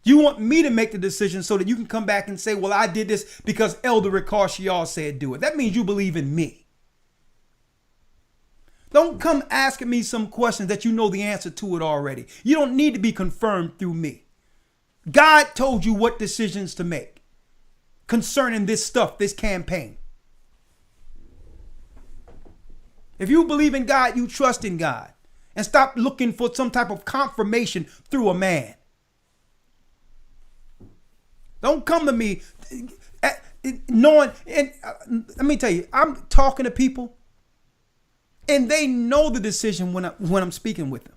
You want me to make the decision so that you can come back and say, well, I did this because Elder Ricard said do it. That means you believe in me. Don't come asking me some questions that you know the answer to it already. You don't need to be confirmed through me. God told you what decisions to make concerning this stuff, this campaign. If you believe in God, you trust in God. And stop looking for some type of confirmation through a man. Don't come to me knowing, and let me tell you, I'm talking to people and they know the decision when I'm speaking with them.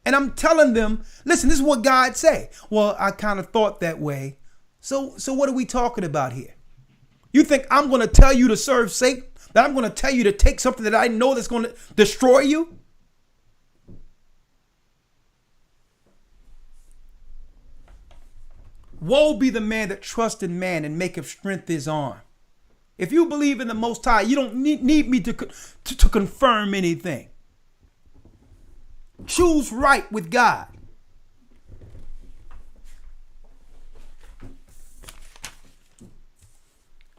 And I'm telling them, listen, this is what God say. Well, I kind of thought that way. So what are we talking about here? You think I'm going to tell you to serve Satan? That I'm going to tell you to take something that I know that's going to destroy you? Woe be the man that trusts in man and maketh strength his arm. If you believe in the Most High, you don't need me to confirm anything. Choose right with God.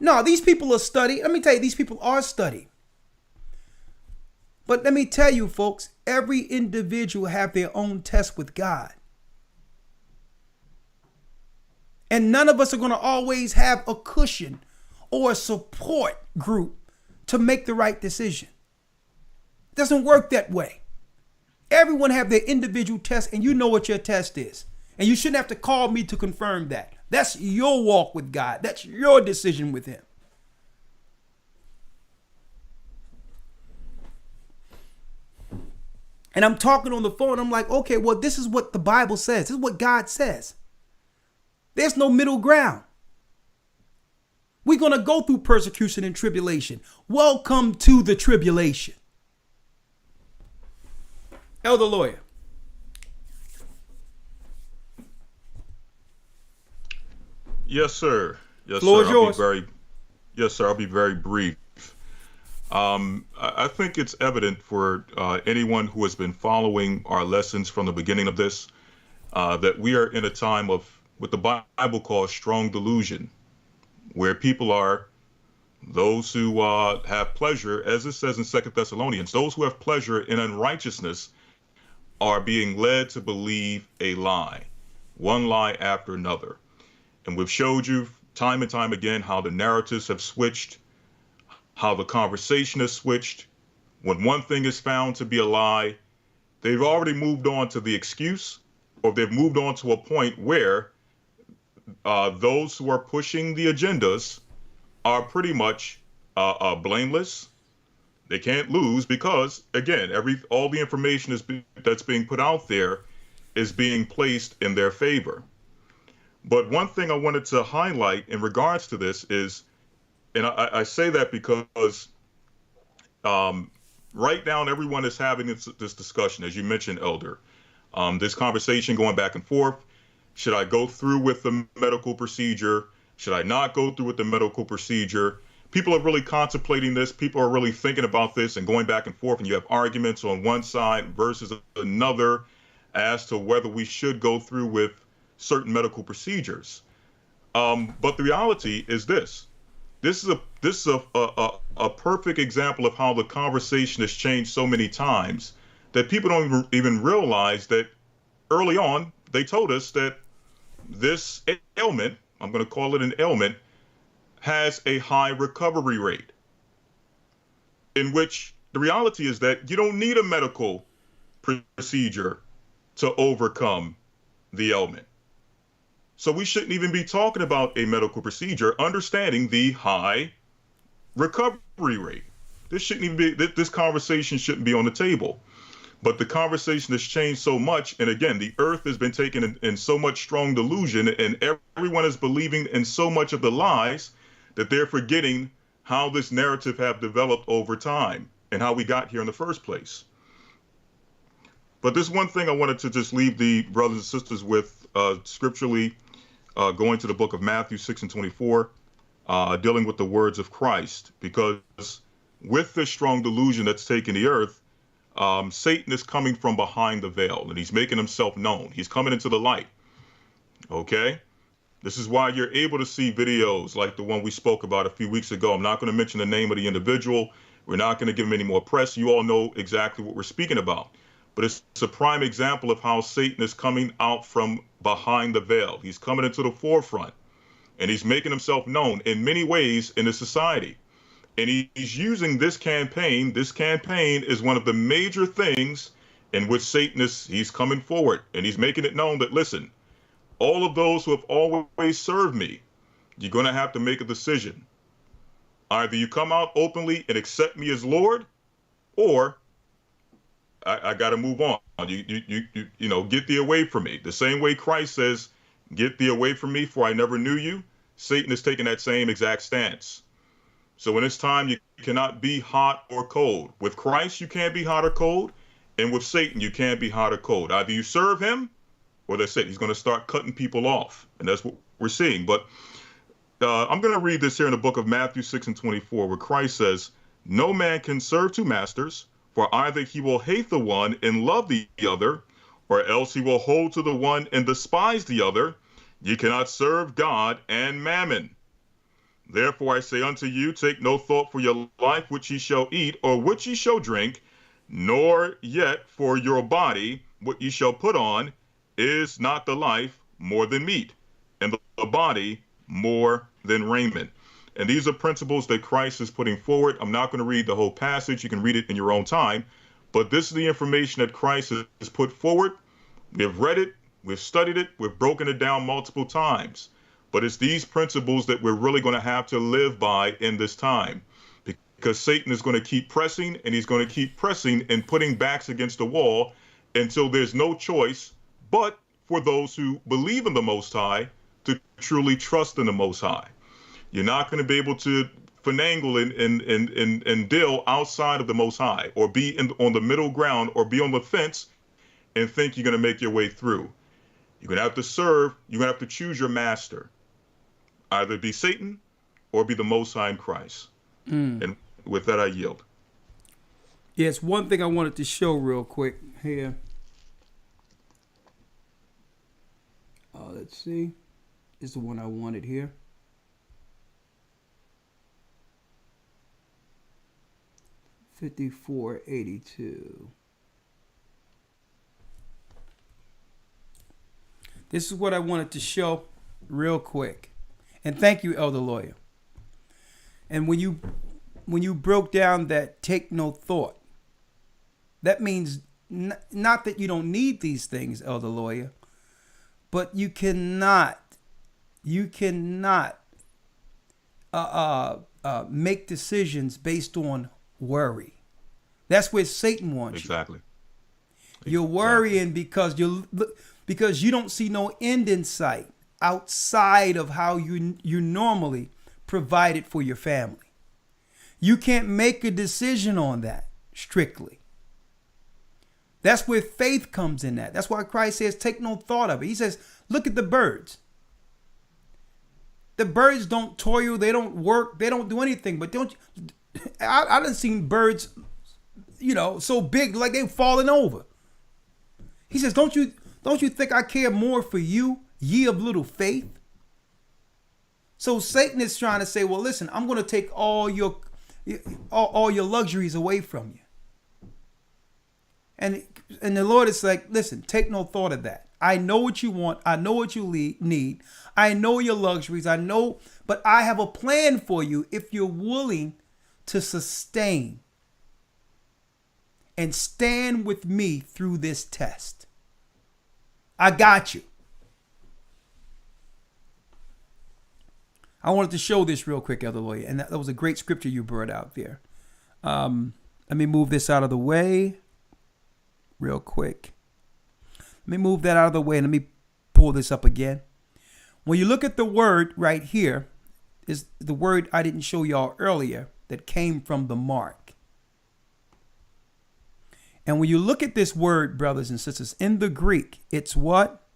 No, these people are studied. Let me tell you, these people are studied. But let me tell you, folks, every individual have their own test with God. And none of us are going to always have a cushion or a support group to make the right decision. It doesn't work that way. Everyone have their individual test, and you know what your test is. And you shouldn't have to call me to confirm that. That's your walk with God. That's your decision with him. And I'm talking on the phone. I'm like, okay, well, this is what the Bible says. This is what God says. There's no middle ground. We're going to go through persecution and tribulation. Welcome to the tribulation. Elder Lawyer. Yes, sir. Yes, Floor sir. is yours. I'll be very brief. I think it's evident for anyone who has been following our lessons from the beginning of this that we are in a time of what the Bible calls strong delusion, where people are those who have pleasure, as it says in 2 Thessalonians, those who have pleasure in unrighteousness are being led to believe a lie, one lie after another. And we've showed you time and time again how the narratives have switched, how the conversation has switched. When one thing is found to be a lie, they've already moved on to the excuse, or they've moved on to a point where those who are pushing the agendas are pretty much blameless. They can't lose because, again, all the information that's being put out there is being placed in their favor. But one thing I wanted to highlight in regards to this is, and I say that because right now everyone is having this discussion, as you mentioned, Elder, this conversation going back and forth. Should I go through with the medical procedure? Should I not go through with the medical procedure? People are really contemplating this. People are really thinking about this and going back and forth. And you have arguments on one side versus another as to whether we should go through with certain medical procedures. But the reality is this. This is a perfect example of how the conversation has changed so many times that people don't even realize that early on they told us that this ailment, I'm going to call it an ailment, has a high recovery rate, in which the reality is that you don't need a medical procedure to overcome the ailment. So we shouldn't even be talking about a medical procedure, understanding the high recovery rate. This conversation shouldn't be on the table. But the conversation has changed so much. And again, the earth has been taken in so much strong delusion, and everyone is believing in so much of the lies that they're forgetting how this narrative have developed over time and how we got here in the first place. But there's one thing I wanted to just leave the brothers and sisters with scripturally, going to the book of Matthew 6:24, dealing with the words of Christ, because with this strong delusion that's taken the earth, Satan is coming from behind the veil and he's making himself known. He's coming into the light. Okay? This is why you're able to see videos like the one we spoke about a few weeks ago. I'm not going to mention the name of the individual. We're not going to give him any more press. You all know exactly what we're speaking about. But it's a prime example of how Satan is coming out from behind the veil. He's coming into the forefront and he's making himself known in many ways in the society. And he's using this campaign. This campaign is one of the major things in which he's coming forward and he's making it known that, listen, all of those who have always served me, you're going to have to make a decision. Either you come out openly and accept me as Lord, or I got to move on. You know, get thee away from me. The same way Christ says, get thee away from me, for I never knew you. Satan is taking that same exact stance. So when it's time, you cannot be hot or cold. With Christ, you can't be hot or cold. And with Satan, you can't be hot or cold. Either you serve him, or that's it. He's going to start cutting people off. And that's what we're seeing. But I'm going to read this here in the book of Matthew 6:24, where Christ says, no man can serve two masters, for either he will hate the one and love the other, or else he will hold to the one and despise the other. Ye cannot serve God and mammon. Therefore I say unto you, take no thought for your life, which ye shall eat, or which ye shall drink, nor yet for your body, what ye shall put on. Is not the life more than meat, and the body more than raiment? And these are principles that Christ is putting forward. I'm not going to read the whole passage. You can read it in your own time. But this is the information that Christ has put forward. We've read it. We've studied it. We've broken it down multiple times. But it's these principles that we're really going to have to live by in this time. Because Satan is going to keep pressing, and he's going to keep pressing and putting backs against the wall until there's no choice but for those who believe in the Most High to truly trust in the Most High. You're not going to be able to finagle and deal outside of the Most High, or be on the middle ground, or be on the fence and think you're going to make your way through. You're going to have to serve. You're going to have to choose your master. Either be Satan or be the Most High in Christ. And with that, I yield. Yes, one thing I wanted to show real quick here. Let's see. This is the one I wanted here. $54.82. This is what I wanted to show real quick. And thank you, Elder Lawyer. And when you broke down that take no thought, that means not that you don't need these things, Elder Lawyer, but you cannot make decisions based on worry. That's where Satan wants you. Exactly. You're worrying because you don't see no end in sight outside of how you normally provide it for your family. You can't make a decision on that strictly. That's where faith comes in that. That's why Christ says, take no thought of it. He says, look at the birds. The birds don't toil, they don't work, they don't do anything. But I done seen birds, so big like they falling over. He says, don't you think I care more for you, ye of little faith? So Satan is trying to say, well, listen, I'm going to take all your luxuries away from you. And the Lord is like, listen, take no thought of that. I know what you want. I know what you need. I know your luxuries. I know, but I have a plan for you if you're willing to sustain and stand with me through this test. I got you. I wanted to show this real quick, Elder Lawyer, and that was a great scripture you brought out there. Let me move this out of the way real quick. Let me move that out of the way and let me pull this up again. When you look at the word right here, is the word I didn't show y'all earlier that came from the mark. And when you look at this word, brothers and sisters, in the Greek, it's what?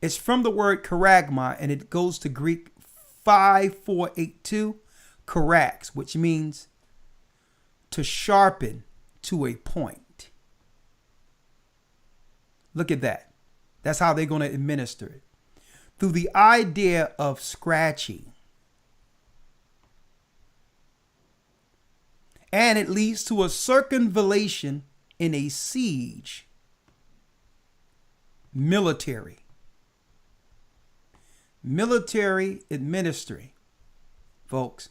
It's from the word charagma, and it goes to Greek 5482, charax, which means to sharpen to a point. Look at that. That's how they're going to administer it. Through the idea of scratching. And it leads to a circumvallation in a siege. Military administering, folks,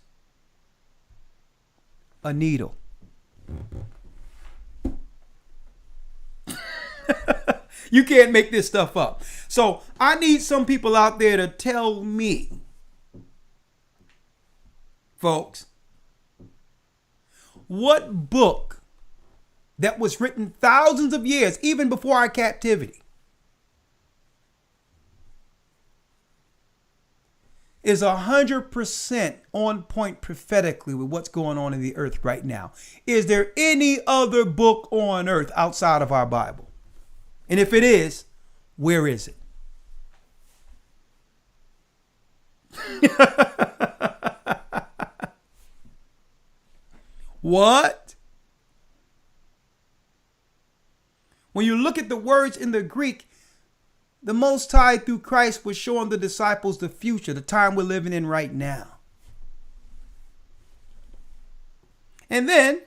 a needle. You can't make this stuff up. So I need some people out there to tell me, folks, what book that was written thousands of years, even before our captivity, is 100% on point prophetically with what's going on in the earth right now? Is there any other book on earth outside of our Bible? And if it is, where is it? What? When you look at the words in the Greek, the Most High through Christ was showing the disciples the future, the time we're living in right now. And then,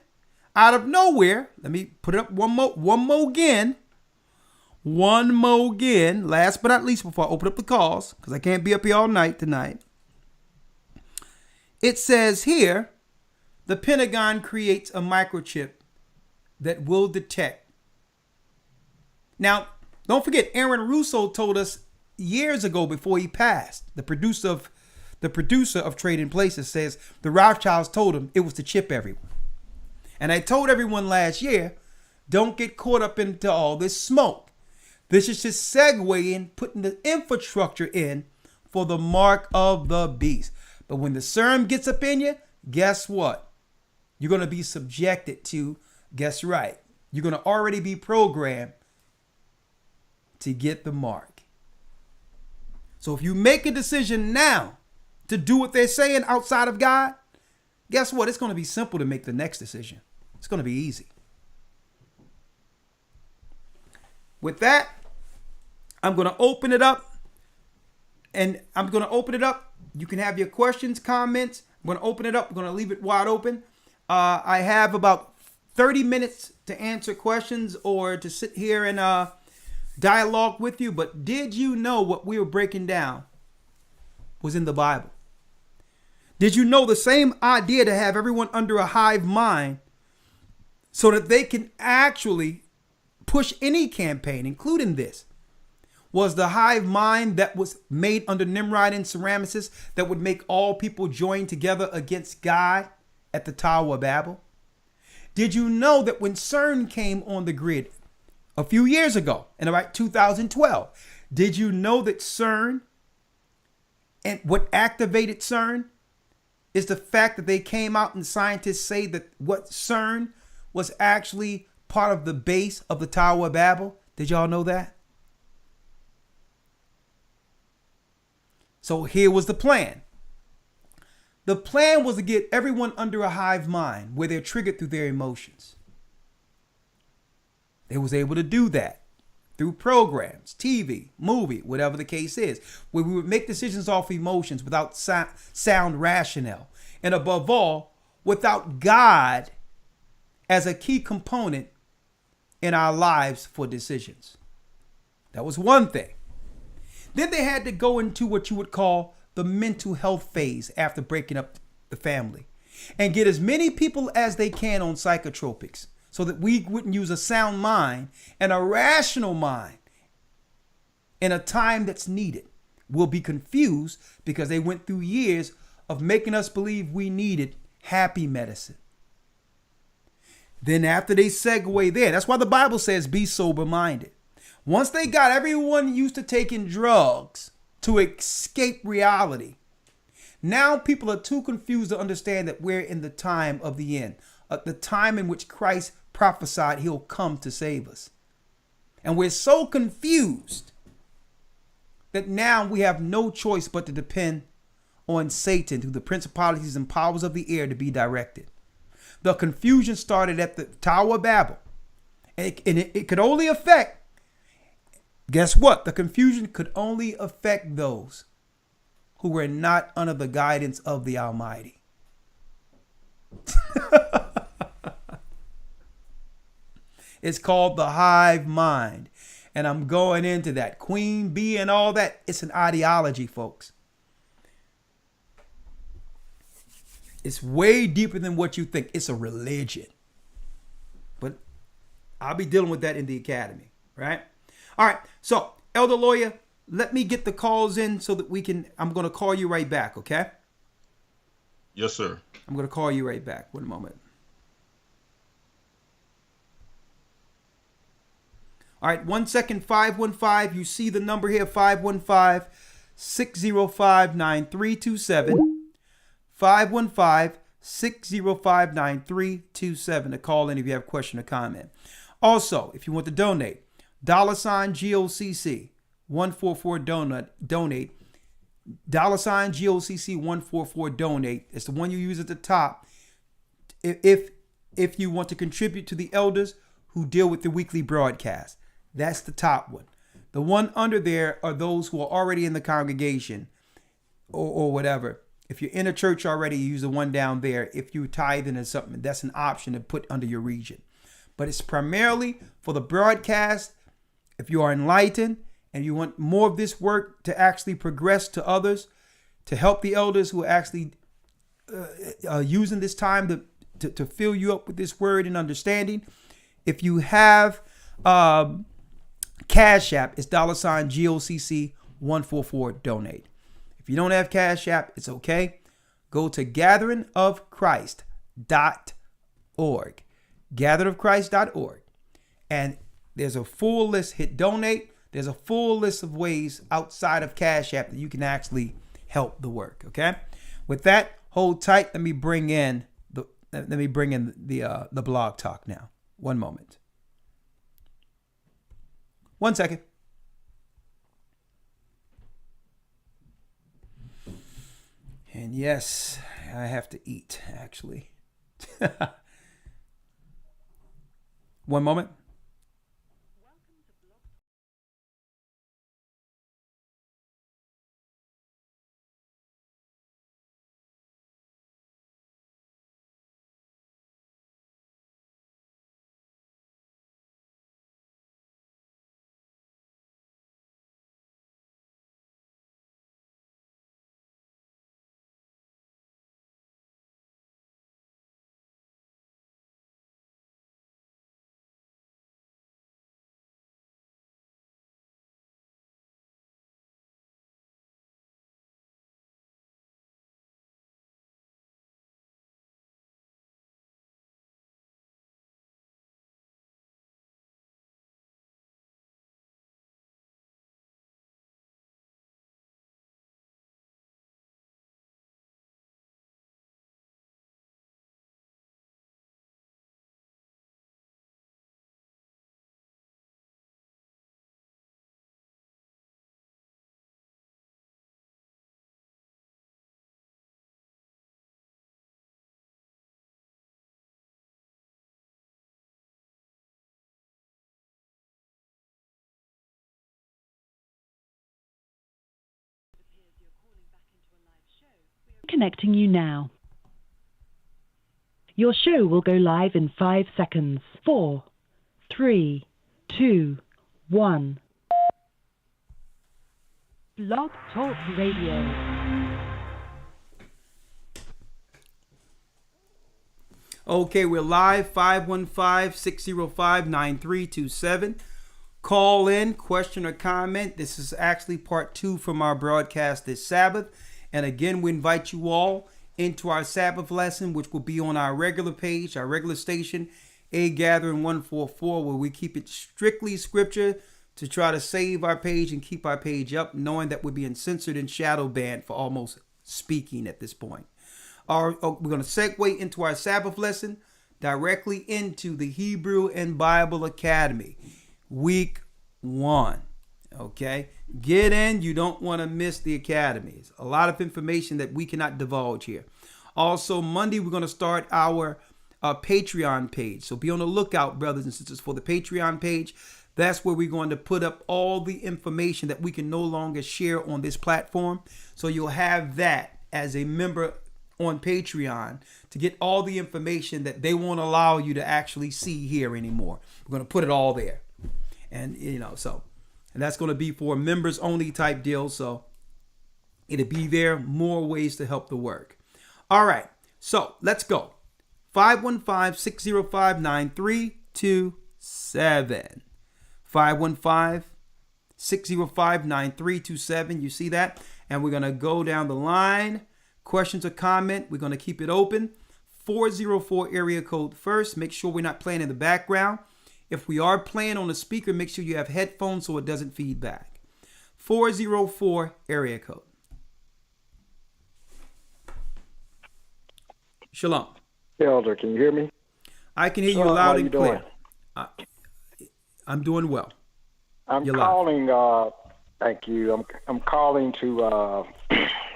out of nowhere, let me put it up one more again. Last but not least, before I open up the calls, because I can't be up here all night tonight. It says here, the Pentagon creates a microchip that will detect. Now, don't forget, Aaron Russo told us years ago before he passed, the producer of Trading Places says the Rothschilds told him it was to chip everyone. And I told everyone last year, don't get caught up into all this smoke. This is just segueing, putting the infrastructure in for the mark of the beast. But when the CERN gets up in you, guess what? You're going to be subjected to, guess right, you're going to already be programmed to get the mark. So if you make a decision now to do what they're saying outside of God, guess what? It's going to be simple to make the next decision. It's going to be easy. With that, I'm going to open it up. You can have your questions, comments. I'm going to open it up. I'm going to leave it wide open. I have about 30 minutes to answer questions or to sit here and dialogue with you. But did you know what we were breaking down was in the Bible? Did you know the same idea to have everyone under a hive mind so that they can actually push any campaign, including this, was the hive mind that was made under Nimrod and Semiramis that would make all people join together against God at the Tower of Babel? Did you know that when CERN came on the grid a few years ago, in about 2012, did you know that CERN and what activated CERN is the fact that they came out and scientists say that what CERN was actually part of the base of the Tower of Babel? Did y'all know that? So here was the plan. The plan was to get everyone under a hive mind where they're triggered through their emotions. They was able to do that through programs, TV, movie, whatever the case is, where we would make decisions off emotions without sound rationale. And above all, without God as a key component in our lives for decisions. That was one thing. Then they had to go into what you would call the mental health phase after breaking up the family and get as many people as they can on psychotropics so that we wouldn't use a sound mind and a rational mind in a time that's needed. We'll be confused because they went through years of making us believe we needed happy medicine. Then after they segue there, that's why the Bible says be sober-minded. Once they got everyone used to taking drugs to escape reality, now people are too confused to understand that we're in the time of the end, the time in which Christ prophesied he'll come to save us. And we're so confused that now we have no choice but to depend on Satan through the principalities and powers of the air to be directed. The confusion started at the Tower of Babel. And it could only affect, guess what? The confusion could only affect those who were not under the guidance of the Almighty. It's called the hive mind. And I'm going into that. Queen bee and all that. It's an ideology, folks. It's way deeper than what you think. It's a religion. But I'll be dealing with that in the academy, right? All right. So, Elder Lawyer, let me get the calls in so that we can, I'm going to call you right back, okay? Yes, sir. I'm going to call you right back. One moment. All right. 1 second, 515. You see the number here, 515-605-9327. 515-605-9327 to call in if you have a question or comment. Also, if you want to donate, $GOCC 144 donate. $GOCC 144 donate. It's the one you use at the top. If you want to contribute to the elders who deal with the weekly broadcast, that's the top one. The one under there are those who are already in the congregation or whatever. If you're in a church already, you use the one down there. If you tithing or something, that's an option to put under your region. But it's primarily for the broadcast. If you are enlightened and you want more of this work to actually progress to others, to help the elders who are actually using this time to fill you up with this word and understanding. If you have Cash App, it's $GOCC 144 donate. If you don't have Cash App, it's okay. Go to gatheringofchrist.org. Gatheringofchrist.org. And there's a full list. Hit donate. There's a full list of ways outside of Cash App that you can actually help the work. Okay. With that, hold tight. Let me bring in the blog talk now. One moment. 1 second. And yes, I have to eat, actually. 1 moment. Connecting you now. Your show will go live in 5 seconds. 4, 3, 2, 1. Blog Talk Radio. Okay, we're live. 515-605-9327. Call in, question or comment. This is actually part 2 from our broadcast this Sabbath. And again, we invite you all into our Sabbath lesson, which will be on our regular page, our regular station, A Gathering 144, where we keep it strictly scripture to try to save our page and keep our page up, knowing that we're being censored and shadow banned for almost speaking at this point. We're going to segue into our Sabbath lesson directly into the Hebrew and Bible Academy, week 1. Okay, get in. You don't want to miss the academies. A lot of information that we cannot divulge here. Also, Monday, we're going to start our Patreon page. So be on the lookout, brothers and sisters, for the Patreon page. That's where we're going to put up all the information that we can no longer share on this platform. So you'll have that as a member on Patreon to get all the information that they won't allow you to actually see here anymore. We're going to put it all there. And, and that's going to be for members only type deal. So it'll be there. More ways to help the work. All right. So let's go. 515-605-9327. 515-605-9327. You see that? And we're going to go down the line. Questions or comment, we're going to keep it open. 404 area code first. Make sure we're not playing in the background. If we are playing on a speaker, make sure you have headphones so it doesn't feed back. 404 area code. Shalom. Elder, can you hear me? I can hear you loud and clear. Doing? I'm doing well. I'm calling. Thank you. I'm calling to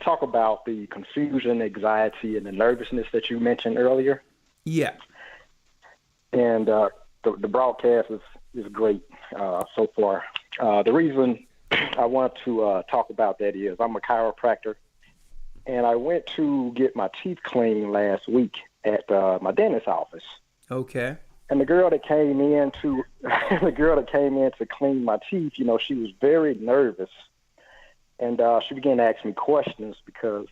talk about the confusion, anxiety, and the nervousness that you mentioned earlier. Yeah. And the broadcast is great so far. The reason I want to talk about that is I'm a chiropractor, and I went to get my teeth cleaned last week at my dentist's office. Okay. And the girl that came in to clean my teeth, she was very nervous, and she began to ask me questions because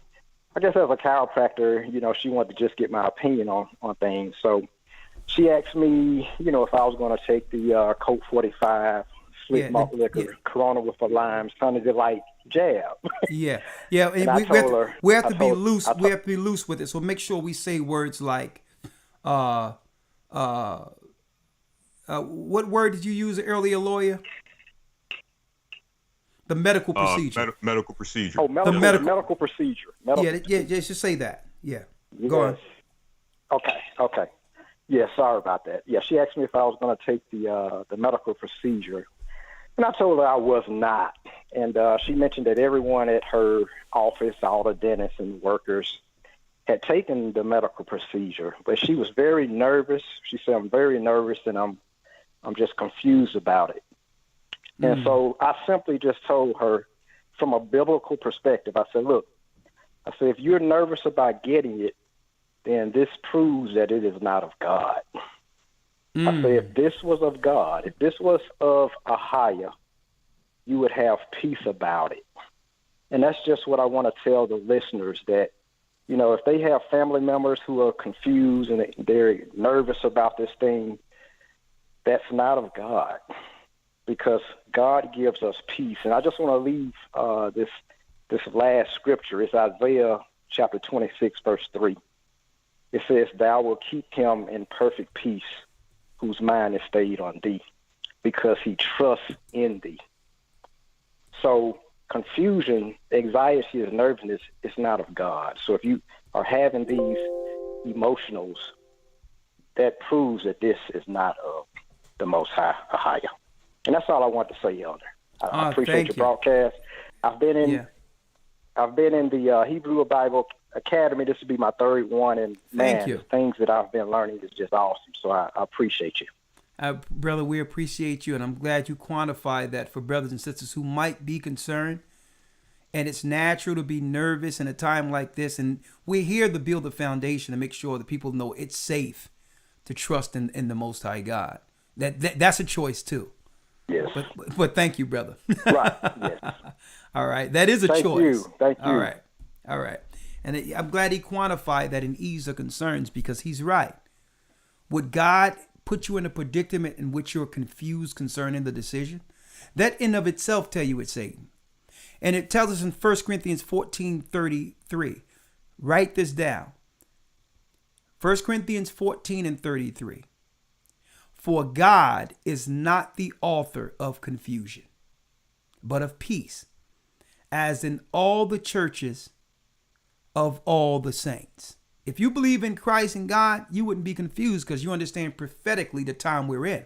I guess as a chiropractor, she wanted to just get my opinion on things. So she asked me, if I was going to take the Colt 45, slick malt liquor, Corona with a lime, sounded like jab. Yeah. And I told her, we have to be loose. We have to be loose with it. So make sure we say words like, what word did you use earlier, lawyer? The medical procedure. Medical procedure. Oh, medical procedure. Just say that. Yeah. Yes. Go on. Okay. Yeah, sorry about that. Yeah, she asked me if I was going to take the medical procedure, and I told her I was not. And she mentioned that everyone at her office, all the dentists and workers, had taken the medical procedure, but she was very nervous. She said, "I'm very nervous, and I'm just confused about it." And so I simply just told her, from a biblical perspective, I said, look, if you're nervous about getting it, then this proves that it is not of God. I said, if this was of God, if this was of a higher, you would have peace about it. And that's just what I want to tell the listeners, that, if they have family members who are confused and they're nervous about this thing, that's not of God. Because God gives us peace. And I just want to leave this last scripture. It's Isaiah chapter 26, verse 3. It says, "Thou wilt keep him in perfect peace, whose mind is stayed on thee, because he trusts in thee." So confusion, anxiety, and nervousness is not of God. So if you are having these emotionals, that proves that this is not of the Most High, a higher. And that's all I want to say, Elder. I appreciate your broadcast. I've been in the Hebrew Bible Academy. This will be my third one, and the things that I've been learning is just awesome. So I appreciate you. Brother, we appreciate you, and I'm glad you quantified that for brothers and sisters who might be concerned. And it's natural to be nervous in a time like this, and we're here to build a foundation to make sure that people know it's safe to trust in the Most High God. That's a choice too. Yes. But thank you, brother. Right. Yes. All right. That is a choice. Thank you. All right. And I'm glad he quantified that and eased the concerns, because he's right. Would God put you in a predicament in which you're confused concerning the decision? That in of itself tell you it's Satan. And it tells us in 1 Corinthians 14:33. Write this down. 1 Corinthians 14:33. For God is not the author of confusion, but of peace, as in all the churches of all the saints. If you believe in Christ and God, you wouldn't be confused, because you understand prophetically the time we're in.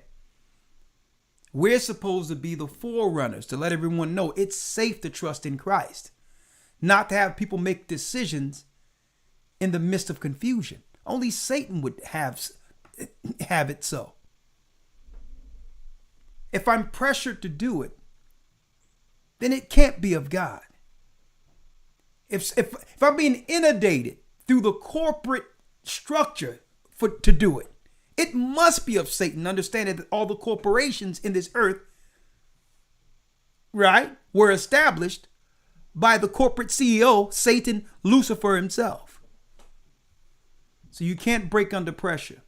We're supposed to be the forerunners to let everyone know it's safe to trust in Christ, not to have people make decisions in the midst of confusion. Only Satan would have it so. If I'm pressured to do it, then it can't be of God. If I'm being inundated through the corporate structure to do it, it must be of Satan, understanding that all the corporations in this earth, right, were established by the corporate CEO, Satan, Lucifer himself. So you can't break under pressure.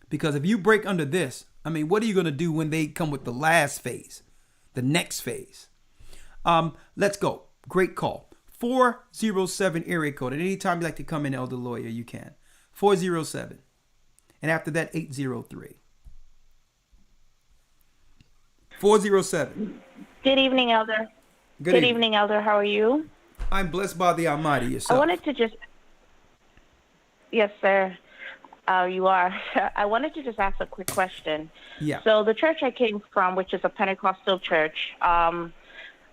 Because if you break under this, what are you going to do when they come with the last phase, the next phase? Let's go. Great call. 407 area code. At any time you'd like to come in, Elder Lawyer, you can. 407. And after that, 803. 407. Good evening, Elder. Good evening, Elder. How are you? I'm blessed by the Almighty. Yourself? I wanted to just... Yes, sir. You are. I wanted to just ask a quick question. Yeah. So the church I came from, which is a Pentecostal church, our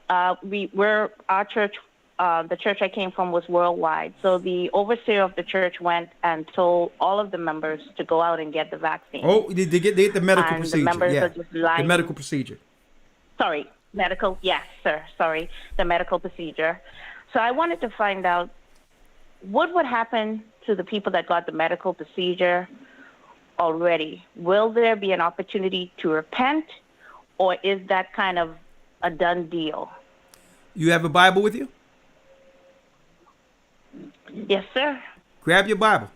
church, the church I came from was worldwide. So the overseer of the church went and told all of the members to go out and get the vaccine. Oh, they get the medical and procedure. The members are just lying. The medical procedure. Sorry, medical. Yes, sir. Sorry, the medical procedure. So I wanted to find out what would happen to the people that got the medical procedure already. Will there be an opportunity to repent, or is that kind of a done deal? You have a Bible with you? Yes, sir. Grab your Bible.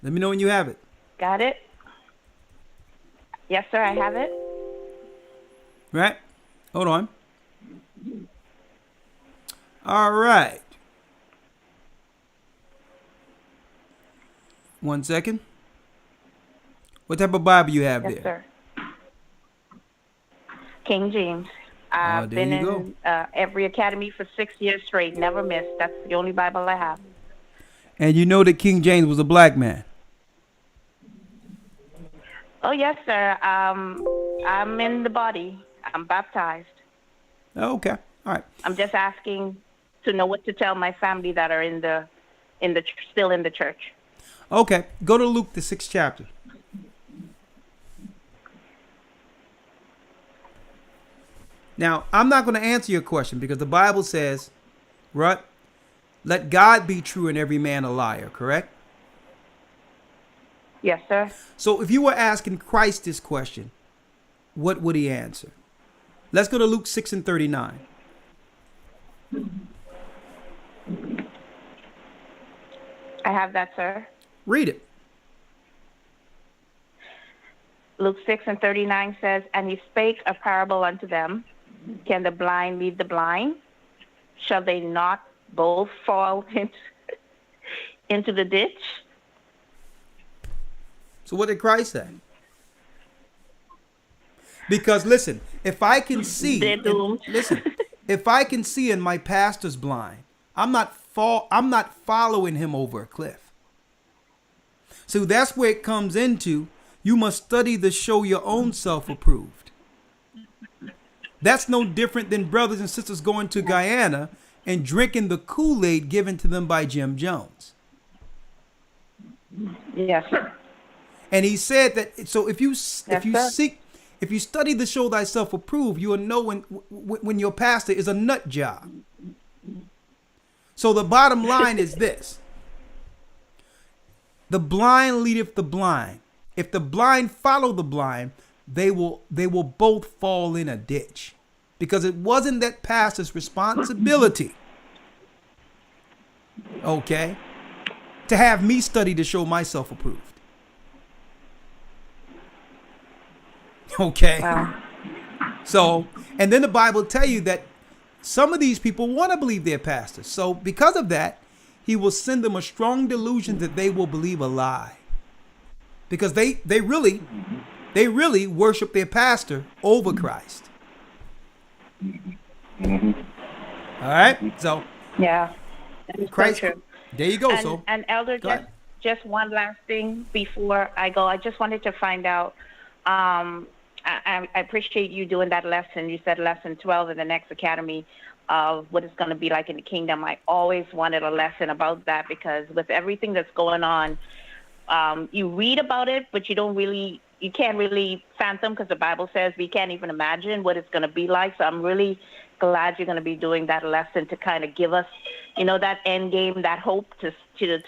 Let me know when you have it. Got it? Yes, sir, I have it. Right? Hold on. All right. 1 second. What type of Bible you have Yes, there? sir. King James. I've there been you in every academy for 6 years straight, never missed. That's the only Bible I have. And you know that King James was a black man. Oh, yes, sir. I'm in the body. I'm baptized. Okay. All right. I'm just asking to know what to tell my family that are still in the church. Okay. Go to Luke, the 6th chapter. Now, I'm not going to answer your question because the Bible says, right? Let God be true and every man a liar, correct? Yes, sir. So if you were asking Christ this question, what would he answer? Let's go to Luke 6 and 39. I have that, sir. Read it. Luke 6 and 39 says, And he spake a parable unto them. Can the blind lead the blind? Shall they not both fall into the ditch? So what did Christ say? Because listen, if I can see, They're doomed. listen, if I can see and my pastor's blind, I'm not following him over a cliff. So that's where it comes into. You must study to show your own self approved. That's no different than brothers and sisters going to Guyana and drinking the Kool-Aid given to them by Jim Jones. Yes, sir. And he said that. So if you sir. if you study to show thyself approved, you will know when your pastor is a nut job. So the bottom line is this: the blind leadeth the blind. If the blind follow the blind, they will both fall in a ditch, because it wasn't that pastor's responsibility, okay, to have me study to show myself approved. Okay. Wow. So, and then the Bible tell you that some of these people want to believe they're pastors. So because of that, he will send them a strong delusion that they will believe a lie. Because they really worship their pastor over Christ. Mm-hmm. All right. So yeah, that is Christ, so true. there you go. And, and Elder, just one last thing before I go. I just wanted to find out. I appreciate you doing that lesson. You said lesson 12 in the next academy of what it's going to be like in the kingdom. I always wanted a lesson about that, because with everything that's going on, you read about it, but you can't really fathom, because the Bible says we can't even imagine what it's going to be like. So I'm really glad you're going to be doing that lesson to kind of give us, that end game, that hope to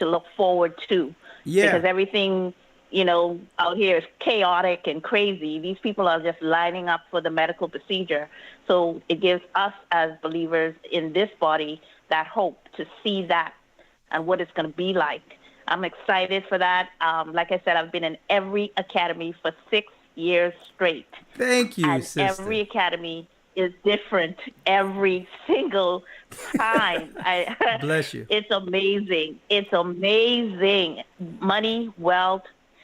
look forward to. Yeah. Because everything, out here is chaotic and crazy. These people are just lining up for the medical procedure. So it gives us as believers in this body that hope to see that and what it's going to be like. I'm excited for that. Like I said, I've been in every academy for 6 years straight. Thank you, and sister. Every academy is different every single time. Bless you. It's amazing. It's amazing. Money well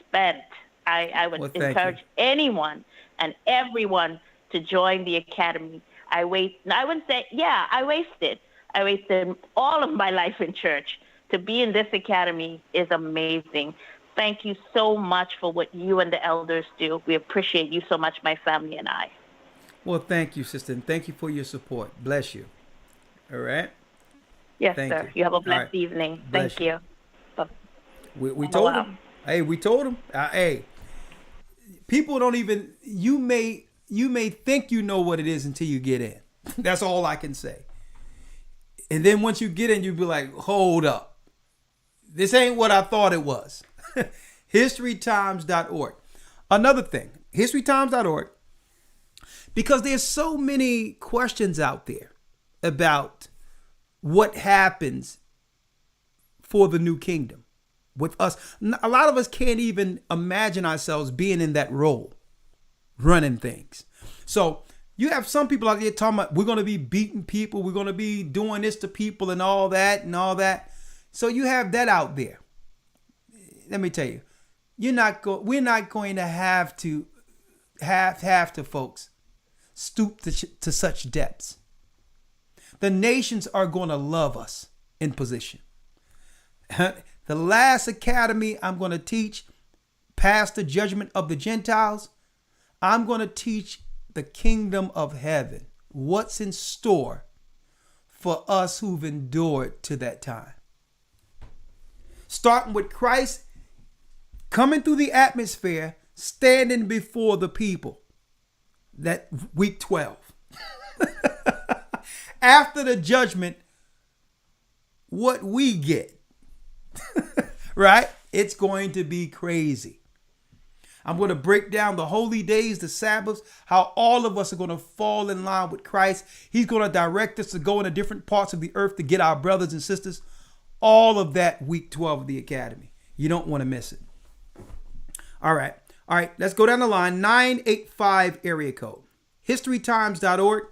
spent. I would encourage anyone and everyone to join the academy. I wasted all of my life in church. To be in this academy is amazing. Thank you so much for what you and the elders do. We appreciate you so much, my family and I. Well, thank you, sister, and thank you for your support. Bless you. All right? Yes, sir. You have a blessed evening. Thank you. We told him. Hey, we told him. Hey, people don't even, you may think you know what it is until you get in. That's all I can say. And then once you get in, you'll be like, hold up. This ain't what I thought it was. Historytimes.org. Another thing, historytimes.org, because there's so many questions out there about what happens for the new kingdom with us. A lot of us can't even imagine ourselves being in that role, running things. So you have some people out there talking about we're going to be beating people, we're going to be doing this to people and all that and all that. So you have that out there. Let me tell you, we're not going to have to folks stoop to such depths. The nations are going to love us in position. The last academy I'm going to teach, past the judgment of the Gentiles, I'm going to teach the kingdom of heaven, what's in store for us who've endured to that time. Starting with Christ coming through the atmosphere, standing before the people. That week 12. After the judgment, what we get, right? It's going to be crazy. I'm going to break down the holy days, the Sabbaths, how all of us are going to fall in line with Christ. He's going to direct us to go into different parts of the earth to get our brothers and sisters. All of that week 12 of the Academy. You don't want to miss it. All right. Let's go down the line. 985 area code. historytimes.org,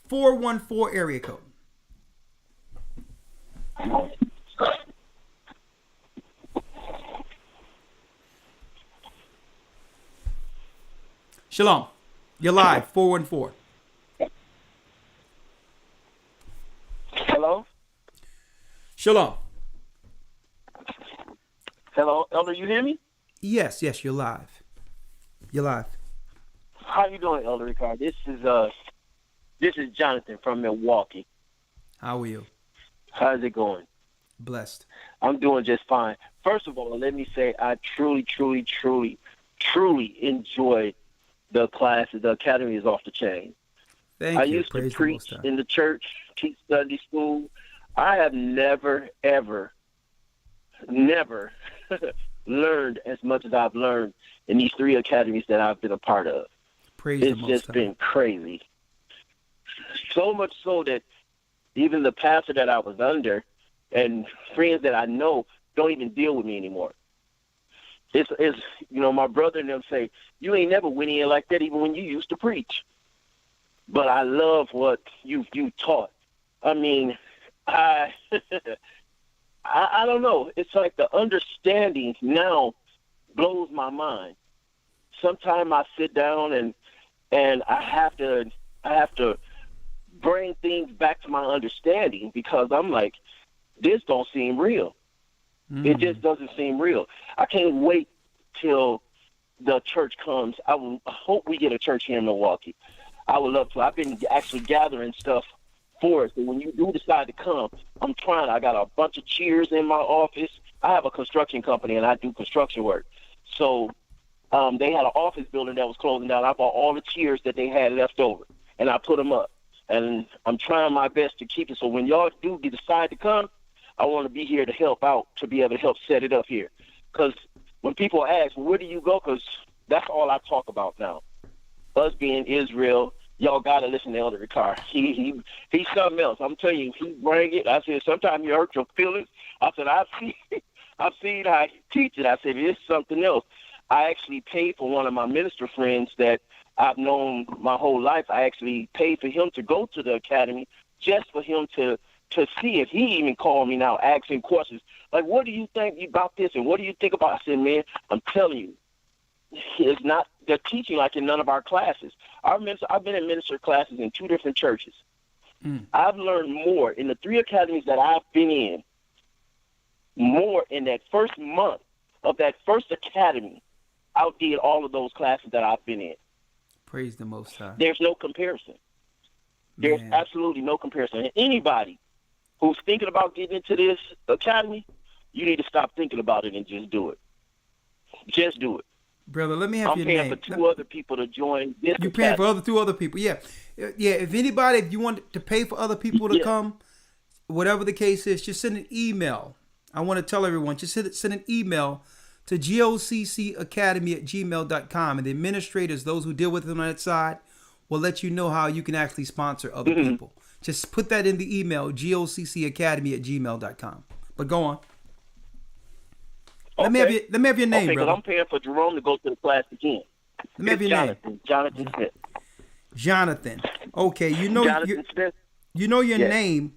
414 area code. Shalom. You're live, 414. Hello? Shalom. Hello, Elder, you hear me? Yes, you're live. You're live. How you doing, Elder Ricard? This is Jonathan from Milwaukee. How are you? How's it going? Blessed. I'm doing just fine. First of all, let me say I truly enjoyed the classes. The Academy is off the chain. Thank you. I used to preach in the church, teach Sunday school. I have never, ever learned as much as I've learned in these 3 academies that I've been a part of. It's just been crazy. So much so that even the pastor that I was under and friends that I know don't even deal with me anymore. It's my brother and them say, you ain't never went in like that even when you used to preach. But I love what you taught. I mean, I don't know. It's like the understanding now blows my mind. Sometimes I sit down and I have to bring things back to my understanding because I'm like, this don't seem real. It just doesn't seem real. I can't wait till the church comes. I hope we get a church here in Milwaukee. I would love to. I've been actually gathering stuff for us. And when you do decide to come, I'm trying. I got a bunch of chairs in my office. I have a construction company, and I do construction work. So they had an office building that was closing down. I bought all the chairs that they had left over, and I put them up. And I'm trying my best to keep it. So when y'all do decide to come, I want to be here to help out, to be able to help set it up here. Because when people ask, well, where do you go? Because that's all I talk about now. Us being Israel, y'all got to listen to Elder Ricard. He's something else. I'm telling you, he bring it. I said, sometimes you hurt your feelings. I said, I've seen how he teaches. I said, it's something else. I actually paid for one of my minister friends that I've known my whole life. I actually paid for him to go to the academy just for him to see it. He even called me now asking questions like, what do you think about this and what do you think about it? I said, man, I'm telling you, it's not the teaching like in none of our classes. I've been in minister classes in 2 different churches. I've learned more in the 3 academies that I've been in, more in that first month of that first academy outdid all of those classes that I've been in. Praise the Most High. There's no comparison. There's absolutely no comparison. And anybody who's thinking about getting into this academy, you need to stop thinking about it and just do it. Just do it. Brother, let me have your name. I'm paying for 2 other people to join this academy. You're paying for 2 other people. Yeah. If you want to pay for other people to come, whatever the case is, just send an email. I want to tell everyone, just send an email to goccacademy@gmail.com. And the administrators, those who deal with them on that side, will let you know how you can actually sponsor other people. Just put that in the email, goccacademy@gmail.com. But go on. Let me have your name, okay, brother. I'm paying for Jerome to go to the class again. Let me have your name. Jonathan Smith. Jonathan. Okay, you know Jonathan Smith. You know your Yes. name.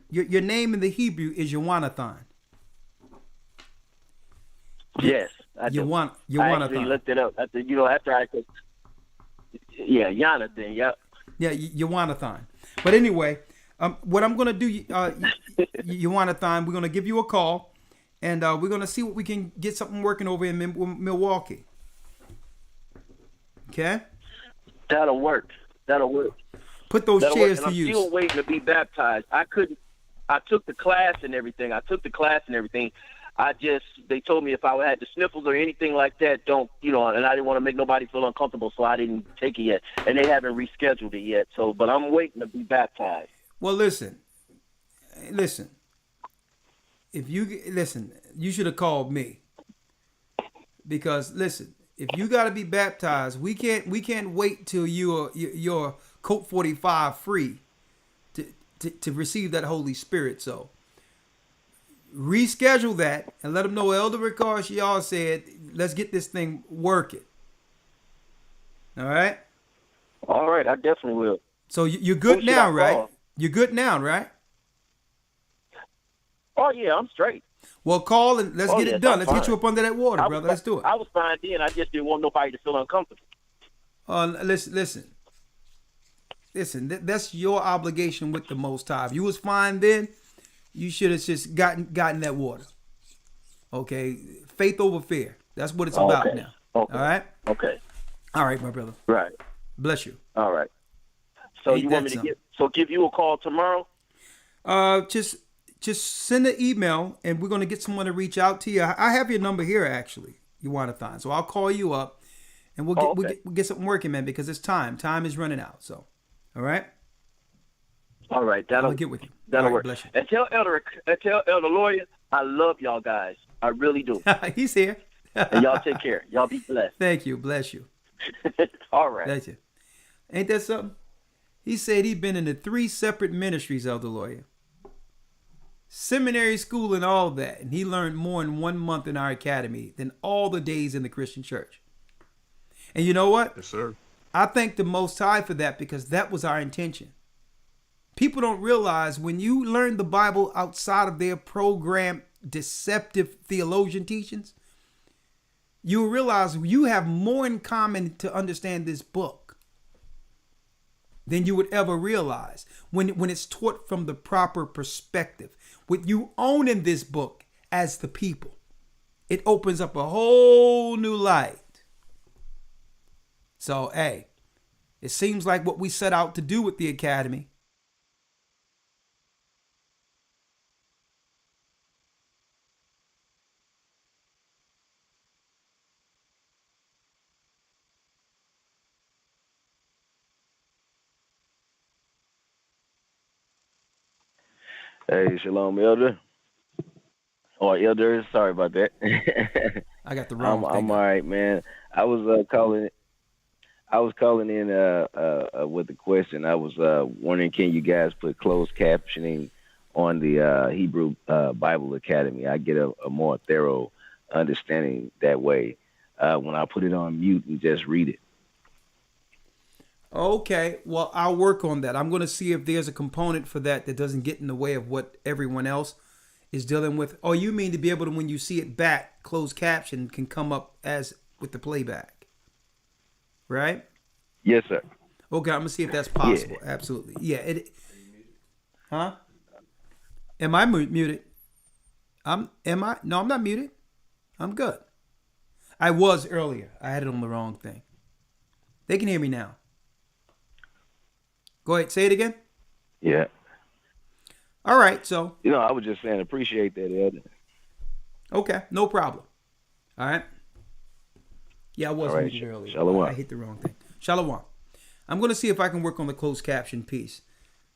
Your name in the Hebrew is Yawanathan. Yes, I do. I actually Yawanathan. looked it up. After I could. Yeah, Jonathan. Yep. Yeah, Yawanathan. But anyway, what I'm gonna do, Yawanathan, we're gonna give you a call, and we're gonna see what we can get something working over in Milwaukee. Okay. That'll work. Put those That'll chairs work. And to use. I'm still waiting to be baptized. I took the class and everything. They told me if I had the sniffles or anything like that, and I didn't want to make nobody feel uncomfortable, so I didn't take it yet. And they haven't rescheduled it yet. So, but I'm waiting to be baptized. Well, listen. If you should have called me. Because listen, if you got to be baptized, we can't wait till you're Colt 45 free to receive that Holy Spirit. So reschedule that and let them know Elder Ricard y'all said, let's get this thing working. All right? All right, I definitely will. So you're good now, right? You're good now, right? Oh, yeah, I'm straight. Well, call and let's get it done. Let's get you up under that water, brother. Let's do it. I was fine then. I just didn't want nobody to feel uncomfortable. Listen. That's your obligation with the Most High. If you was fine then, you should have just gotten that water. Okay, faith over fear. That's what it's about now. Okay. All right. Okay. All right, my brother. Right. Bless you. All right. So you want me to give you a call tomorrow? Just send an email, and we're gonna get someone to reach out to you. I have your number here, actually, Yawanathan. So I'll call you up, and we'll get something working, man, because it's time. Time is running out. So, all right. All right. I'll get with you. That'll right, work. Bless you. And tell Elder Lawyer, I love y'all guys. I really do. He's here. And y'all take care. Y'all be blessed. Thank you. Bless you. All right. Bless you. Ain't that something? He said he'd been in the 3 separate ministries, Elder Lawyer. Seminary school and all that. And he learned more in 1 month in our academy than all the days in the Christian church. And you know what? Yes, sir. I thank the Most High for that, because that was our intention. People don't realize when you learn the Bible outside of their program deceptive theologian teachings, you realize you have more in common to understand this book than you would ever realize when it's taught from the proper perspective. With you owning this book as the people, it opens up a whole new light. So, hey, it seems like what we set out to do with the academy. Hey, shalom, Elder. Or Elders, sorry about that. I got the wrong thing. I'm all right, man. I was calling in with a question. I was wondering, can you guys put closed captioning on the Hebrew Bible Academy? I get a more thorough understanding that way when I put it on mute and just read it. Okay, well, I'll work on that. I'm going to see if there's a component for that doesn't get in the way of what everyone else is dealing with. Oh, you mean to be able to, when you see it back, closed caption can come up as with the playback, right? Yes, sir. Okay, I'm going to see if that's possible. Yeah. Absolutely. Yeah. Huh? Am I muted? No, I'm not muted. I'm good. I was earlier. I had it on the wrong thing. They can hear me now. Go ahead. Say it again. Yeah. All right. So. I was just saying, appreciate that, Elder. Okay. No problem. All right. Yeah, I was muted earlier. Shalom. I hit the wrong thing. Shalom. I'm going to see if I can work on the closed caption piece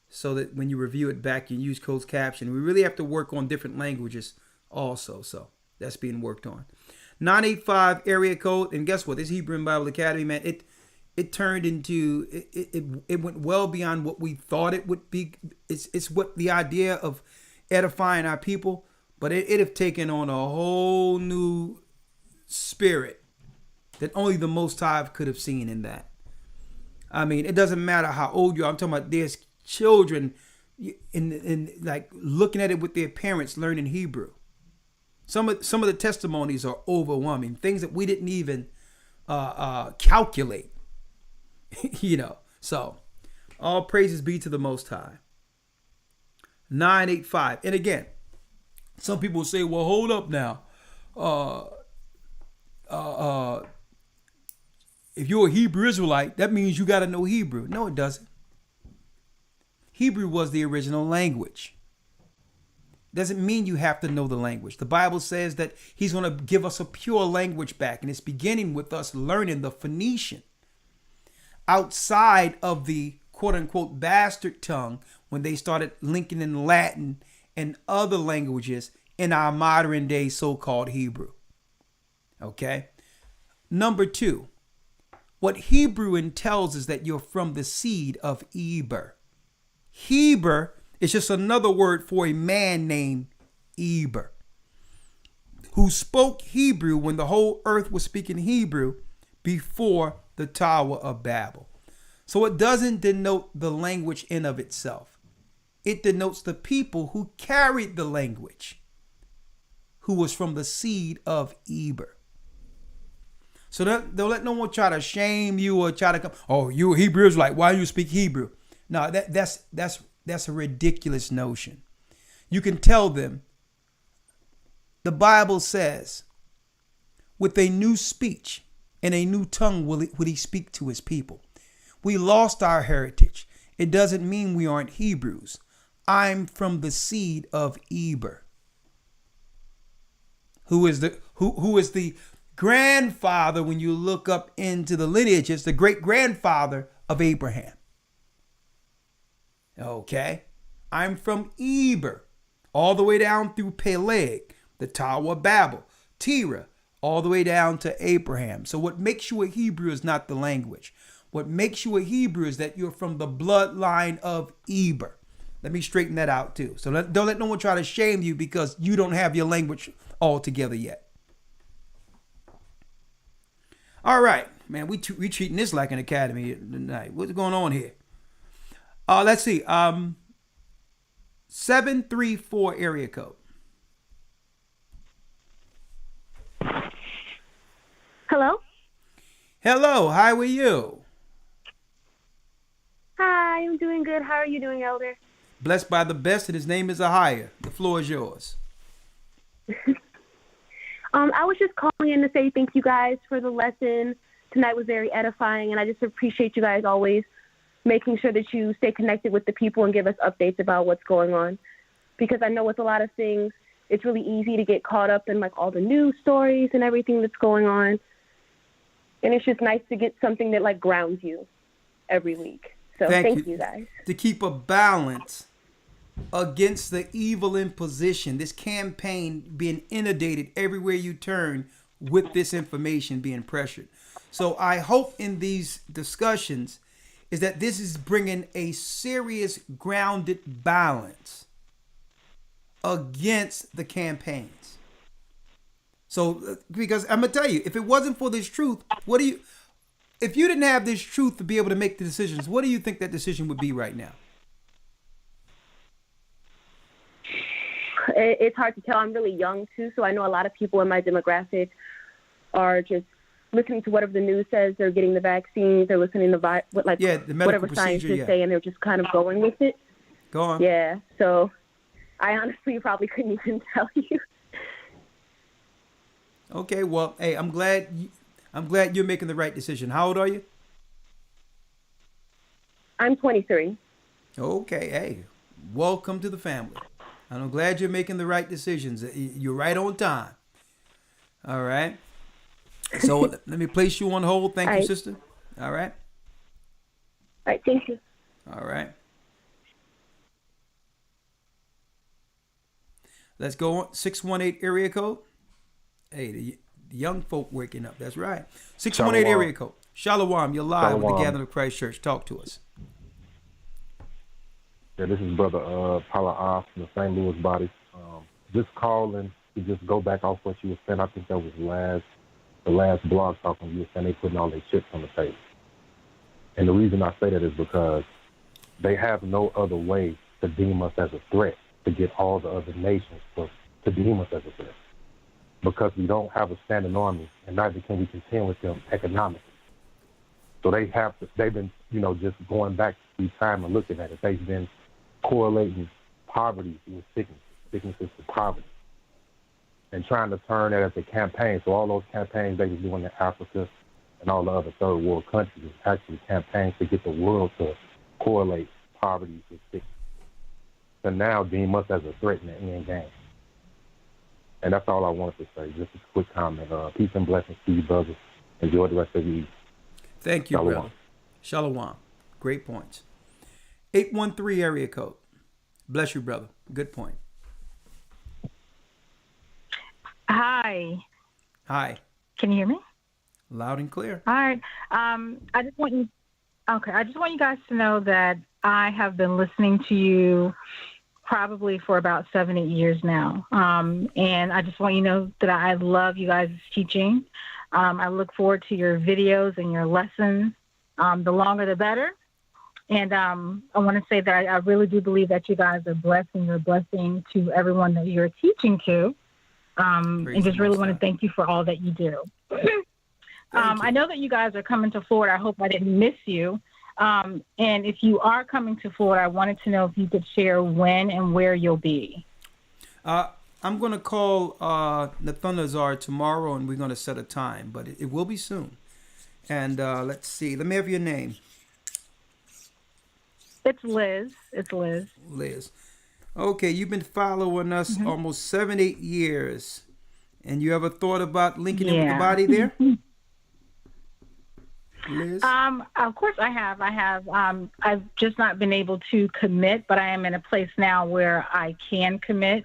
so that when you review it back, you use closed caption. We really have to work on different languages also. So that's being worked on. 985 area code. And guess what? This Hebrew Bible Academy, man, it turned into, it went well beyond what we thought it would be. It's what the idea of edifying our people. But it have taken on a whole new spirit that only the Most High could have seen in that. I mean, it doesn't matter how old you are. I'm talking about there's children in like looking at it with their parents learning Hebrew. Some of the testimonies are overwhelming. Things that we didn't even calculate. So all praises be to the Most High. 985. And again, some people say, well, hold up now. If you're a Hebrew Israelite, that means you got to know Hebrew. No, it doesn't. Hebrew was the original language. Doesn't mean you have to know the language. The Bible says that he's going to give us a pure language back, and it's beginning with us learning the Phoenician. Outside of the quote-unquote bastard tongue, when they started linking in Latin and other languages in our modern day so-called Hebrew. Okay? Number 2, what Hebrew tells is that you're from the seed of Eber. Heber is just another word for a man named Eber, who spoke Hebrew when the whole earth was speaking Hebrew before the Tower of Babel. So it doesn't denote the language in of itself. It denotes the people who carried the language, who was from the seed of Eber. So don't let no one try to shame you or try to come, oh, you Hebrew Israelite, why do you speak Hebrew? No, that's a ridiculous notion. You can tell them, the Bible says, with a new speech and a new tongue would he speak to his people. We lost our heritage. It doesn't mean we aren't Hebrews. I'm from the seed of Eber, who is the grandfather, when you look up into the lineages, the great grandfather of Abraham. Okay, I'm from Eber, all the way down through Peleg, the Tower of Babel, Terah, all the way down to Abraham. So what makes you a Hebrew is not the language. What makes you a Hebrew is that you're from the bloodline of Eber. Let me straighten that out too. So don't let no one try to shame you because you don't have your language all together yet. All right, man, we treating this like an academy tonight. What's going on here? Let's see. 734 area code. Hello? Hello, how are you? Hi, I'm doing good. How are you doing, Elder? Blessed by the best, and his name is Ahia. The floor is yours. I was just calling in to say thank you guys for the lesson. Tonight was very edifying, and I just appreciate you guys always making sure that you stay connected with the people and give us updates about what's going on. Because I know with a lot of things, it's really easy to get caught up in like all the news stories and everything that's going on. And it's just nice to get something that like grounds you every week. So thank you guys. To keep a balance against the evil imposition, this campaign being inundated everywhere you turn with this information being pressured. So I hope in these discussions is that this is bringing a serious grounded balance against the campaigns. So, because I'm going to tell you, if it wasn't for this truth, if you didn't have this truth to be able to make the decisions, what do you think that decision would be right now? It's hard to tell. I'm really young too, so I know a lot of people in my demographic are just listening to whatever the news says. They're getting the vaccines. They're listening to the whatever scientists say, and they're just kind of going with it. Go on. Yeah. So I honestly probably couldn't even tell you. Okay. Well, hey, I'm glad you're making the right decision. How old are you? I'm 23. Okay. Hey, welcome to the family. And I'm glad you're making the right decisions. You're right on time. All right. So let me place you on hold. Thank you, sister. All right. All right. Thank you. All right. Let's go on. 618 area code. Hey, the young folk waking up. That's right. 618 area code. Shalom. You're live with the Gathering of Christ Church. Talk to us. Yeah, this is Brother Paula from the St. Louis body. just calling to just go back off what you were saying. I think that was the last blog talk when you were saying they putting all their chips on the table. And the reason I say that is because they have no other way to deem us as a threat, to get all the other nations to deem us as a threat. Because we don't have a standing army, and neither can we contend with them economically. So they've been, just going back through time and looking at it. They've been correlating poverty with sicknesses to poverty, and trying to turn that as a campaign. So all those campaigns they were doing in Africa and all the other third world countries is actually campaigns to get the world to correlate poverty with sickness. To now deem us as a threat in the end game. And that's all I wanted to say. Just a quick comment. Peace and blessings to you, brothers. Enjoy the rest of the evening. Thank you, brother. Shalom. Great points. 813 area code. Bless you, brother. Good point. Hi. Hi. Can you hear me? Loud and clear. All right. I just want you guys to know that I have been listening to you probably for about 7-8 years now. And I just want you to know that I love you guys' teaching. I look forward to your videos and your lessons. The longer, the better. And I want to say that I really do believe that you guys are blessed, and you're a blessing to everyone that you're teaching to. And just really want to thank you for all that you do. I know that you guys are coming to Florida. I hope I didn't miss you. And if you are coming to Florida, I wanted to know if you could share when and where you'll be. I'm going to call Nathanael tomorrow, and we're going to set a time, but it will be soon. And let's see. Let me have your name. It's Liz. It's Liz. Liz. Okay, you've been following us almost 7-8 years. And you ever thought about linking in with the body there? Liz? Of course I have. I've just not been able to commit, but I am in a place now where I can commit.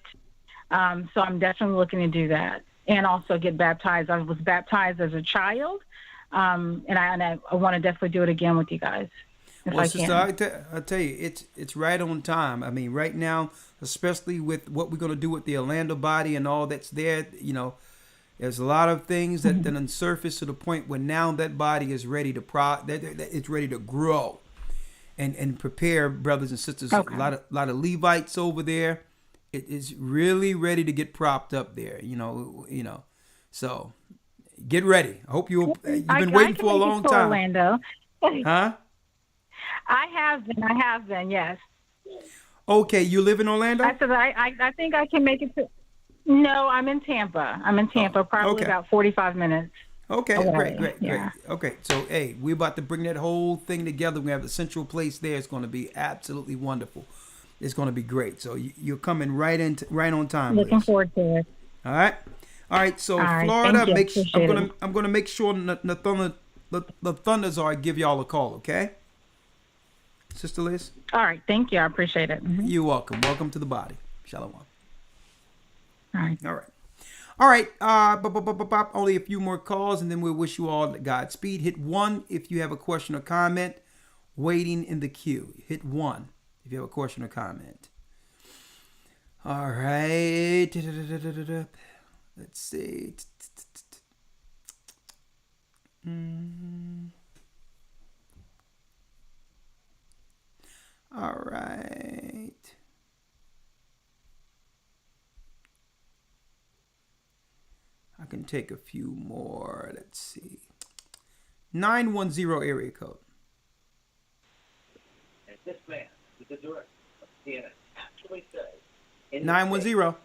So I'm definitely looking to do that and also get baptized. I was baptized as a child, and I want to definitely do it again with you guys. Well, sister, I tell you, it's right on time. I mean, right now, especially with what we're going to do with the Orlando body and all that's there, there's a lot of things that then surface to the point where now that body is ready to it's ready to grow, and prepare brothers and sisters. Okay. A lot of Levites over there. It is really ready to get propped up there. So get ready. I hope you've been waiting for a long time. Orlando. Huh? I have been, yes. Okay, you live in Orlando? I said I think I can make it to. No, I'm in Tampa. Probably about 45 minutes. Okay, away. great. Okay, so hey, we're about to bring that whole thing together. We have the central place there. It's going to be absolutely wonderful. It's going to be great. So you're coming right on time. Looking forward to it. All right. So Florida, I'm going to make sure the Thunders give y'all a call. Okay. Sister Liz? All right. Thank you. I appreciate it. Mm-hmm. You're welcome. Welcome to the body. Shalom. All right. Only a few more calls, and then we'll wish you all Godspeed. Hit 1 if you have a question or comment. Waiting in the queue. Hit 1 if you have a question or comment. All right. Let's see. All right. I can take a few more. Let's see. 910 area code. And this man, with the director of CNN, actually says 910.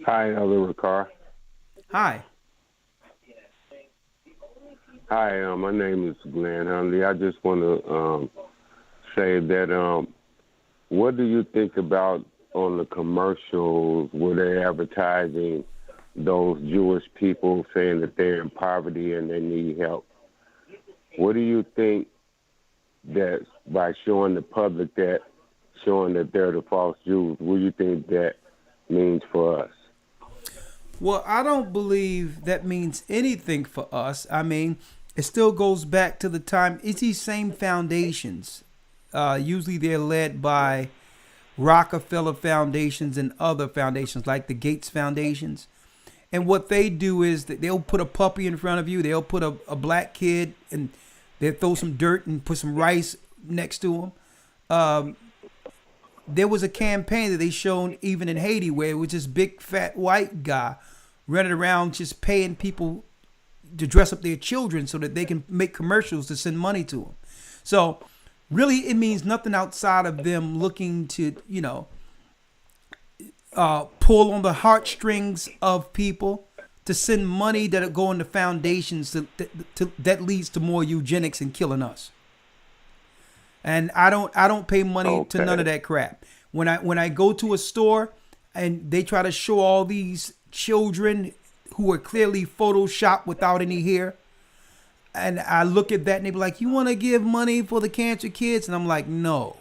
Hi, Elder Ricard. Hi. Hi, my name is Glenn Hundley. I just want to say that what do you think about on the commercials where they're advertising those Jewish people saying that they're in poverty and they need help? What do you think that by showing the public that, showing that they're the false Jews, what do you think that means for us? Well, I don't believe that means anything for us. I mean, it still goes back to the time. It's these same foundations. Usually they're led by Rockefeller foundations and other foundations like the Gates foundations. And what they do is that they'll put a puppy in front of you. They'll put a black kid and they'll throw some dirt and put some rice next to them. There was a campaign that they shown even in Haiti where it was this big fat white guy running around just paying people to dress up their children so that they can make commercials to send money to them. So really it means nothing outside of them looking to, you know, pull on the heartstrings of people to send money that go into foundations that leads to more eugenics and killing us. And I don't pay money to none of that crap. When I go to a store and they try to show all these children who are clearly photoshopped without any hair, and I look at that and they be like, "You want to give money for the cancer kids?" And I'm like, "No."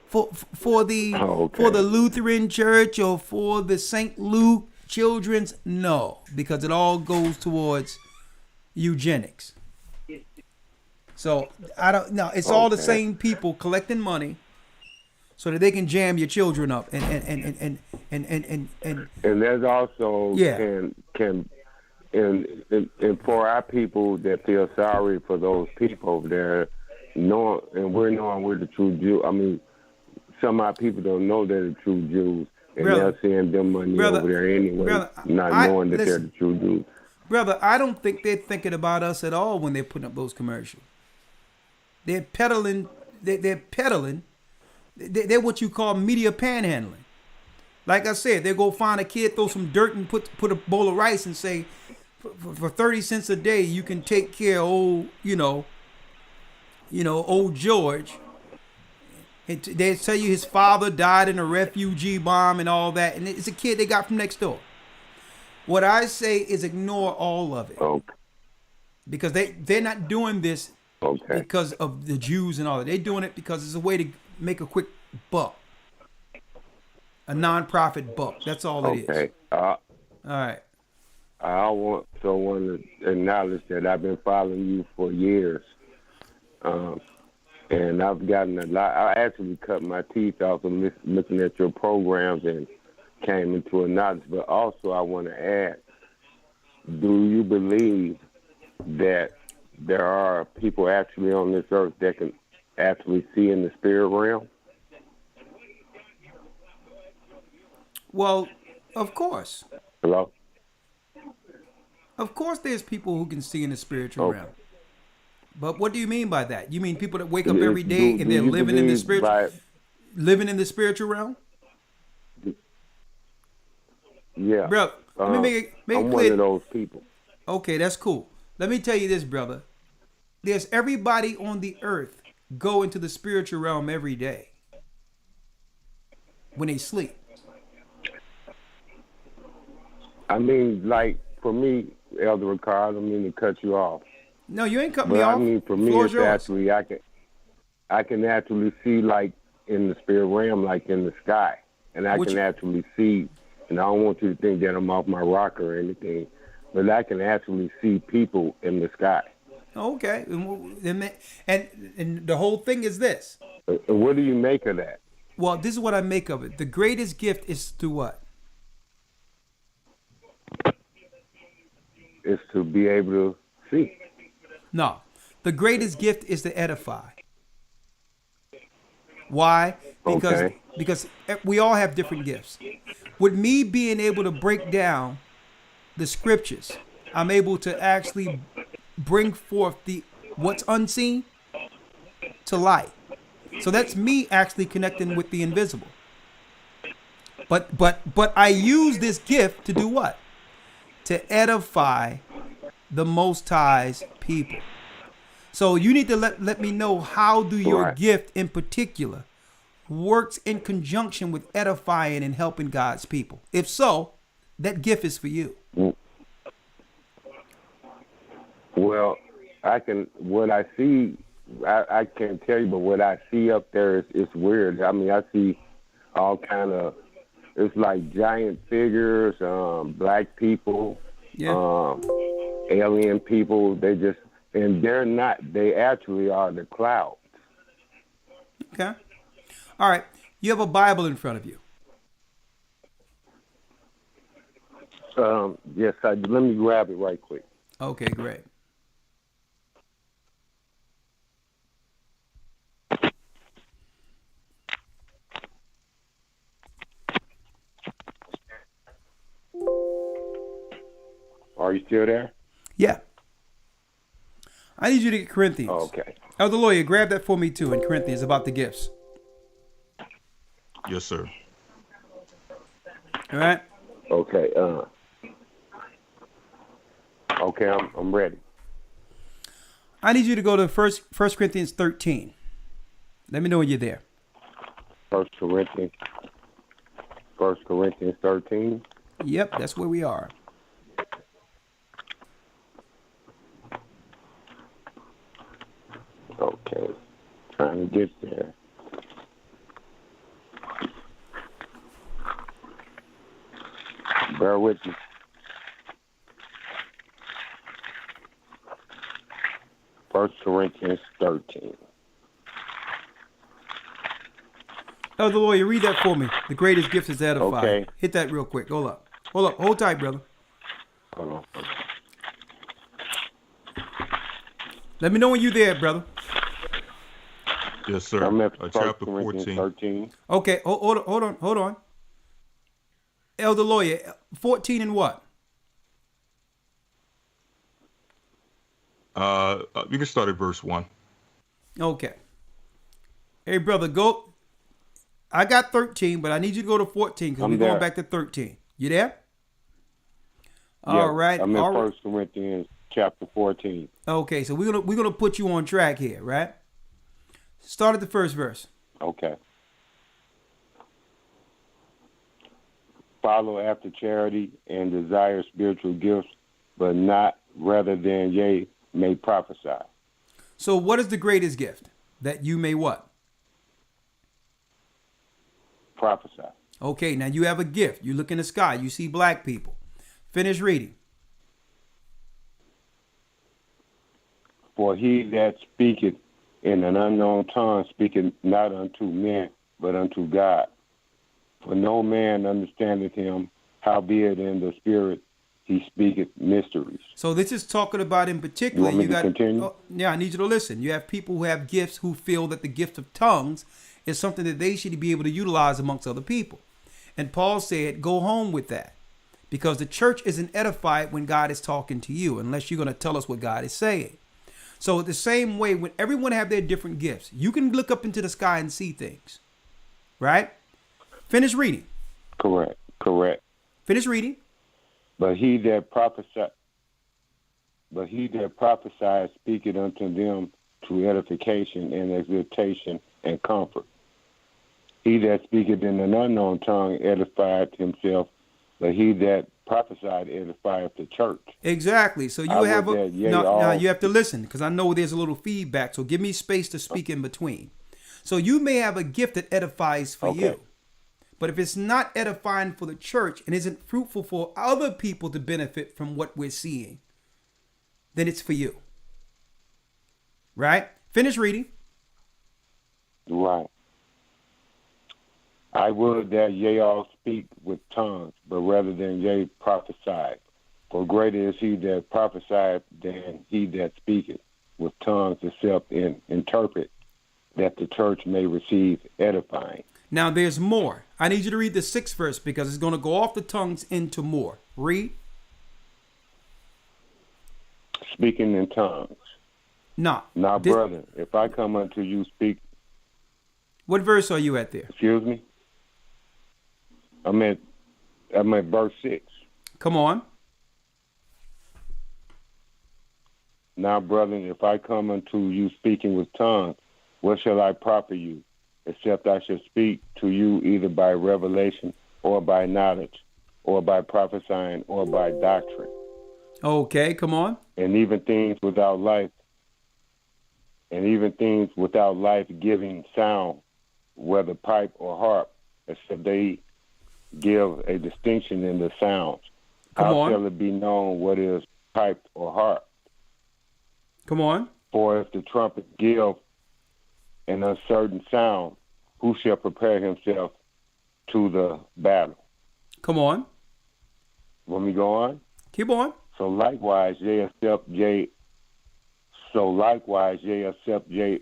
For the Lutheran Church or for the St. Luke Children's, no, because it all goes towards eugenics. So I don't know. It's all the same people collecting money so that they can jam your children up and there's also can and for our people that feel sorry for those people, we're knowing we're the true Jew. I mean, some of our people don't know they're the true Jews, and they'll send them money over there anyway, knowing that they're the true Jews. Brother, I don't think they're thinking about us at all when they're putting up those commercials. They're peddling. They're peddling. They're what you call media panhandling. Like I said, they go find a kid, throw some dirt, and put a bowl of rice, and say, for 30 cents a day, you can take care of old George. They tell you his father died in a refugee bomb and all that, and it's a kid they got from next door. What I say is ignore all of it, because they're not doing this because of the Jews and all that. They're doing it because it's a way to make a quick buck, a non-profit buck. That's all it is. All right. I want someone to acknowledge that I've been following you for years. And I've gotten a lot. I actually cut my teeth off and looking at your programs and came into a knowledge. But also I want to add, do you believe that there are people actually on this earth that can actually see in the spirit realm? Well, of course. Hello? Of course there's people who can see in the spiritual realm. But what do you mean by that? You mean people that wake up every day and they're living in the spiritual realm? Yeah. Bro, let me make it I'm clear. one of those people. Okay, that's cool. Let me tell you this, brother. There's everybody on the earth go into the spiritual realm every day when they sleep. I mean, like, for me, Elder Ricard, I don't mean to cut you off. No, you ain't cut me off. But I mean, for me, it's actually, I can actually see, like, in the spirit realm, like in the sky. And I can actually see, and I don't want you to think that I'm off my rocker or anything, but I can actually see people in the sky. Okay. And the whole thing is this. What do you make of that? Well, this is what I make of it. The greatest gift is to what? Is to be able to see. No. The greatest gift is to edify. Why? Because we all have different gifts. With me being able to break down the scriptures, I'm able to actually bring forth what's unseen to light. So that's me actually connecting with the invisible. But I use this gift to do what? To edify the Most High's people. So you need to let me know, how do your gift in particular works in conjunction with edifying and helping God's people? If so, that gift is for you. Well, what I see, I can't tell you, but what I see up there is weird. I mean, I see all kind of, it's like giant figures, black people, alien people. They actually are the clouds. Okay. All right. You have a Bible in front of you. Yes, I do. Let me grab it right quick. Okay, great. Are you still there? Yeah. I need you to get Corinthians. Oh, okay. Elder Lawyer, grab that for me too in Corinthians about the gifts. Yes, sir. All right. Okay. Okay, I'm ready. I need you to go to First Corinthians 13. Let me know when you're there. 1 Corinthians 13. Yep, that's where we are. Okay. Trying to get there. Bear with me. First Corinthians 13. Elder Lawyer, read that for me. The greatest gift is edify. Okay. Hit that real quick. Hold up. Hold tight, brother. Hold on. Let me know when you're there, brother. Yes, sir. I'm at Chapter 14. 13. Okay, hold on. Elder Lawyer, 14 and what? You can start at verse 1. Okay. Hey, brother, go. I got 13, but I need you to go to 14 because we're going back to 13. You there? All right. I'm in 1 Corinthians chapter 14. Okay, so we're gonna put you on track here, right? Start at the first verse. Okay. Follow after charity and desire spiritual gifts, but not rather than ye may prophesy. So what is the greatest gift? That you may what? Prophesy. Okay, now you have a gift. You look in the sky. You see black people. Finish reading. For he that speaketh in an unknown tongue speaketh not unto men, but unto God. For no man understandeth him, howbeit in the spirit he speaketh mysteries. So this is talking about in particular. You want me to continue? Yeah, I need you to listen. You have people who have gifts who feel that the gift of tongues is something that they should be able to utilize amongst other people. And Paul said, go home with that. Because the church isn't edified when God is talking to you, unless you're going to tell us what God is saying. So the same way, when everyone have their different gifts, you can look up into the sky and see things. Right? Finish reading. Correct. Finish reading. But he that prophesied speaketh unto them to edification and exhortation and comfort. He that speaketh in an unknown tongue edifieth himself, but he that prophesied edifieth the church. Exactly. So you have now you have to listen, because I know there's a little feedback. So give me space to speak in between. So you may have a gift that edifies for you. But if it's not edifying for the church and isn't fruitful for other people to benefit from what we're seeing, then it's for you. Right? Finish reading. Right. I would that ye all speak with tongues, but rather than ye prophesy. For greater is he that prophesieth than he that speaketh with tongues, except in interpret, that the church may receive edifying. Now there's more. I need you to read the 6th verse because it's going to go off the tongues into more. Read. Speaking in tongues. No. Now, brother, if I come unto you speak. What verse are you at there? Excuse me? I'm at verse 6. Come on. Now, brethren, if I come unto you speaking with tongues, what shall I profit you? Except I should speak to you either by revelation or by knowledge or by prophesying or by doctrine. Okay, come on. And even things without life giving sound, whether pipe or harp, except they give a distinction in the sounds. How shall it be known what is pipe or harp? Come on. For if the trumpet give an uncertain sound, who shall prepare himself to the battle. Come on. When we go on? Keep on. So likewise, ye accept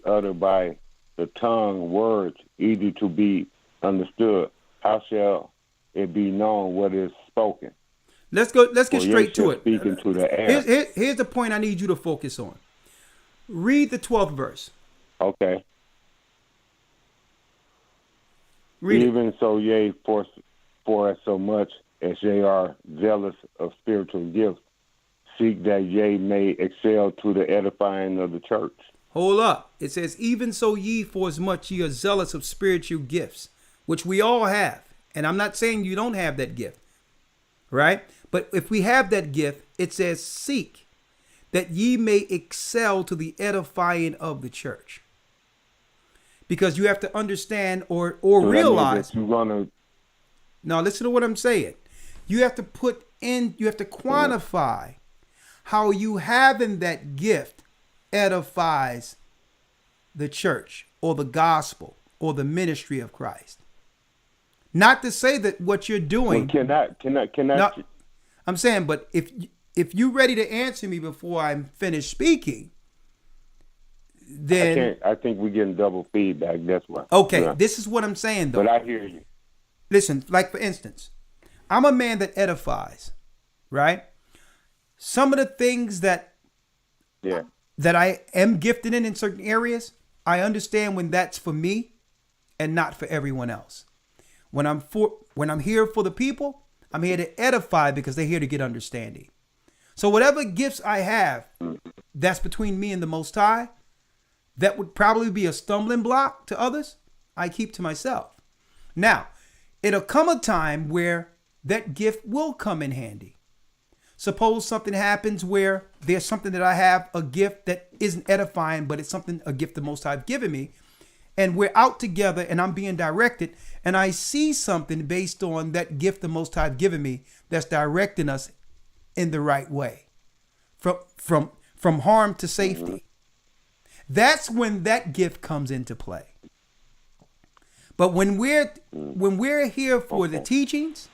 utter by the tongue words easy to be understood. How shall it be known what is spoken? Let's get straight to it. Speak into the air. Here's the point I need you to focus on. Read the 12th verse. Okay. Read Even it. So, yea, for as so much as ye are zealous of spiritual gifts, seek that ye may excel to the edifying of the church. Hold up. It says, even so ye, for as much ye are zealous of spiritual gifts, which we all have. And I'm not saying you don't have that gift, right? But if we have that gift, it says, seek that ye may excel to the edifying of the church. Because you have to understand or so realize. Now, listen to what I'm saying. You have to quantify how you having that gift edifies the church or the gospel or the ministry of Christ. Not to say that what you're doing. Well, can I? I'm saying, but if you're ready to answer me before I'm finished speaking, then I think we're getting double feedback. That's why. Okay, yeah. This is what I'm saying, though. But I hear you. Listen, like for instance, I'm a man that edifies, right? Some of the things that I am gifted in certain areas, I understand when that's for me and not for everyone else. When I'm here for the people, I'm here to edify because they're here to get understanding. So whatever gifts I have, that's between me and the Most High, that would probably be a stumbling block to others, I keep to myself. Now, it'll come a time where that gift will come in handy. Suppose something happens where there's something that I have, a gift that isn't edifying, but it's a gift the Most High have given me. And we're out together and I'm being directed and I see something based on that gift the Most High have given me that's directing us in the right way from harm to safety. That's when that gift comes into play. But when we're here for the teachings,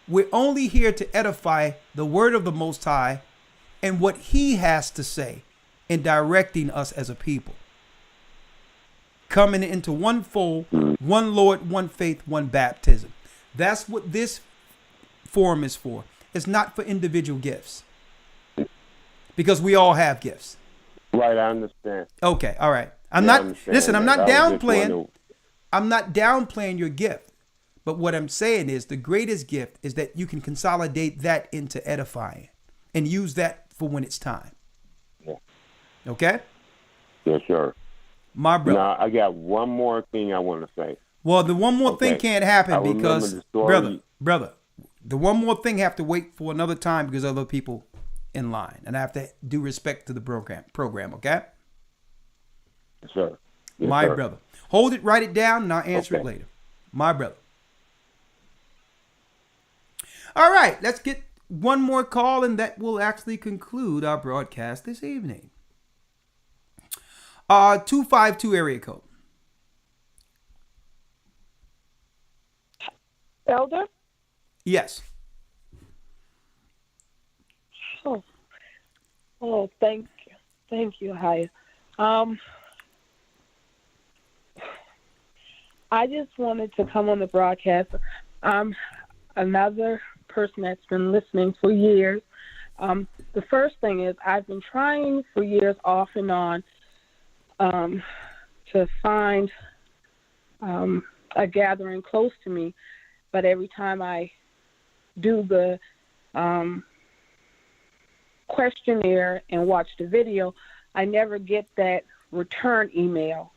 we're only here to edify the word of the Most High and what he has to say in directing us as a people. Coming into one fold, one Lord, one faith, one baptism. That's what this forum is for. It's not for individual gifts. Because we all have gifts. Right, I understand. Okay, all right. I'm not downplaying your gift. But what I'm saying is the greatest gift is that you can consolidate that into edifying and use that for when it's time. Yeah. Okay? Yes, sir. My brother. Now, I got one more thing I want to say. Well, the one more thing can't happen because, brother, the one more thing have to wait for another time because other people in line. And I have to do respect to the program, okay? Yes, sir. Yes, My sir. brother. Hold it, write it down, and I'll answer it later. My brother. All right, let's get one more call, and that will actually conclude our broadcast this evening. 252 area code. Elder? Yes. Oh, thank you, Haya. I just wanted to come on the broadcast. I'm another person that's been listening for years. The first thing is I've been trying for years off and on to find a gathering close to me, but every time I do the questionnaire and watch the video, I never get that return email.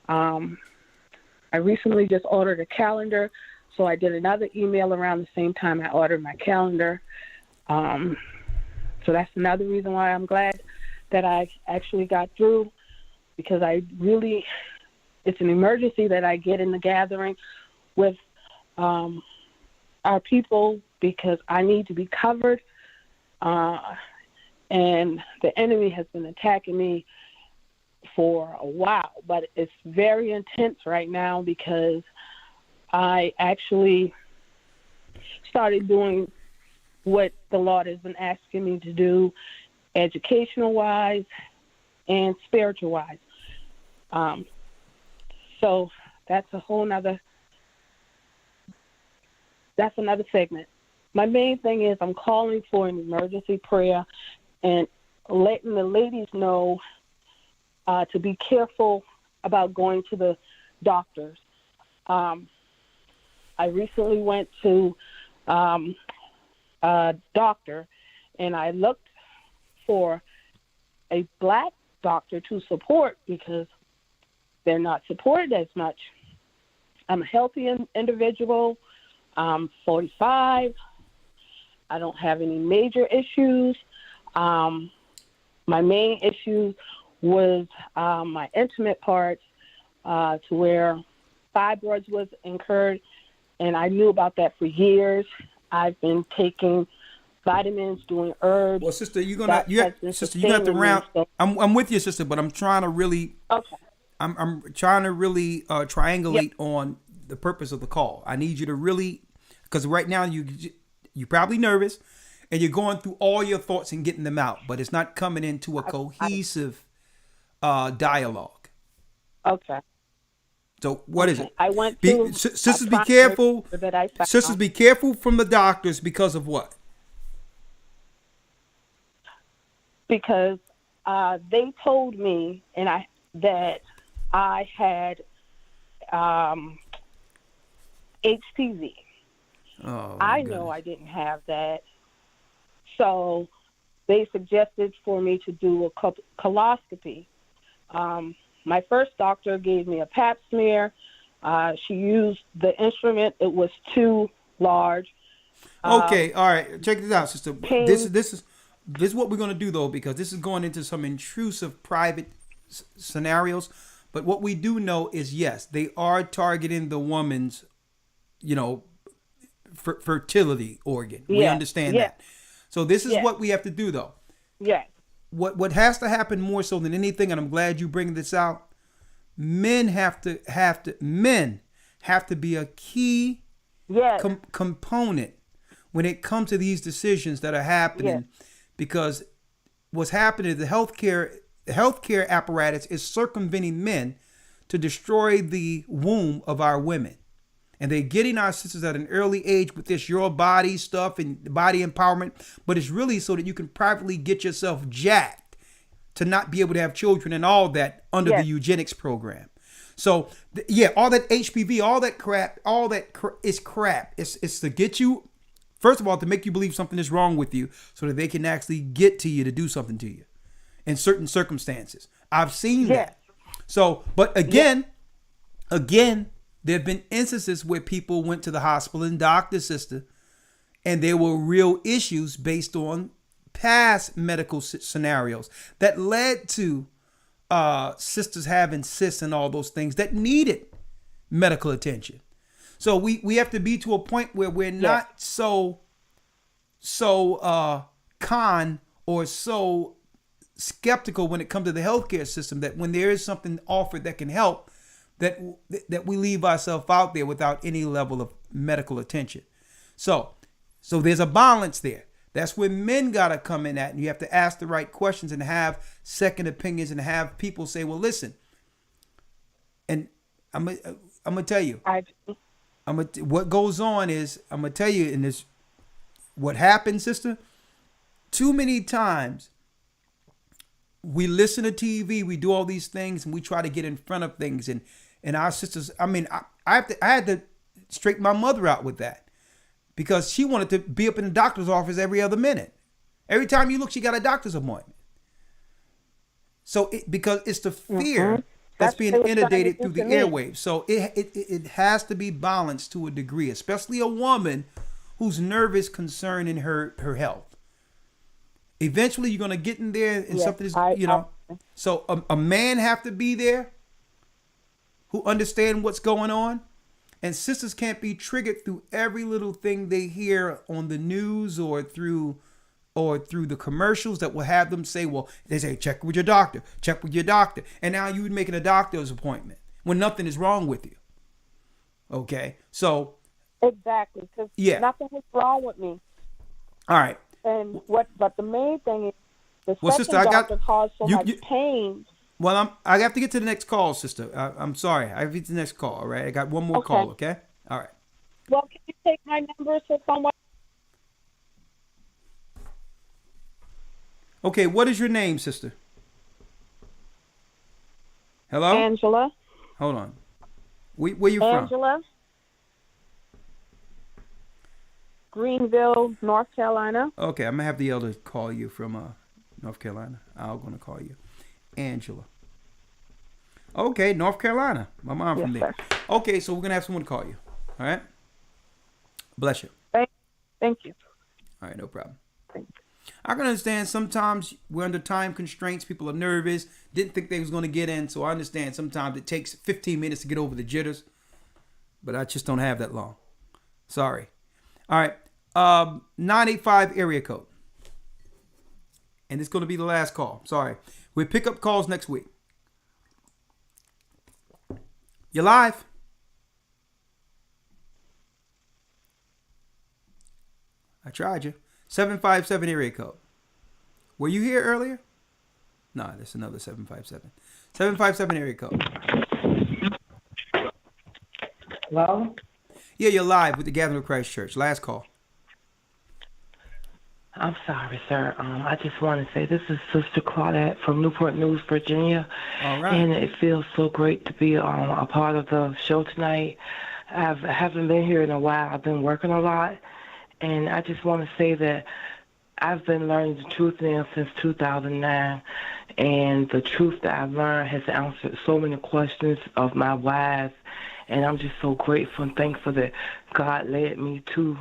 I recently just ordered a calendar, so I did another email around the same time I ordered my calendar. So that's another reason why I'm glad that I actually got through, because it's an emergency that I get in the gathering with our people, because I need to be covered. And the enemy has been attacking me for a while, but it's very intense right now because I actually started doing what the Lord has been asking me to do, educational wise and spiritual wise. So that's another segment. My main thing is I'm calling for an emergency prayer and letting the ladies know to be careful about going to the doctors. I recently went to a doctor, and I looked for a black doctor to support because they're not supported as much. I'm a healthy individual. I'm 45. I don't have any major issues. My main issue was my intimate parts to where fibroids was incurred, and I knew about that for years. I've been taking vitamins, doing herbs. Well, sister, you have to round. I'm with you, sister, but I'm trying to really. Okay. I'm trying to really triangulate on the purpose of the call. I need you to really, because right now you're probably nervous, and you're going through all your thoughts and getting them out, but it's not coming into a cohesive dialogue. Okay. So what is it? I went to sisters. Be careful. Sisters, be careful from the doctors because of what? Because they told me that I had HPV. Oh, I know I didn't have that. So they suggested for me to do a coloscopy. My first doctor gave me a pap smear. She used the instrument. It was too large. Okay, all right. Check this out, sister. This is what we're going to do, though, because this is going into some intrusive private scenarios. But what we do know is, yes, they are targeting the woman's, fertility organ. We understand that. So this is what we have to do, though. Yes. What has to happen more so than anything, and I'm glad you bring this out. Men have to be a key component when it comes to these decisions that are happening, because what's happening is the healthcare apparatus is circumventing men to destroy the womb of our women. And they're getting our sisters at an early age with this your body stuff and body empowerment. But it's really so that you can privately get yourself jacked to not be able to have children and all that under the eugenics program. So, all that HPV, all that crap is crap. It's to get you, first of all, to make you believe something is wrong with you so that they can actually get to you to do something to you in certain circumstances. I've seen that. So, but again, there have been instances where people went to the hospital and doctor, sister, and there were real issues based on past medical scenarios that led to sisters having cysts and all those things that needed medical attention. So we have to be to a point where we're not so con or so skeptical when it comes to the healthcare system that when there is something offered that can help, that we leave ourselves out there without any level of medical attention. So there's a balance there. That's where men gotta come in at, and you have to ask the right questions and have second opinions and have people say, "Well, listen." And I'm gonna tell you, what goes on is I'm gonna tell you in this. What happens, sister? Too many times we listen to TV, we do all these things, and we try to get in front of things, and our sisters. I mean, I had to straighten my mother out with that because she wanted to be up in the doctor's office every other minute. Every time you look, she got a doctor's appointment. So because it's the fear that's being inundated through the airwaves. So it has to be balanced to a degree, especially a woman who's nervous concerning her health. Eventually, you're gonna get in there, and something is, So a man have to be there who understand what's going on, and sisters can't be triggered through every little thing they hear on the news or through or through the commercials that will have them say, well, they say, check with your doctor, check with your doctor. And now you're making a doctor's appointment when nothing is wrong with you. Okay. So. Exactly. Because nothing was wrong with me. All right. And but the main thing is the second sister, doctor caused so much pain. Well, I have to get to the next call, sister. I'm sorry. I have to get to the next call. All right. I got one more call. Okay. All right. Well, can you take my number so someone? Okay. What is your name, sister? Hello? Angela. Hold on. Where you from? Angela. Greenville, North Carolina. Okay, I'm gonna have the elder call you from North Carolina. I'm gonna call you, Angela. Okay, North Carolina. My mom from there. Sir. Okay, so we're gonna have someone call you. All right. Bless you. Thank you. All right, no problem. Thank you. I can understand sometimes we're under time constraints. People are nervous. Didn't think they was gonna get in, so I understand sometimes it takes 15 minutes to get over the jitters. But I just don't have that long. Sorry. All right. 985 area code. And it's going to be the last call. Sorry. We'll pick up calls next week. You're live. I tried you. 757 area code. Were you here earlier? No, there's another 757. 757 area code. Hello? Yeah, you're live with the Gathering of Christ Church. Last call. I'm sorry, sir. I just want to say this is Sister Claudette from Newport News, Virginia. All right. And it feels so great to be a part of the show tonight. I haven't been here in a while. I've been working a lot. And I just want to say that I've been learning the truth now since 2009. And the truth that I've learned has answered so many questions of my wives. And I'm just so grateful and thankful that God led me to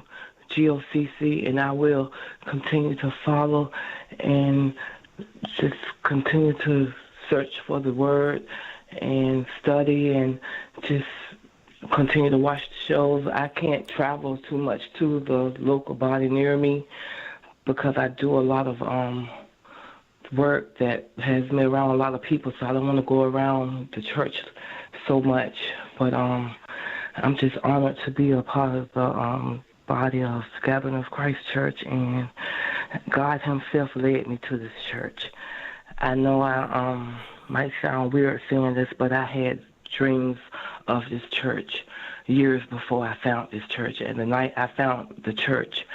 GOCC, and I will continue to follow and just continue to search for the word and study and just continue to watch the shows. I can't travel too much to the local body near me because I do a lot of work that has me around a lot of people, so I don't want to go around the church so much. But I'm just honored to be a part of the body of Gathering of Christ Church, and God himself led me to this church. I know I might sound weird saying this, but I had dreams of this church years before I found this church. And the night I found the church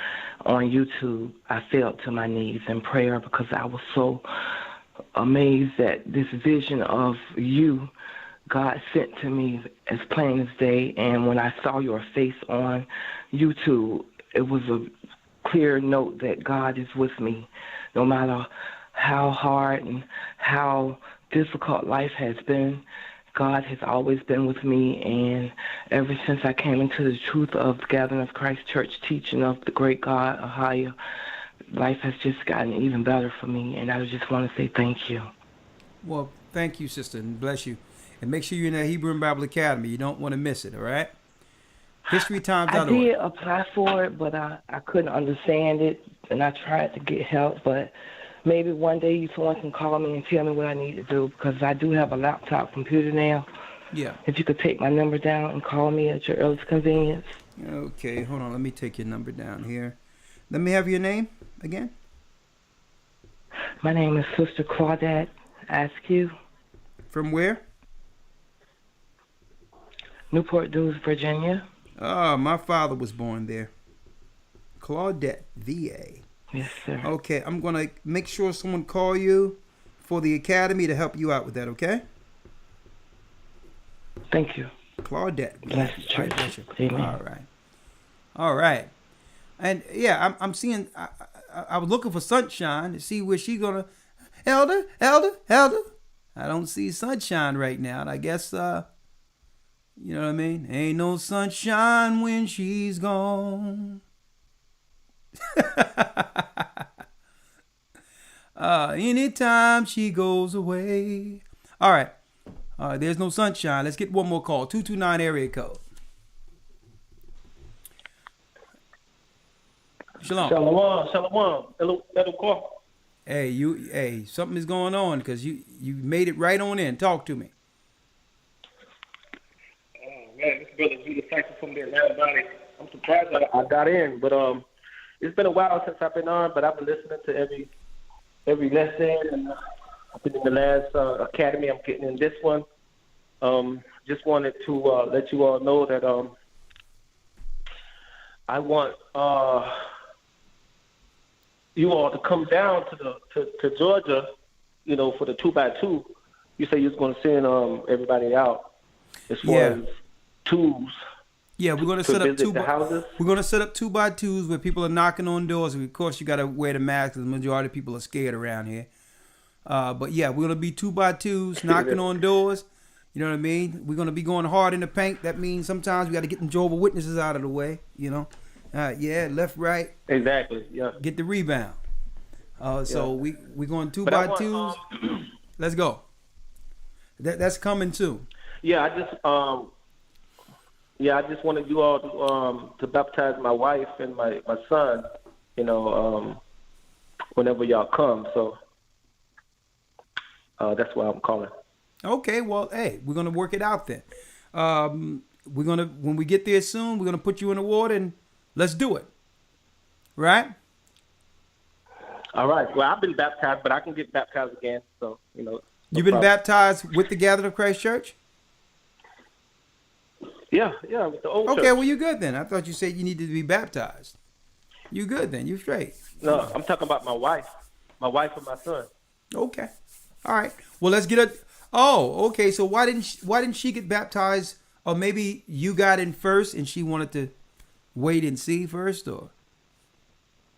on YouTube, I fell to my knees in prayer because I was so amazed that this vision of you God sent to me as plain as day. And when I saw your face on YouTube, it was a clear note that God is with me. No matter how hard and how difficult life has been, God has always been with me. And ever since I came into the truth of the Gathering of Christ Church teaching of the great God, Ahia, life has just gotten even better for me. And I just want to say thank you. Well, thank you, sister, and bless you. And make sure you're in that Hebrew and Bible Academy. You don't want to miss it, all right? HistoryTimes.org. I did apply for it, but I couldn't understand it, and I tried to get help. But maybe one day someone can call me and tell me what I need to do, because I do have a laptop computer now. Yeah. If you could take my number down and call me at your earliest convenience. Okay, hold on. Let me take your number down here. Let me have your name again. My name is Sister Claudette Askew. From where? Newport News, Virginia. Oh, my father was born there. Claudette, VA. Yes, sir. Okay, I'm going to make sure someone call you for the academy to help you out with that, okay? Thank you. Claudette. Bless the church. Amen. All right. All right. And, yeah, I'm seeing, I was looking for Sunshine to see where she's going to, Elder. I don't see Sunshine right now, and I guess, you know what I mean? Ain't no sunshine when she's gone. Anytime she goes away. All right. There's no sunshine. Let's get one more call. 229 area code. Shalom. Shalom. Hello. Hey, something is going on because you made it right on in. Talk to me. Oh man, this brother Judah Saxon from the Atlanta body. I'm surprised I got in, but it's been a while since I've been on, but I've been listening to every lesson, and I've been in the last academy. I'm getting in this one. Just wanted to let you all know that I want you all to come down to Georgia, for the 2x2. You say you was going to send everybody out as far as tools. Yeah, we're going to set up houses. We're going to set up 2x2s where people are knocking on doors. Of course, you got to wear the mask. The majority of people are scared around here. But yeah, we're going to be 2x2s knocking on doors. You know what I mean? We're going to be going hard in the paint. That means sometimes we got to get them Jehovah's Witnesses out of the way, left, right. Exactly, yeah. Get the rebound. So we're going 2x2s. Let's go. That's coming too. Yeah, I just wanted you all to baptize my wife and my son, whenever y'all come. So that's why I'm calling. Okay, well, hey, we're gonna work it out then. When we get there soon, we're gonna put you in the water and let's do it. Right? All right. Well, I've been baptized, but I can get baptized again. So You've been baptized with the Gathered of Christ Church? Yeah, with the old church. Okay, well, you're good then. I thought you said you needed to be baptized. You good then. You straight. No, I'm talking about my wife and my son. Okay. All right. Well, let's get a. Oh, okay. So why didn't she get baptized? Or maybe you got in first and she wanted to wait and see first, or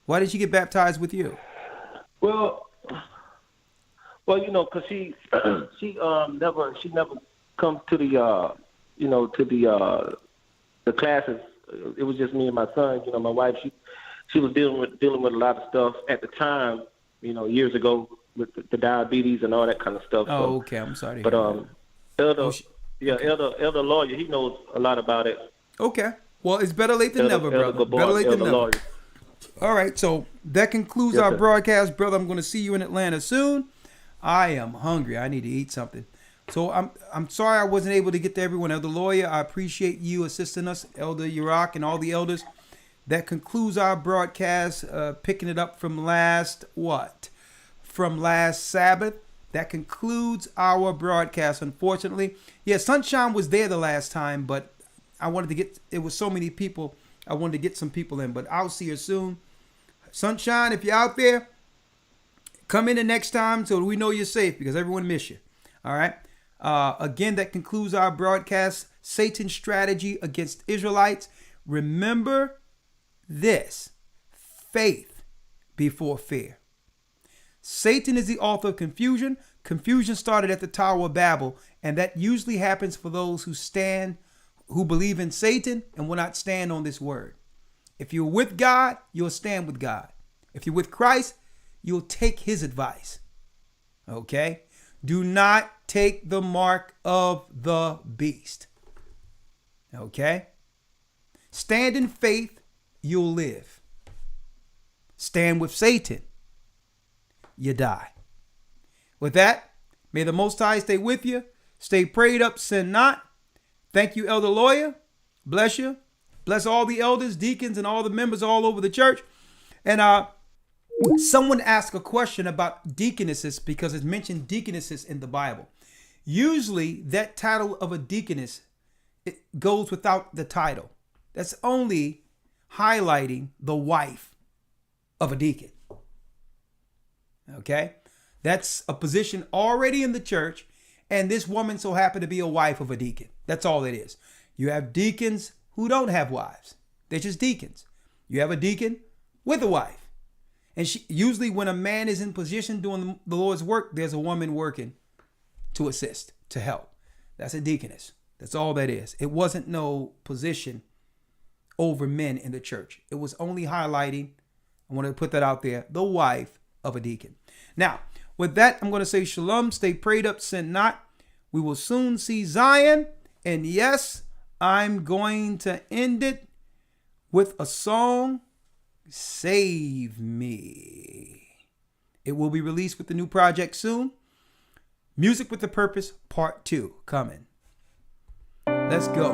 why did she get baptized with you? Well, because she never come to the the classes. It was just me and my son. My wife, she was dealing with a lot of stuff at the time, years ago with the diabetes and all that kind of stuff. Oh, so, okay. I'm sorry. But Elder Lawyer, he knows a lot about it. Okay. Well, it's better late than never, brother. Better late than never. Lawyer. All right. So that concludes our broadcast, brother. I'm going to see you in Atlanta soon. I am hungry. I need to eat something. So I'm sorry I wasn't able to get to everyone. Elder Lawyer, I appreciate you assisting us, Elder Yurok, and all the elders. That concludes our broadcast, picking it up from last Sabbath. That concludes our broadcast, unfortunately. Yeah, Sunshine was there the last time, but I wanted to it was so many people, I wanted to get some people in, but I'll see her soon. Sunshine, if you're out there, come in the next time so we know you're safe, because everyone miss you. All right? Again, that concludes our broadcast, Satan's strategy against Israelites. Remember this: faith before fear. Satan is the author of confusion. Confusion started at the Tower of Babel, and that usually happens for those who believe in Satan and will not stand on this word. If you're with God, you'll stand with God. If you're with Christ, you'll take his advice. Okay? Do not take the mark of the beast. Okay? Stand in faith, you'll live. Stand with Satan, you die. With that, may the Most High stay with you. Stay prayed up, sin not. Thank you, Elder Lawyer. Bless you. Bless all the elders, deacons, and all the members all over the church. And someone asked a question about deaconesses, because it's mentioned deaconesses in the Bible. Usually that title of a deaconess, it goes without the title. That's only highlighting the wife of a deacon. Okay? That's a position already in the church, and this woman so happened to be a wife of a deacon. That's all it is. You have deacons who don't have wives. They're just deacons. You have a deacon with a wife. And usually when a man is in position doing the Lord's work, there's a woman working to assist, to help. That's a deaconess. That's all that is. It wasn't no position over men in the church. It was only highlighting, I want to put that out there, the wife of a deacon. Now, with that, I'm going to say shalom, stay prayed up, sin not. We will soon see Zion. And yes, I'm going to end it with a song Save Me. It will be released with the new project soon. Music with the Purpose Part 2 coming. Let's go.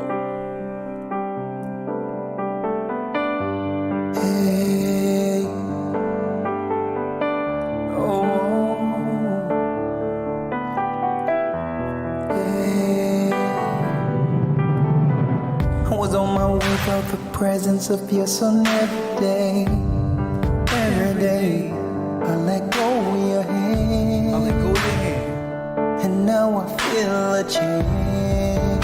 Hey. Oh. Hey. I was on my way, felt the presence of your son every day. Every day. I let go of your hand. And now I feel a change.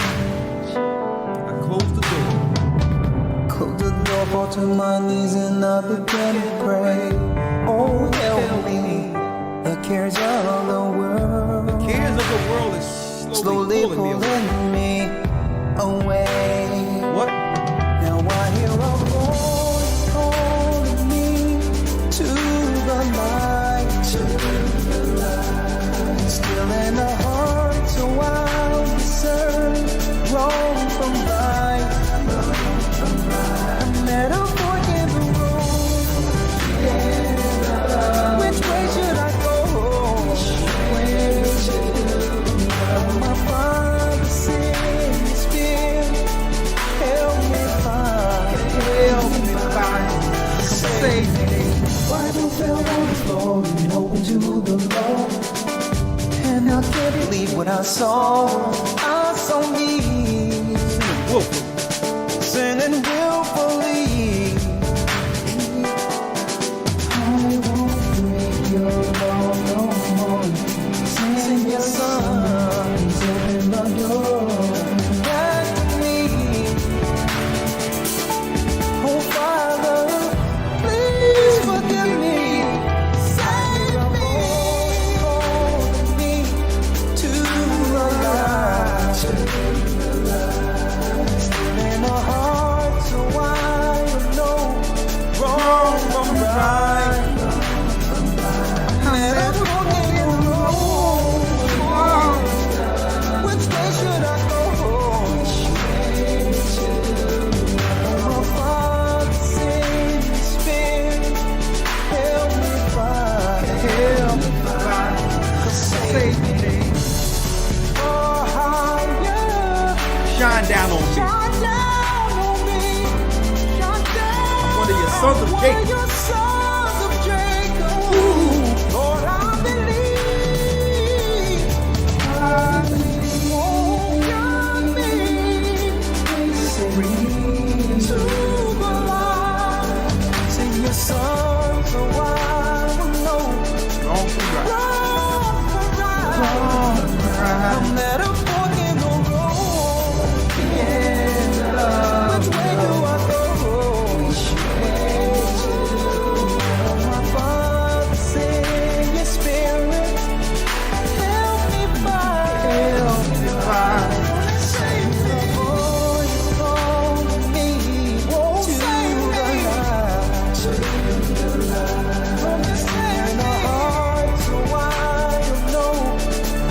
I close the door. Close the door, fall to my knees and I begin to pray. Oh, help me. The cares of the world. The cares of the world is slowly pulling me away. What? Now I hear a voice calling me to the light. Still in the heart, so I'll discern wrong from right. I met a fork in the road. Which way should I go? My Father's in the Spirit. Help me find. Save me. Bible fell on the floor and open to the Lord. And I can't believe what I saw. I saw me singing willfully. I won't break your law no more. Sing your songs, open the door. Back to me. Oh Father, please forgive me. Save me. To the light. Still in the heart, so I will know wrong from right. And I'm walking in the road. Which way should I go? My Father's in the Spirit. Help me find. Save me. Shine down on me. Shine down on me. Shine down. One of your sons of Jacob. One of your sons of Jacob. Ooh. Lord, I believe. I believe. Oh, guide me. To the light. Sing your song so I will know. Wrong from right. Wrong from right. I'm at a fork in the road. Which way do I go? My Father's in your Spirit. Help me find. Save the voice calling me to the light. From the snare in the heart, so I will know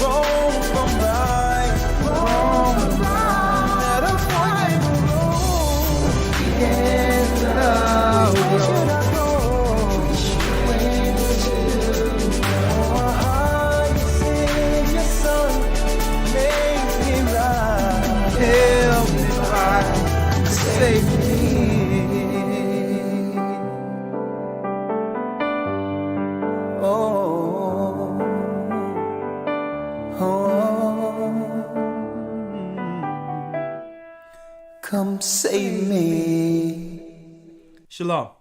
wrong from right. Wrong from right. Let us find the road. Yes, love. Where should I go? Our heart is in your Son. Make me right. Help me find. Save me. Oh, come save me. Shalom.